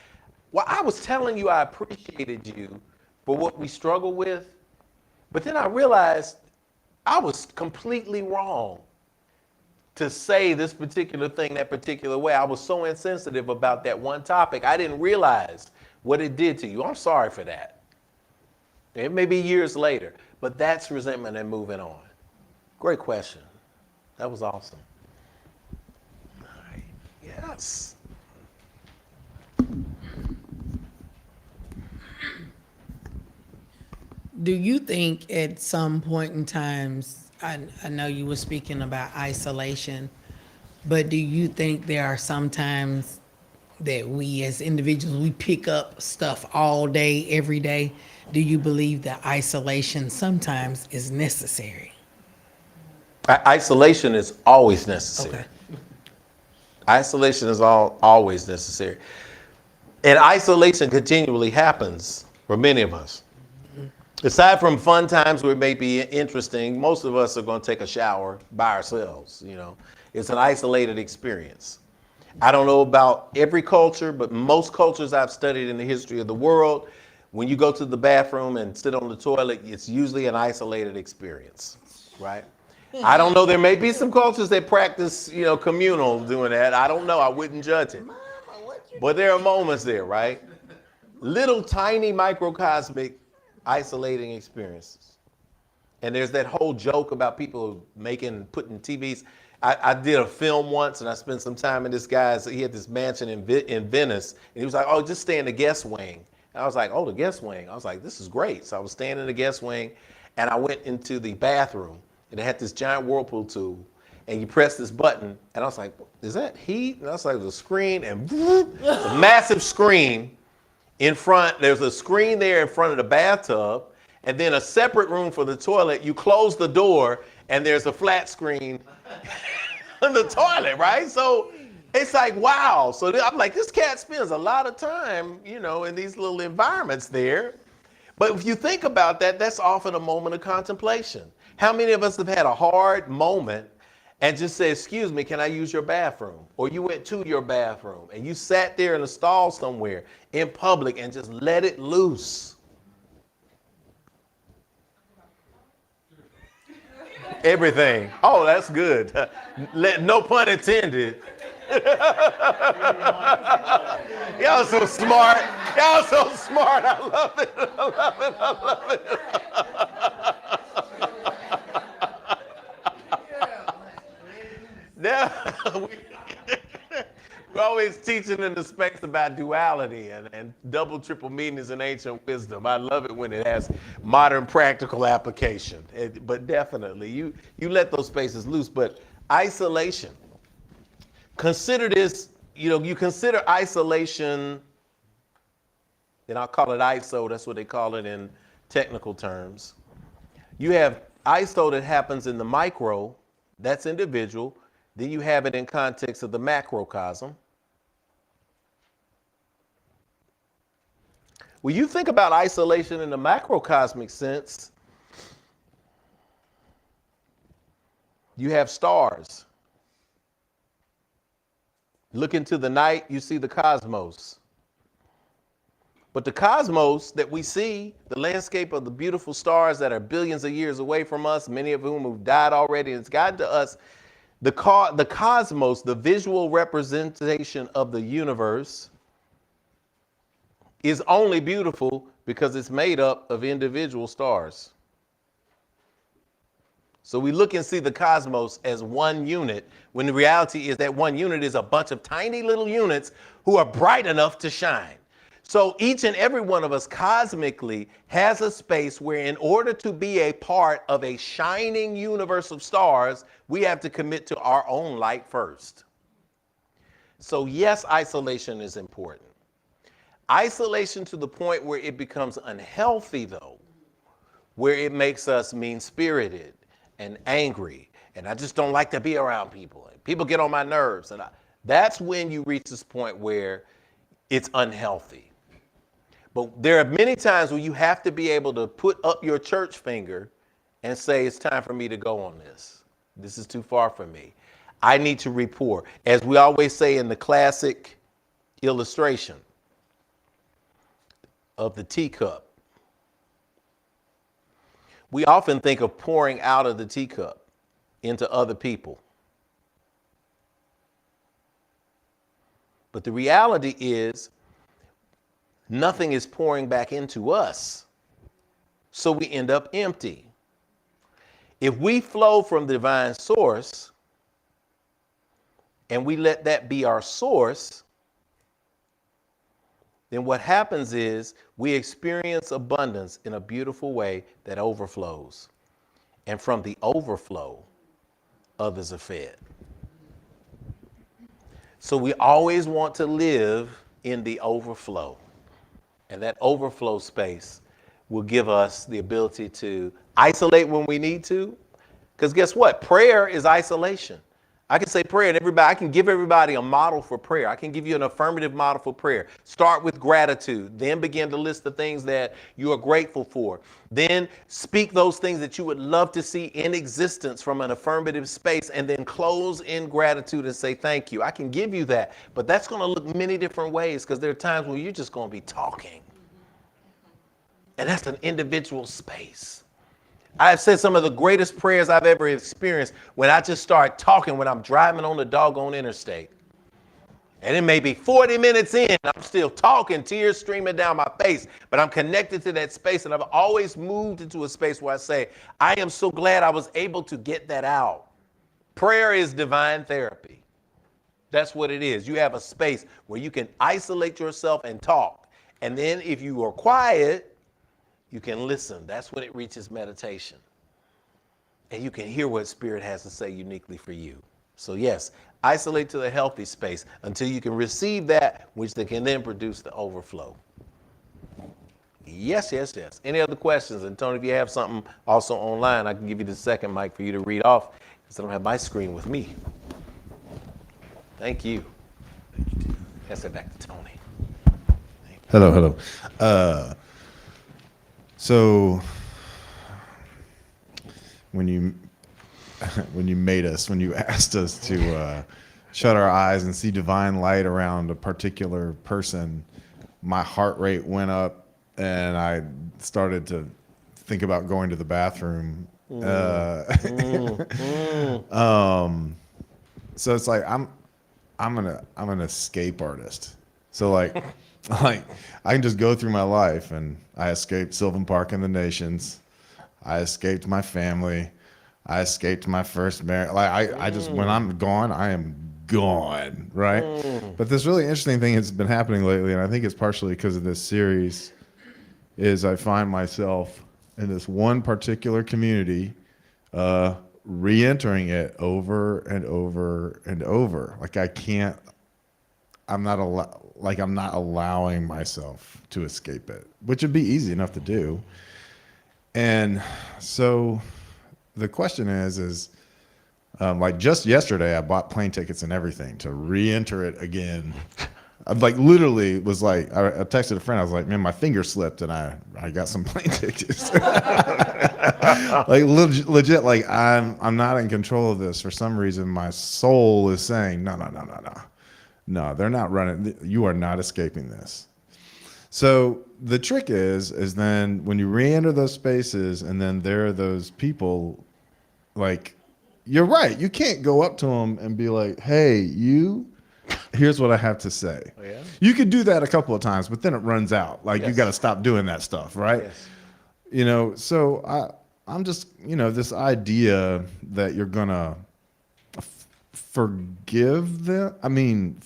Well, I was telling you I appreciated you for what we struggle with, but then I realized I was completely wrong to say this particular thing that particular way. I was so insensitive about that one topic. I didn't realize what it did to you. I'm sorry for that. It may be years later, but that's resentment and moving on. Great question. That was awesome. All right. Yes. Do you think at some point in times, I know you were speaking about isolation, but do you think there are some times that we as individuals, we pick up stuff all day, every day? Do you believe that isolation sometimes is necessary? Isolation is always necessary. Okay. Isolation is always necessary. And isolation continually happens for many of us. Aside from fun times where it may be interesting, most of us are going to take a shower by ourselves. It's an isolated experience. I don't know about every culture, but most cultures I've studied in the history of the world, when you go to the bathroom and sit on the toilet, it's usually an isolated experience, right? I don't know. There may be some cultures that practice, communal doing that. I don't know. I wouldn't judge it. But there are moments there, right? Little tiny microcosmic isolating experiences. And there's that whole joke about people putting TVs. I did a film once and I spent some time in this guy's, he had this mansion in Venice, and he was like, oh, just stay in the guest wing. And I was like, oh, the guest wing. I was like, this is great. So I was staying in the guest wing and I went into the bathroom and it had this giant whirlpool tool and you press this button and I was like, is that heat? And I was like, the screen and a massive screen in front. There's a screen there in front of the bathtub and then a separate room for the toilet. You close the door and there's a flat screen in the toilet, right? So it's like, wow. So I'm like, this cat spends a lot of time, in these little environments there. But if you think about that, that's often a moment of contemplation. How many of us have had a hard moment and just said, excuse me, can I use your bathroom? Or you went to your bathroom and you sat there in a stall somewhere in public and just let it loose. Everything. Oh, that's good. No pun intended. Y'all so smart. Y'all so smart. I love it. I love it. I love it. Now, we're always teaching in the space about duality and double, triple meanings in ancient wisdom. I love it when it has modern practical application. But definitely, you let those spaces loose. But isolation, consider this, you consider isolation, and I'll call it ISO, that's what they call it in technical terms. You have ISO that happens in the micro, that's individual. Then you have it in context of the macrocosm. When you think about isolation in the macrocosmic sense, you have stars. Look into the night, you see the cosmos. But the cosmos that we see, the landscape of the beautiful stars that are billions of years away from us, many of whom have died already, and it's gotten to us, the cosmos, the visual representation of the universe, is only beautiful because it's made up of individual stars. So we look and see the cosmos as one unit, when the reality is that one unit is a bunch of tiny little units who are bright enough to shine. So each and every one of us cosmically has a space where, in order to be a part of a shining universe of stars, we have to commit to our own light first. So yes, isolation is important. Isolation to the point where it becomes unhealthy, though, where it makes us mean-spirited and angry, and I just don't like to be around people. People get on my nerves, and that's when you reach this point where it's unhealthy. But there are many times where you have to be able to put up your church finger and say, it's time for me to go on this. This is too far for me. I need to rapport. As we always say in the classic illustration of the teacup, we often think of pouring out of the teacup into other people. But the reality is, nothing is pouring back into us, so we end up empty. If we flow from the divine source and we let that be our source, then what happens is we experience abundance in a beautiful way that overflows. And from the overflow, others are fed. So we always want to live in the overflow. And that overflow space will give us the ability to isolate when we need to. Because guess what? Prayer is isolation. I can say prayer and I can give everybody a model for prayer. I can give you an affirmative model for prayer. Start with gratitude, then begin to list the things that you are grateful for. Then speak those things that you would love to see in existence from an affirmative space, and then close in gratitude and say thank you. I can give you that, but that's going to look many different ways, because there are times when you're just going to be talking. And that's an individual space. I've said some of the greatest prayers I've ever experienced when I just start talking when I'm driving on the doggone interstate. And it may be 40 minutes in, I'm still talking, tears streaming down my face, but I'm connected to that space. And I've always moved into a space where I say, I am so glad I was able to get that out. Prayer is divine therapy. That's what it is. You have a space where you can isolate yourself and talk. And then if you are quiet, you can listen. That's when it reaches meditation. And you can hear what Spirit has to say uniquely for you. So yes, isolate to the healthy space until you can receive that which they can then produce the overflow. Yes, yes, yes. Any other questions? And Tony, if you have something also online, I can give you the second mic for you to read off, because I don't have my screen with me. Thank you. Pass it back to Tony. Hello. So when you asked us to shut our eyes and see divine light around a particular person, my heart rate went up and I started to think about going to the bathroom. So it's like I'm an escape artist. So like I can just go through my life, and I escaped Sylvan Park and the Nations. I escaped my family. I escaped my first marriage. Like I just, when I'm gone, I am gone, right? But this really interesting thing has been happening lately, and I think it's partially because of this series, is I find myself in this one particular community, re-entering it over and over and over. Like I'm not allowing myself to escape it, which would be easy enough to do. And so the question is like just yesterday, I bought plane tickets and everything to re-enter it again. I literally was like, I texted a friend. I was like, man, my finger slipped and I got some plane tickets. Like legit, like I'm not in control of this. For some reason, my soul is saying, no, they're not running. You are not escaping this. So the trick is then when you re-enter those spaces, and then there are those people, like, you're right. You can't go up to them and be like, hey, you, here's what I have to say. Oh, yeah? You could do that a couple of times, but then it runs out. Like you Yes. got to stop doing that stuff, right? Yes. You know, so I'm just, this idea that you're gonna forgive them. I mean,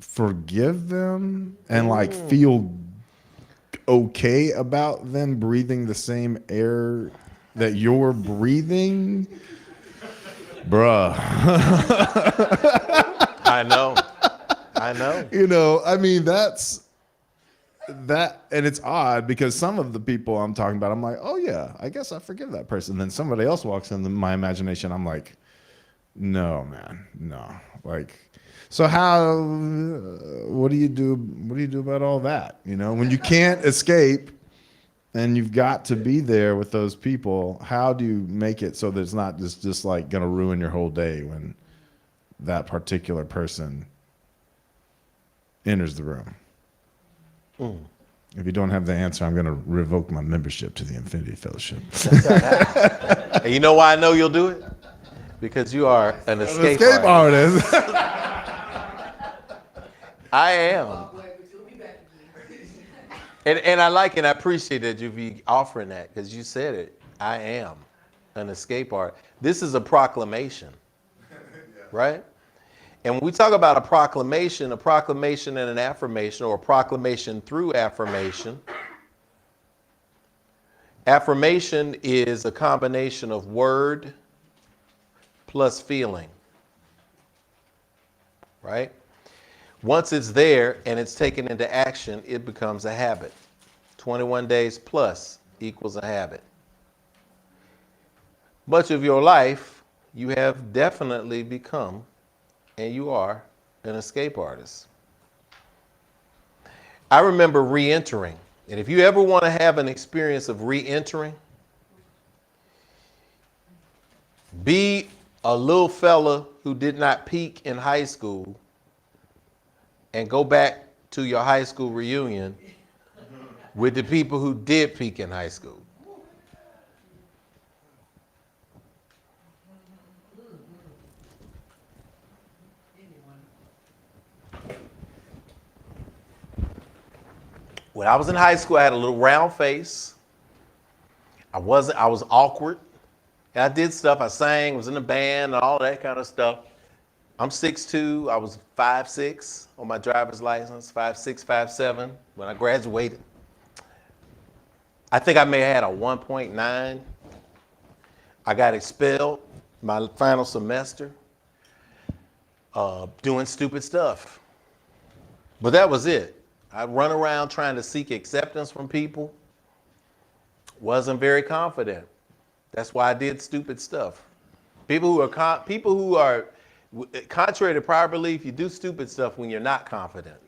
forgive them and like feel okay about them breathing the same air that you're breathing, bruh. I know. I mean, that's that, and it's odd because some of the people I'm talking about, I'm like, oh yeah, I guess I forgive that person. Then somebody else walks into my imagination, I'm like, no, man, no. Like, so how? What do you do? What do you do about all that? When you can't escape, and you've got to be there with those people. How do you make it so that it's not just like gonna ruin your whole day when that particular person enters the room? If you don't have the answer, I'm going to revoke my membership to the Infinity Fellowship. And you know why I know you'll do it? Because you are an escape artist. I am. And I like and I appreciate that you be offering that because you said it. I am an escape artist. This is a proclamation, right? And when we talk about a proclamation and an affirmation, or a proclamation through affirmation, affirmation is a combination of word plus feeling, right? Once it's there and it's taken into action, it becomes a habit. 21 days plus equals a habit. Much of your life, you have definitely become, and you are, an escape artist. I remember re-entering, and if you ever want to have an experience of re-entering, be a little fella who did not peak in high school and go back to your high school reunion with the people who did peak in high school. When I was in high school, I had a little round face. I was awkward. And I did stuff. I sang, was in a band, and all that kind of stuff. I'm 6'2". I was 5'6" on my driver's license, 5'6", 5'7" when I graduated. I think I may have had a 1.9. I got expelled my final semester doing stupid stuff. But that was it. I'd run around trying to seek acceptance from people. Wasn't very confident. That's why I did stupid stuff. People who are contrary to prior belief, you do stupid stuff when you're not confident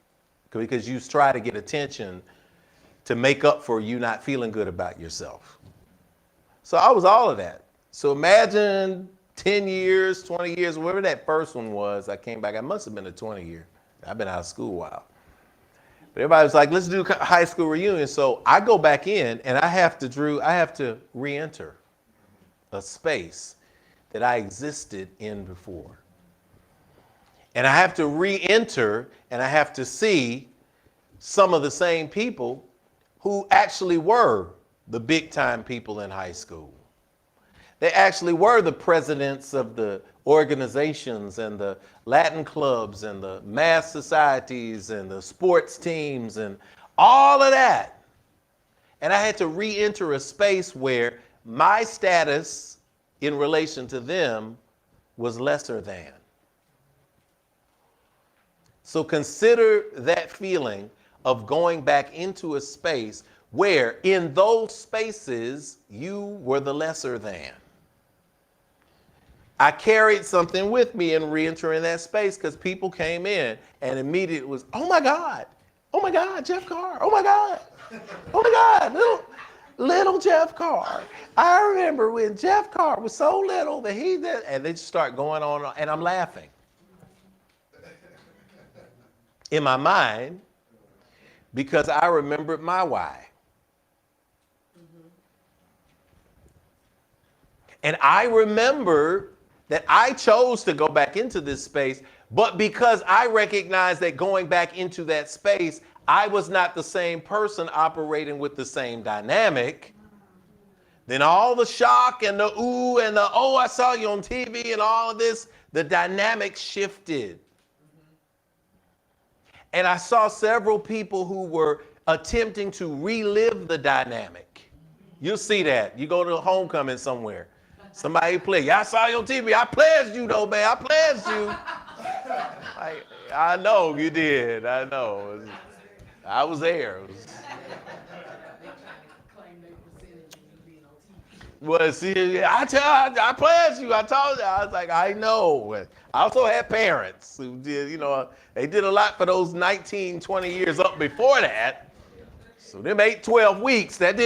because you try to get attention to make up for you not feeling good about yourself. So I was all of that. So imagine 10 years, 20 years, whatever that first one was, I came back. I must have been a 20 year. I've been out of school a while. But everybody was like, let's do high school reunion. So I go back in and I have to re-enter a space that I existed in before. And I have to re-enter and I have to see some of the same people who actually were the big time people in high school. They actually were the presidents of the organizations and the Latin clubs and the mass societies and the sports teams and all of that. And I had to re-enter a space where my status in relation to them was lesser than. So consider that feeling of going back into a space where in those spaces you were the lesser than. I carried something with me in re-entering that space because people came in and immediately was, oh my God, Jeff Carr, oh my God, little Jeff Carr. I remember when Jeff Carr was so little that he did, and they just start going on and I'm laughing. In my mind, because I remembered my why. And I remember that I chose to go back into this space, but because I recognized that going back into that space, I was not the same person operating with the same dynamic, then all the shock and the ooh and the oh, I saw you on TV and all of this, the dynamic shifted. And I saw several people who were attempting to relive the dynamic. You'll see that. You go to a homecoming somewhere. Somebody play. Yeah, I saw you on TV. I pledged you though, man. I pledged you. I know you did. I know. I was there. Well, see, I pledged you. I told you. I was like, I know. I also had parents who did, they did a lot for those 19, 20 years up before that. So them 8, 12 weeks, that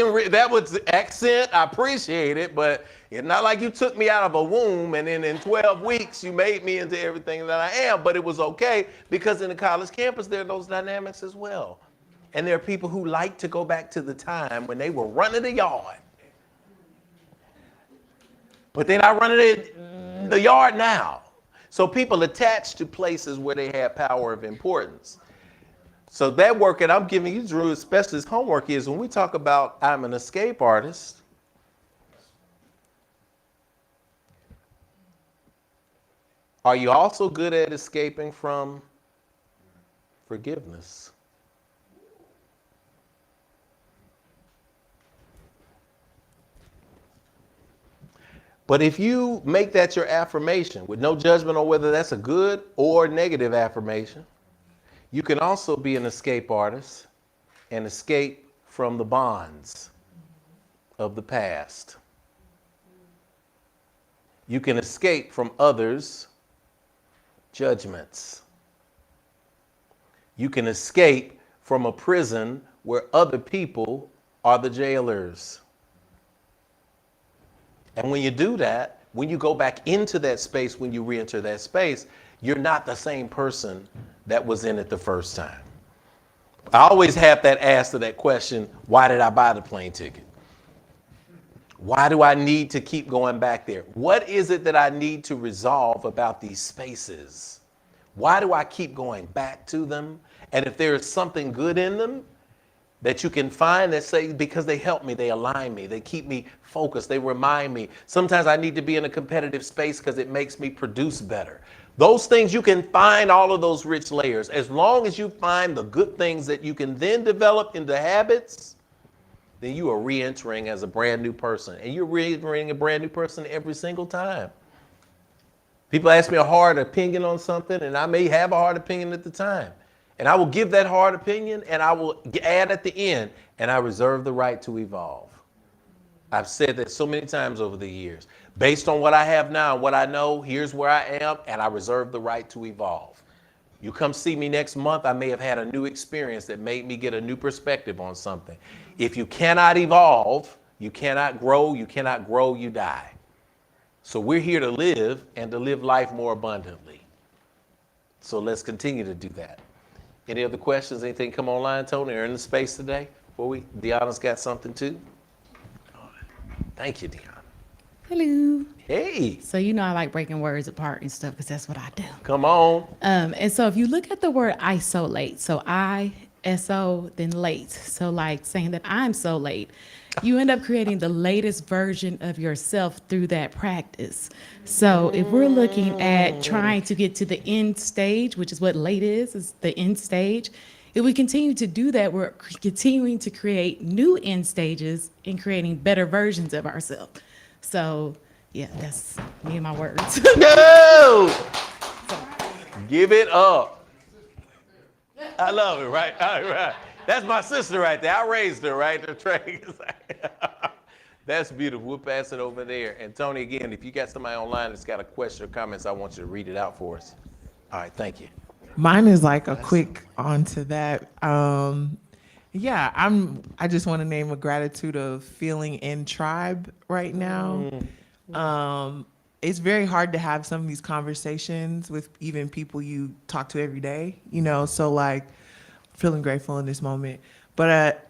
was accent. I appreciate it, but it's not like you took me out of a womb and then in 12 weeks you made me into everything that I am. But it was okay because in the college campus there are those dynamics as well. And there are people who like to go back to the time when they were running the yard. But they're not running the yard now. So people attach to places where they have power of importance. So that work that I'm giving you, Drew, especially this homework, is when we talk about I'm an escape artist, are you also good at escaping from forgiveness? But if you make that your affirmation with no judgment on whether that's a good or negative affirmation, you can also be an escape artist and escape from the bonds of the past. You can escape from others' judgments. You can escape from a prison where other people are the jailers. And when you do that, when you go back into that space, when you re-enter that space, you're not the same person that was in it the first time. I always have that ask to that question, why did I buy the plane ticket? Why do I need to keep going back there? What is it that I need to resolve about these spaces? Why do I keep going back to them? And if there is something good in them that you can find that say, because they help me, they align me, they keep me focused, they remind me. Sometimes I need to be in a competitive space because it makes me produce better. Those things, you can find all of those rich layers. As long as you find the good things that you can then develop into habits, then you are re-entering as a brand new person. And you're re-entering a brand new person every single time. People ask me a hard opinion on something, and I may have a hard opinion at the time. And I will give that hard opinion, and I will add at the end, and I reserve the right to evolve. I've said that so many times over the years. Based on what I have now, what I know, here's where I am, and I reserve the right to evolve. You come see me next month, I may have had a new experience that made me get a new perspective on something. If you cannot evolve, you cannot grow, you die. So we're here to live and to live life more abundantly. So let's continue to do that. Any other questions? Anything come online, Tony, or in the space today? Deanna's got something too. Thank you, Deanna. Hello. Hey. So I like breaking words apart and stuff because that's what I do. Come on. And so if you look at the word isolate, so I-S-O, then late. So like saying that I'm so late, you end up creating the latest version of yourself through that practice. So if we're looking at trying to get to the end stage, which is what late is the end stage, if we continue to do that, we're continuing to create new end stages and creating better versions of ourselves. So yeah, that's me and my words. Go! Give it up. I love it, right? All right. That's my sister right there. I raised her, right? That's beautiful. We'll pass it over there. And Tony, again, if you got somebody online that's got a question or comments, I want you to read it out for us. All right, thank you. Mine is like a quick on to that. Yeah, I just want to name a gratitude of feeling in tribe right now. It's very hard to have some of these conversations with even people you talk to every day, so like feeling grateful in this moment. But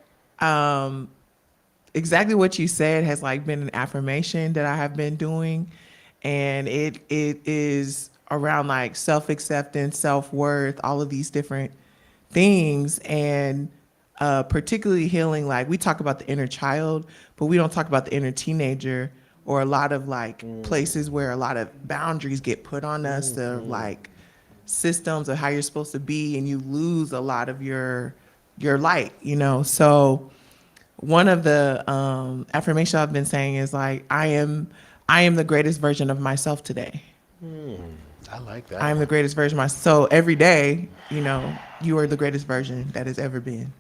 exactly what you said has like been an affirmation that I have been doing. and it is around like self-acceptance, self-worth, all of these different things, and particularly healing. Like, we talk about the inner child, but we don't talk about the inner teenager, or a lot of like places where a lot of boundaries get put on us, of like systems of how you're supposed to be, and you lose a lot of your light, you know. So one of the affirmations I've been saying is like, I am the greatest version of myself today. I like that. I am the greatest version of myself. So every day, you know, you are the greatest version that has ever been.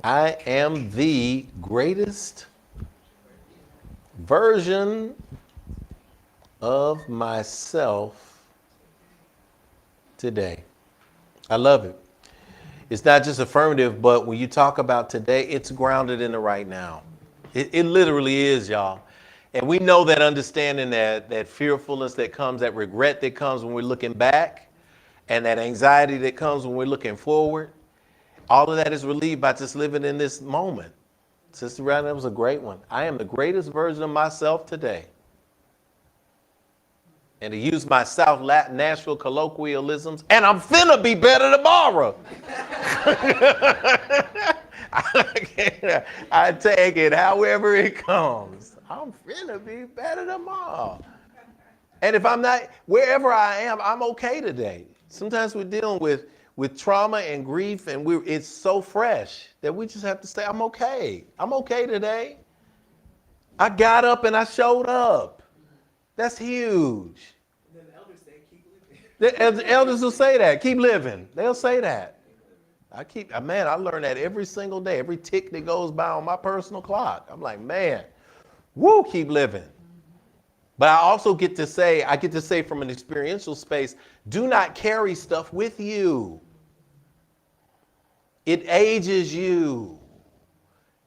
I am the greatest version of myself today. I love it. It's not just affirmative, but when you talk about today, it's grounded in the right now. It literally is, y'all. And we know that understanding that fearfulness that comes, that regret that comes when we're looking back, and that anxiety that comes when we're looking forward, all of that is relieved by just living in this moment. Sister Brown, that was a great one. I am the greatest version of myself today. And to use my South Latin Nashville colloquialisms, and I'm finna be better tomorrow. I take it however it comes. I'm finna be better tomorrow. And if I'm not, wherever I am, I'm okay today. Sometimes we're dealing with trauma and grief, and it's so fresh that we just have to say, I'm okay. I'm okay today. I got up and I showed up. That's huge. Then the elders say, keep living. The elders will say that. Keep living. They'll say that. I learn that every single day. Every tick that goes by on my personal clock. I'm like, man, woo, keep living. But I get to say from an experiential space, do not carry stuff with you. It ages you.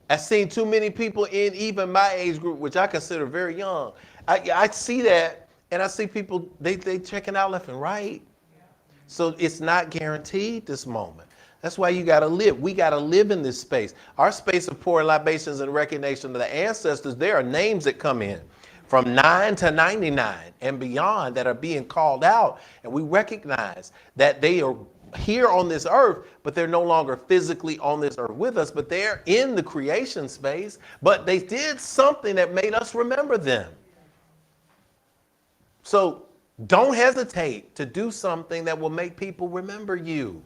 I've seen too many people in even my age group, which I consider very young. I see that, and I see people, they checking out left and right. So it's not guaranteed this moment. That's why you got to live. We got to live in this space. Our space of pouring libations and recognition of the ancestors, there are names that come in from 9 to 99 and beyond that are being called out. And we recognize that they are here on this earth, but they're no longer physically on this earth with us, but they're in the creation space, but they did something that made us remember them. So don't hesitate to do something that will make people remember you.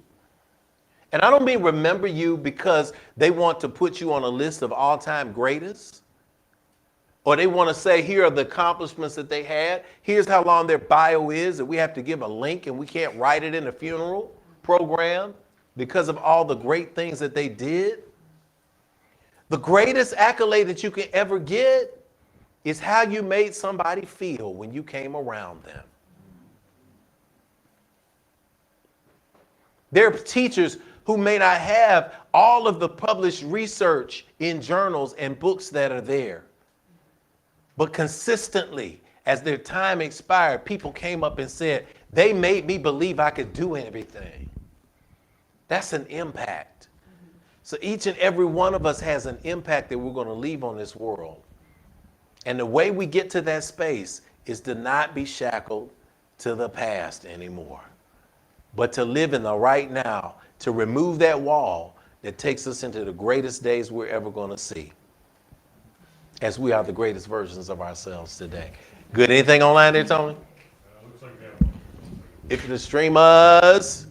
And I don't mean remember you because they want to put you on a list of all-time greatest, or they want to say, here are the accomplishments that they had. Here's how long their bio is, that we have to give a link and we can't write it in a funeral program because of all the great things that they did. The greatest accolade that you can ever get is how you made somebody feel when you came around them. There are teachers who may not have all of the published research in journals and books that are there. But consistently, as their time expired, people came up and said, they made me believe I could do everything. That's an impact. So each and every one of us has an impact that we're going to leave on this world. And the way we get to that space is to not be shackled to the past anymore, but to live in the right now, to remove that wall that takes us into the greatest days we're ever going to see, as we are the greatest versions of ourselves today. Good. Anything online there, Tony? If you stream us,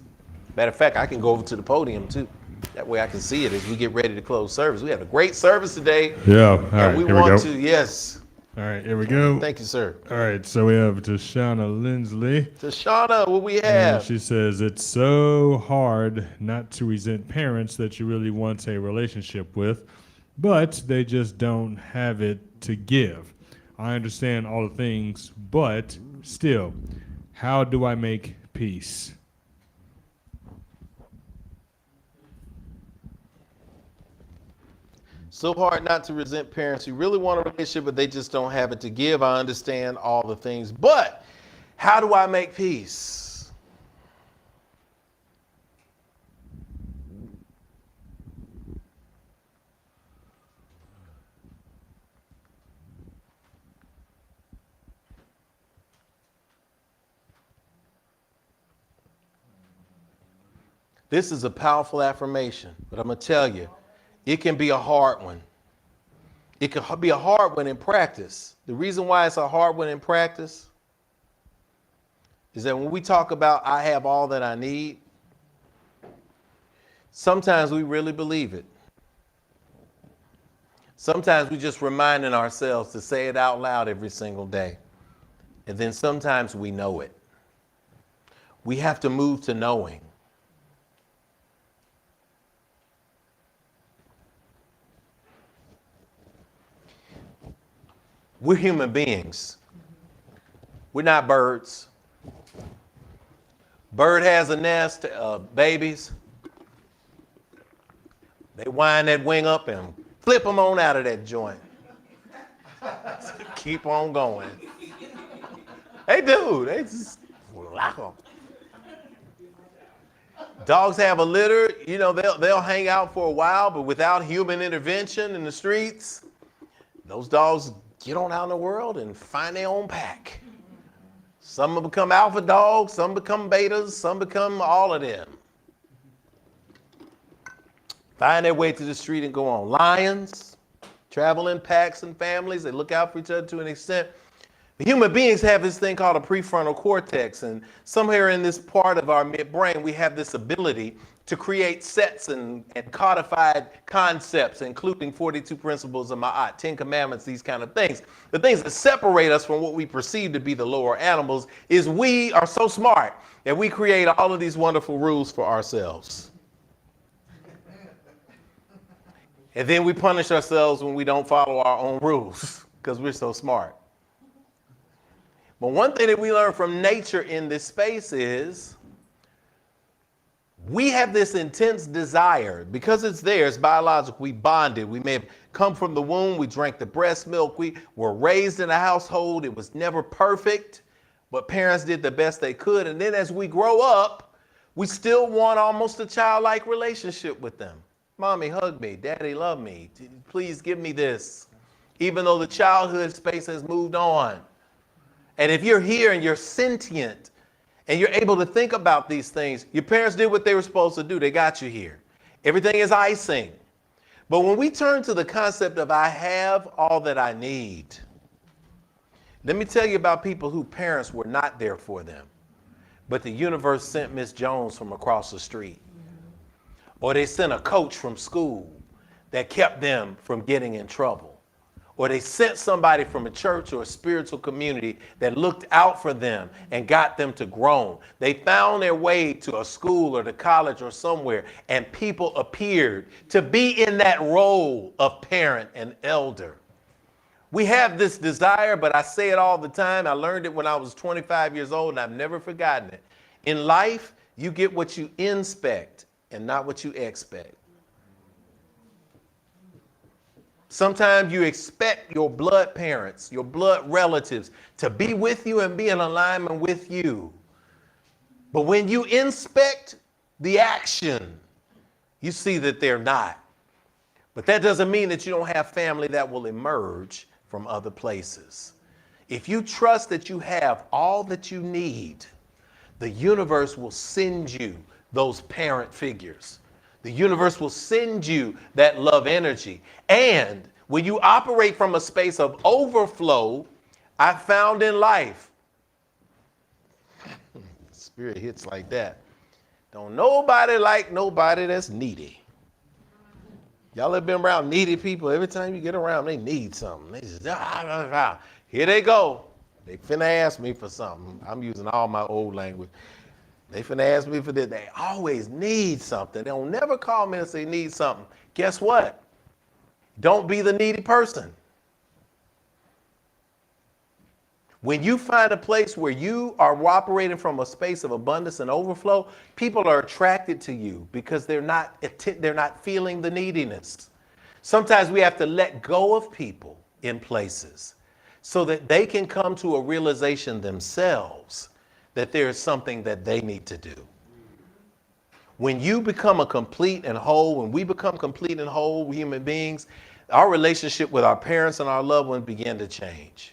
matter of fact, I can go over to the podium too. That way I can see it as we get ready to close service. We had a great service today. Yeah. All right. And we Here we want go. to, yes. All right. Here we go. Thank you, sir. All right. So we have Tashana Lindsley. Tashana, what we And have? she says, it's so hard not to resent parents that you really want a relationship with, but they just don't have it to give. I understand all the things, but still, how do I make peace? So hard not to resent parents who really want a relationship, but they just don't have it to give. I understand all the things, but how do I make peace? This is a powerful affirmation, but I'm going to tell you, it can be a hard one. It can be a hard one in practice. The reason why it's a hard one in practice is that when we talk about I have all that I need, sometimes we really believe it. Sometimes we just reminding ourselves to say it out loud every single day. And then sometimes we know it. We have to move to knowing. We're human beings. We're not birds. Bird has a nest of babies. They wind that wing up and flip them on out of that joint. Keep on going. They do. They just lock them. Dogs have a litter. You know, they'll hang out for a while, but without human intervention in the streets, those dogs get on out in the world and find their own pack. Some will become alpha dogs, some become betas, some become all of them. Find their way to the street and go on. Lions travel in packs and families. They look out for each other to an extent. But human beings have this thing called a prefrontal cortex, and somewhere in this part of our midbrain, we have this ability to create sets and codified concepts, including 42 principles of Ma'at, 10 commandments, these kind of things. The things that separate us from what we perceive to be the lower animals is we are so smart that we create all of these wonderful rules for ourselves. And then we punish ourselves when we don't follow our own rules because we're so smart. But one thing that we learn from nature in this space is we have this intense desire, because it's there, it's biological, we bonded. We may have come from the womb, we drank the breast milk, we were raised in a household, it was never perfect, but parents did the best they could. And then as we grow up, we still want almost a childlike relationship with them. Mommy, hug me. Daddy, love me. Please give me this. Even though the childhood space has moved on. And if you're here and you're sentient, and you're able to think about these things, your parents did what they were supposed to do. They got you here. Everything is icing. But when we turn to the concept of I have all that I need, let me tell you about people whose parents were not there for them, but the universe sent Miss Jones from across the street. Or they sent a coach from school that kept them from getting in trouble. Or they sent somebody from a church or a spiritual community that looked out for them and got them to grow. They found their way to a school or to college or somewhere, and people appeared to be in that role of parent and elder. We have this desire, but I say it all the time. I learned it when I was 25 years old, and I've never forgotten it. In life, you get what you inspect and not what you expect. Sometimes you expect your blood parents, your blood relatives to be with you and be in alignment with you. But when you inspect the action, you see that they're not. But that doesn't mean that you don't have family that will emerge from other places. If you trust that you have all that you need, the universe will send you those parent figures. The universe will send you that love energy. And when you operate from a space of overflow, I found in life, spirit hits like that. Don't nobody like nobody that's needy. Y'all have been around needy people. Every time you get around, they need something. They just, here they go. They finna ask me for something. I'm using all my old language. They finna ask me for this. They always need something. They don't never call me and say need something. Guess what? Don't be the needy person. When you find a place where you are operating from a space of abundance and overflow, people are attracted to you because they're not feeling the neediness. Sometimes we have to let go of people in places so that they can come to a realization themselves that there is something that they need to do. When you become a complete and whole, when we become complete and whole human beings, our relationship with our parents and our loved ones begin to change.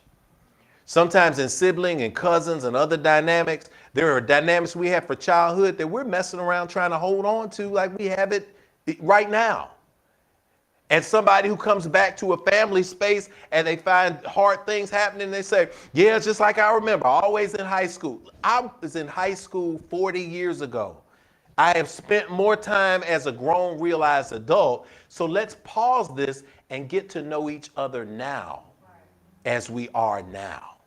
Sometimes in sibling and cousins and other dynamics, There are dynamics we have for childhood that we're messing around trying to hold on to like we have it right now. And somebody who comes back to a family space and they find hard things happening, they say, yeah, it's just like I remember, always in high school. I was in high school 40 years ago. I have spent more time as a grown, realized adult. So let's pause this and get to know each other now as we are now.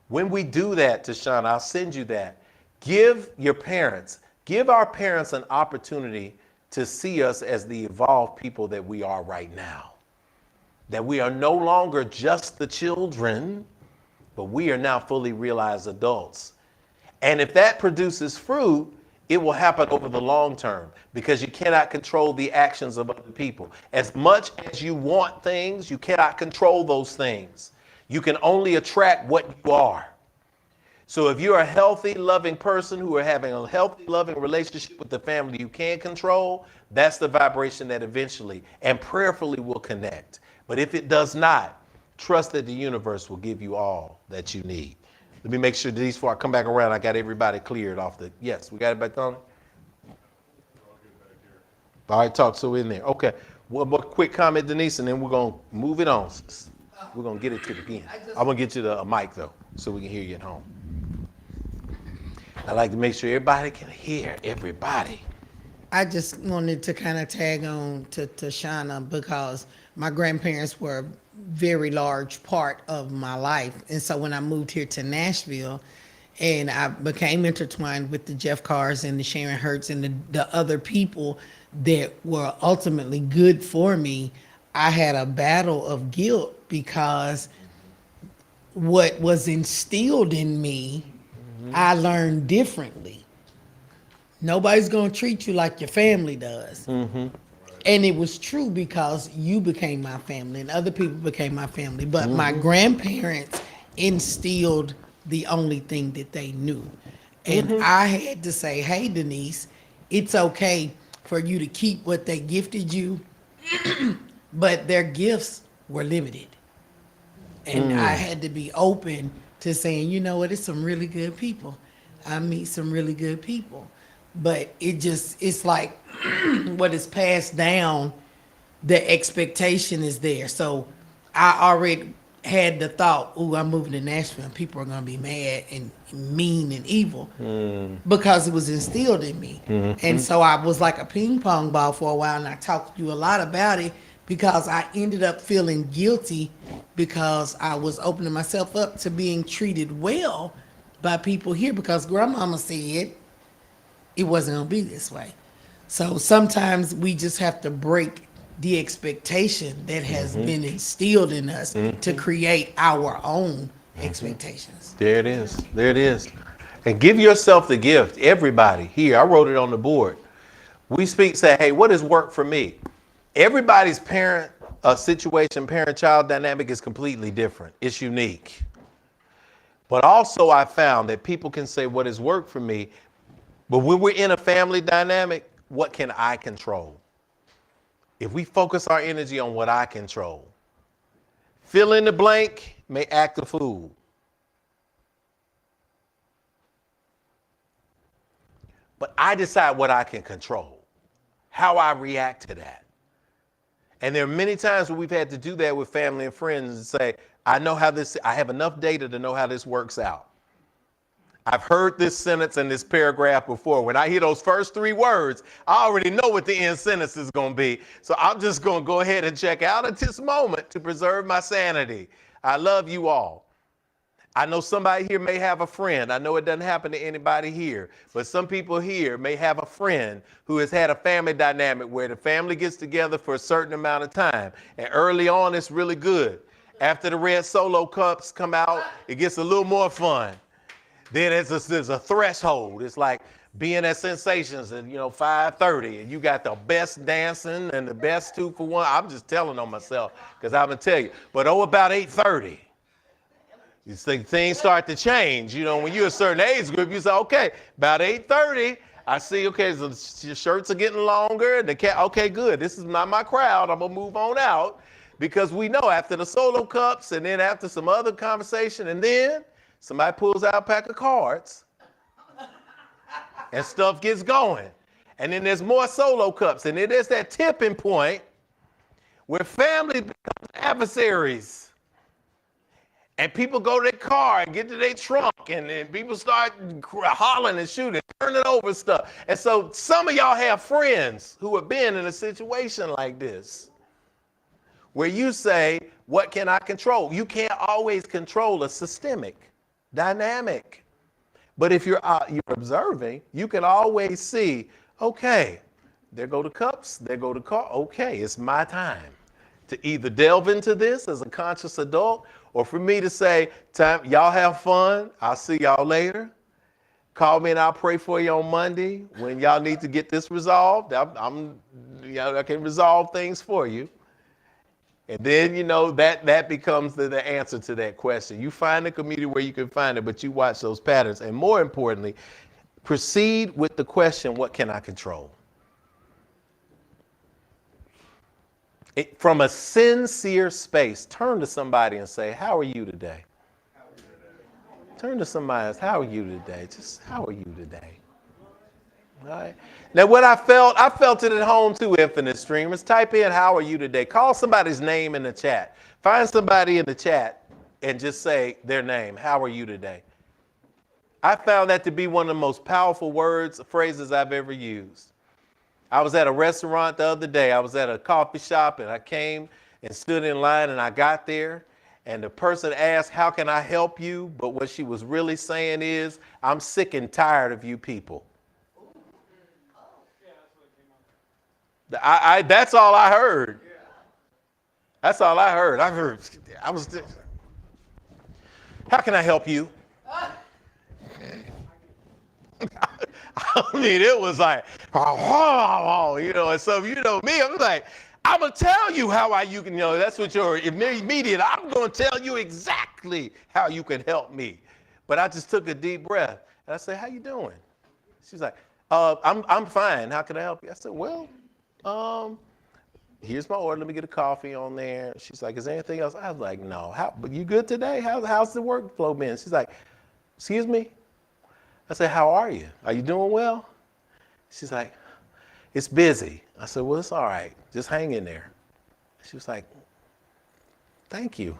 When we do that, Tashana, I'll send you that. Give our parents an opportunity to see us as the evolved people that we are right now. That we are no longer just the children, but we are now fully realized adults. And if that produces fruit, it will happen over the long term because you cannot control the actions of other people. As much as you want things, you cannot control those things. You can only attract what you are. So if you're a healthy, loving person who are having a healthy, loving relationship with the family you can control, that's the vibration that eventually and prayerfully will connect. But if it does not, trust that the universe will give you all that you need. Let me make sure that before I come back around, I got everybody cleared off the, yes, we got it back on? All right, talk so in there. Okay, one more quick comment, Denise, and then we're going to move it on. We're going to get it to the end. I'm going to get you the mic, though, so we can hear you at home. I like to make sure everybody can hear everybody. I just wanted to kind of tag on to Shauna because my grandparents were a very large part of my life. And so when I moved here to Nashville and I became intertwined with the Jeff Carrs and the Sharon Hurts and the other people that were ultimately good for me, I had a battle of guilt because what was instilled in me, I learned differently. Nobody's going to treat you like your family does. And it was true because you became my family and other people became my family. But my grandparents instilled the only thing that they knew. And I had to say, hey, Denise, it's okay for you to keep what they gifted you, but their gifts were limited. And I had to be open to saying, you know what, it's some really good people. I meet some really good people. But it's like what is passed down, the expectation is there. So I already had the thought, oh, I'm moving to Nashville and people are going to be mad and mean and evil because it was instilled in me. And so I was like a ping pong ball for a while, and I talked to you a lot about it because I ended up feeling guilty because I was opening myself up to being treated well by people here because grandmama said it wasn't going to be this way. So sometimes we just have to break the expectation that has been instilled in us to create our own expectations. There it is. There it is. And give yourself the gift. Everybody here, I wrote it on the board. We say, hey, what has worked for me? Everybody's parent situation, parent-child dynamic is completely different. It's unique. But also I found that people can say what has worked for me, but when we're in a family dynamic, what can I control? If we focus our energy on what I control, fill in the blank may act a fool. But I decide what I can control, how I react to that. And there are many times where we've had to do that with family and friends and say, I have enough data to know how this works out. I've heard this sentence and this paragraph before. When I hear those first three words, I already know what the end sentence is going to be. So I'm just going to go ahead and check out at this moment to preserve my sanity. I love you all. I know somebody here may have a friend. I know it doesn't happen to anybody here, but some people here may have a friend who has had a family dynamic where the family gets together for a certain amount of time. And early on, it's really good. After the red Solo cups come out, it gets a little more fun. Then there's a threshold. It's like being at Sensations at 5:30, and you got the best dancing and the best 2-for-1. I'm just telling on myself because I'm gonna tell you. But about 8:30, you think things start to change. When you're a certain age group, you say, okay, about 8:30, I see. Okay, so your shirts are getting longer. Okay, good. This is not my crowd. I'm gonna move on out because we know after the Solo cups and then after some other conversation and then somebody pulls out a pack of cards, and stuff gets going. And then there's more solo cups. And then there's that tipping point where family becomes adversaries. And people go to their car and get to their trunk, and then people start hollering and shooting, turning over stuff. And so some of y'all have friends who have been in a situation like this, where you say, what can I control? You can't always control a systemic dynamic. But if you're observing, you can always see, okay, there go the cups, there go the car. Okay, it's my time to either delve into this as a conscious adult, or for me to say, y'all have fun. I'll see y'all later. Call me and I'll pray for you on Monday when y'all need to get this resolved. I can resolve things for you. And then, that becomes the answer to that question. You find the community where you can find it, but you watch those patterns. And more importantly, proceed with the question, what can I control? From a sincere space, turn to somebody and say, how are you today? Turn to somebody and say, how are you today? Just, how are you today? All right. Now, what I felt it at home too, Infinite Streamers. Type in, how are you today? Call somebody's name in the chat. Find somebody in the chat and just say their name. How are you today? I found that to be one of the most powerful phrases I've ever used. I was at a restaurant the other day. I was at a coffee shop, and I came and stood in line, and I got there, and the person asked, how can I help you? But what she was really saying is, I'm sick and tired of you people. That's all I heard. That's all I heard. How can I help you? I mean, it was like, and so me, I'm like, I'm going to tell you how you can, that's what your immediate, I'm going to tell you exactly how you can help me. But I just took a deep breath, and I said, how you doing? She's like, I'm fine. How can I help you? I said, well, here's my order. Let me get a coffee on there. She's like, is there anything else? I was like, no. But you good today? How's the workflow been? She's like, excuse me? I said, how are you? Are you doing well? She's like, it's busy. I said, well, it's all right. Just hang in there. She was like, thank you.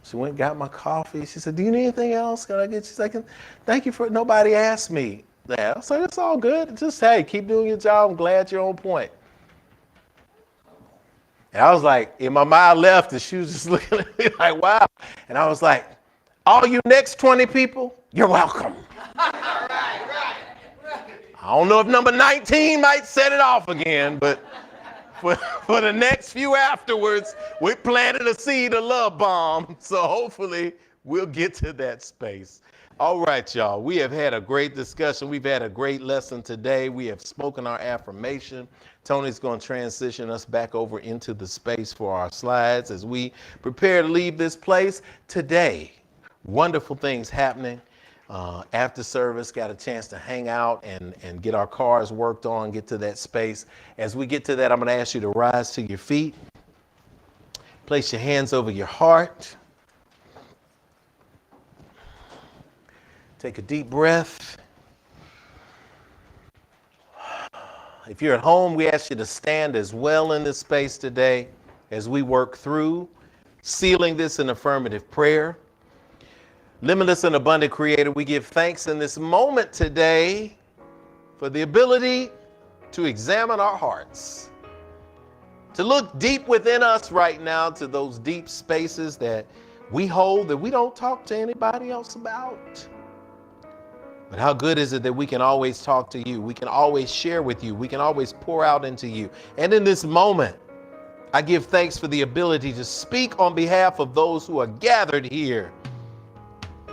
She went and got my coffee. She said, do you need anything else? Can I get you? She's like, thank you for, nobody asked me that. I said, it's all good. Just, hey, keep doing your job. I'm glad you're on point. And I was like, in my mind left, and she was just looking at me like, wow. And I was like, all you next 20 people, you're welcome. Right. I don't know if number 19 might set it off again, but for the next few afterwards, we planted a seed of love bomb. So hopefully we'll get to that space. All right, y'all. We have had a great discussion. We've had a great lesson today. We have spoken our affirmation. Tony's going to transition us back over into the space for our slides as we prepare to leave this place today. Wonderful things happening. After service, got a chance to hang out and get our cars worked on, get to that space. As we get to that, I'm going to ask you to rise to your feet. Place your hands over your heart. Take a deep breath. If you're at home, we ask you to stand as well in this space today as we work through sealing this in affirmative prayer. Limitless and abundant Creator, we give thanks in this moment today for the ability to examine our hearts, to look deep within us right now to those deep spaces that we hold that we don't talk to anybody else about. But how good is it that we can always talk to you? We can always share with you. We can always pour out into you. And in this moment, I give thanks for the ability to speak on behalf of those who are gathered here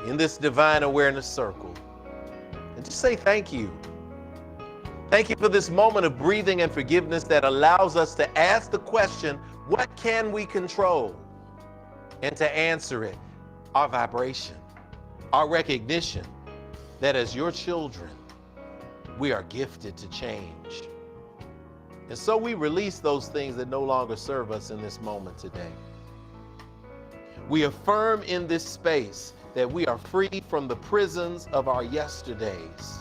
in this divine awareness circle. And just say thank you. Thank you for this moment of breathing and forgiveness that allows us to ask the question, what can we control? And to answer it, our vibration, our recognition that as your children, we are gifted to change. And so we release those things that no longer serve us in this moment today. We affirm in this space that we are free from the prisons of our yesterdays.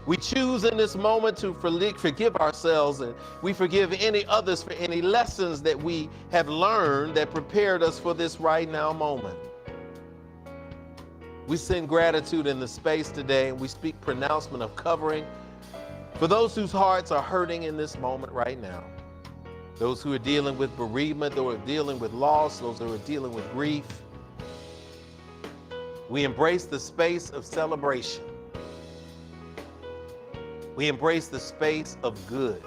We choose in this moment to forgive ourselves, and we forgive any others for any lessons that we have learned that prepared us for this right now moment. We send gratitude in the space today, and we speak pronouncement of covering for those whose hearts are hurting in this moment right now. Those who are dealing with bereavement, those who are dealing with loss, those who are dealing with grief. We embrace the space of celebration. We embrace the space of good.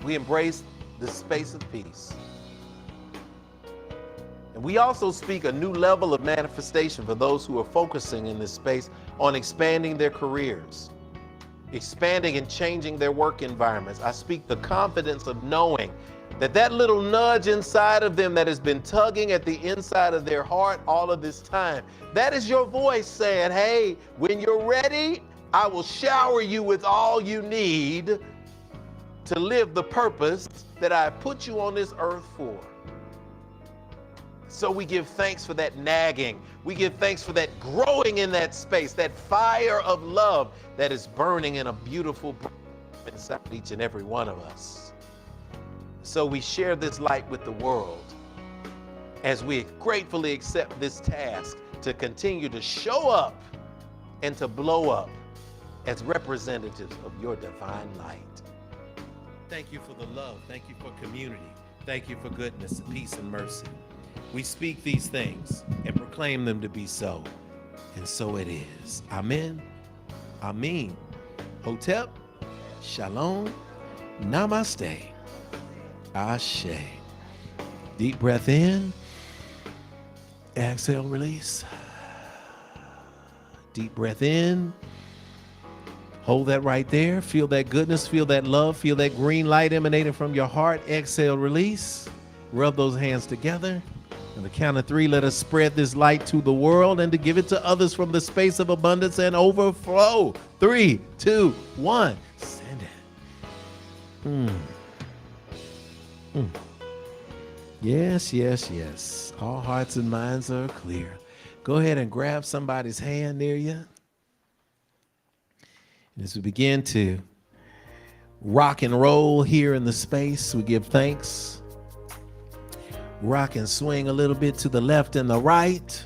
We embrace the space of peace. And we also speak a new level of manifestation for those who are focusing in this space on expanding their careers, expanding and changing their work environments. I speak the confidence of knowing that that little nudge inside of them that has been tugging at the inside of their heart all of this time, that is your voice saying, hey, when you're ready, I will shower you with all you need to live the purpose that I put you on this earth for. So we give thanks for that nagging. We give thanks for that growing in that space, that fire of love that is burning in a beautiful inside each and every one of us. So we share this light with the world as we gratefully accept this task to continue to show up and to blow up as representatives of your divine light. Thank you for the love. Thank you for community. Thank you for goodness, peace, and mercy. We speak these things and proclaim them to be so. And so it is. Amen. Amen. Hotep. Shalom. Namaste. Ashe. Deep breath in. Exhale, release. Deep breath in. Hold that right there. Feel that goodness, feel that love, feel that green light emanating from your heart. Exhale, release. Rub those hands together. On the count of 3, let us spread this light to the world and to give it to others from the space of abundance and overflow. 3, 2, 1. Send it. Yes, yes, yes. All hearts and minds are clear. Go ahead and grab somebody's hand near you. As we begin to rock and roll here in the space, we give thanks. Rock and swing a little bit to the left and the right.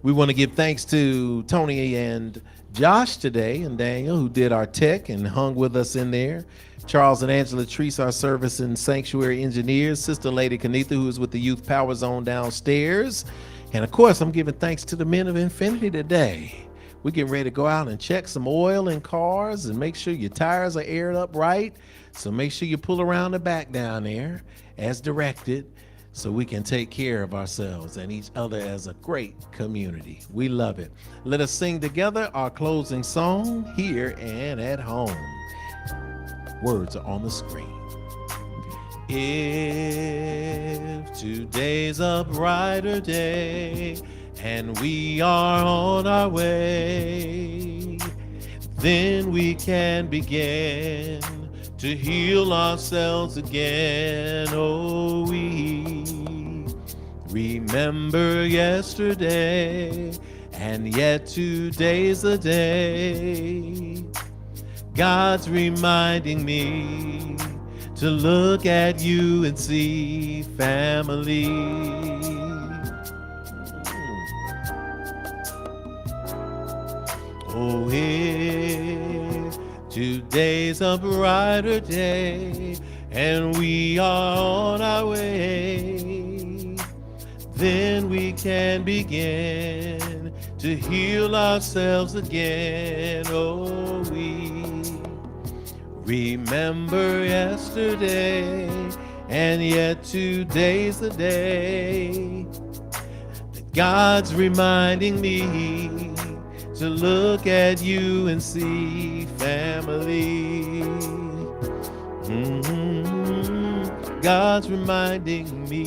We want to give thanks to Tony and Josh today, and Daniel, who did our tech and hung with us in there. Charles and Angela Treese, our service and sanctuary engineers. Sister Lady Kanitha, who is with the Youth Power Zone downstairs. And of course, I'm giving thanks to the men of Infinity today. We're getting ready to go out and check some oil in cars and make sure your tires are aired up right. So make sure you pull around the back down there as directed so we can take care of ourselves and each other as a great community. We love it. Let us sing together our closing song here and at home. Words are on the screen. If today's a brighter day and we are on our way, then we can begin to heal ourselves again. Oh, we remember yesterday, and yet today's the day. God's reminding me to look at you and see family. Oh, if today's a brighter day and we are on our way, then we can begin to heal ourselves again. Oh, we remember yesterday, and yet today's the day that God's reminding me to look at you and see family. God's reminding me,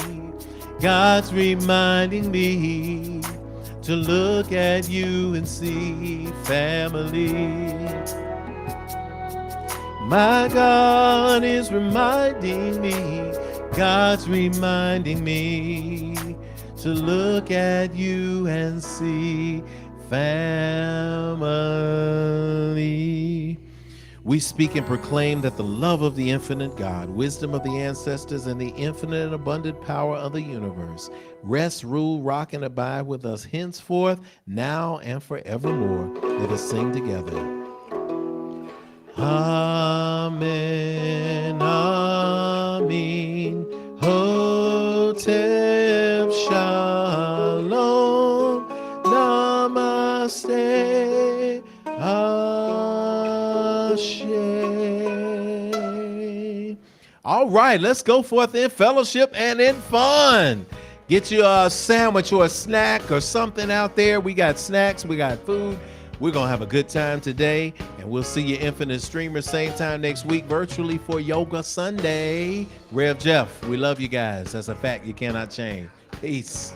God's reminding me to look at you and see family. My God is reminding me, God's reminding me to look at you and see family. We speak and proclaim that the love of the infinite God, wisdom of the ancestors, and the infinite and abundant power of the universe rest, rule, rock, and abide with us henceforth, now, and forevermore. Let us sing together. Amen, amen, hotep shalom, namaste, ashe. All right, let's go forth in fellowship and in fun. Get you a sandwich or a snack or something out there. We got snacks, we got food. We're going to have a good time today, and we'll see you Infinite Streamers same time next week virtually for Yoga Sunday. Rev Jeff, we love you guys. That's a fact you cannot change. Peace.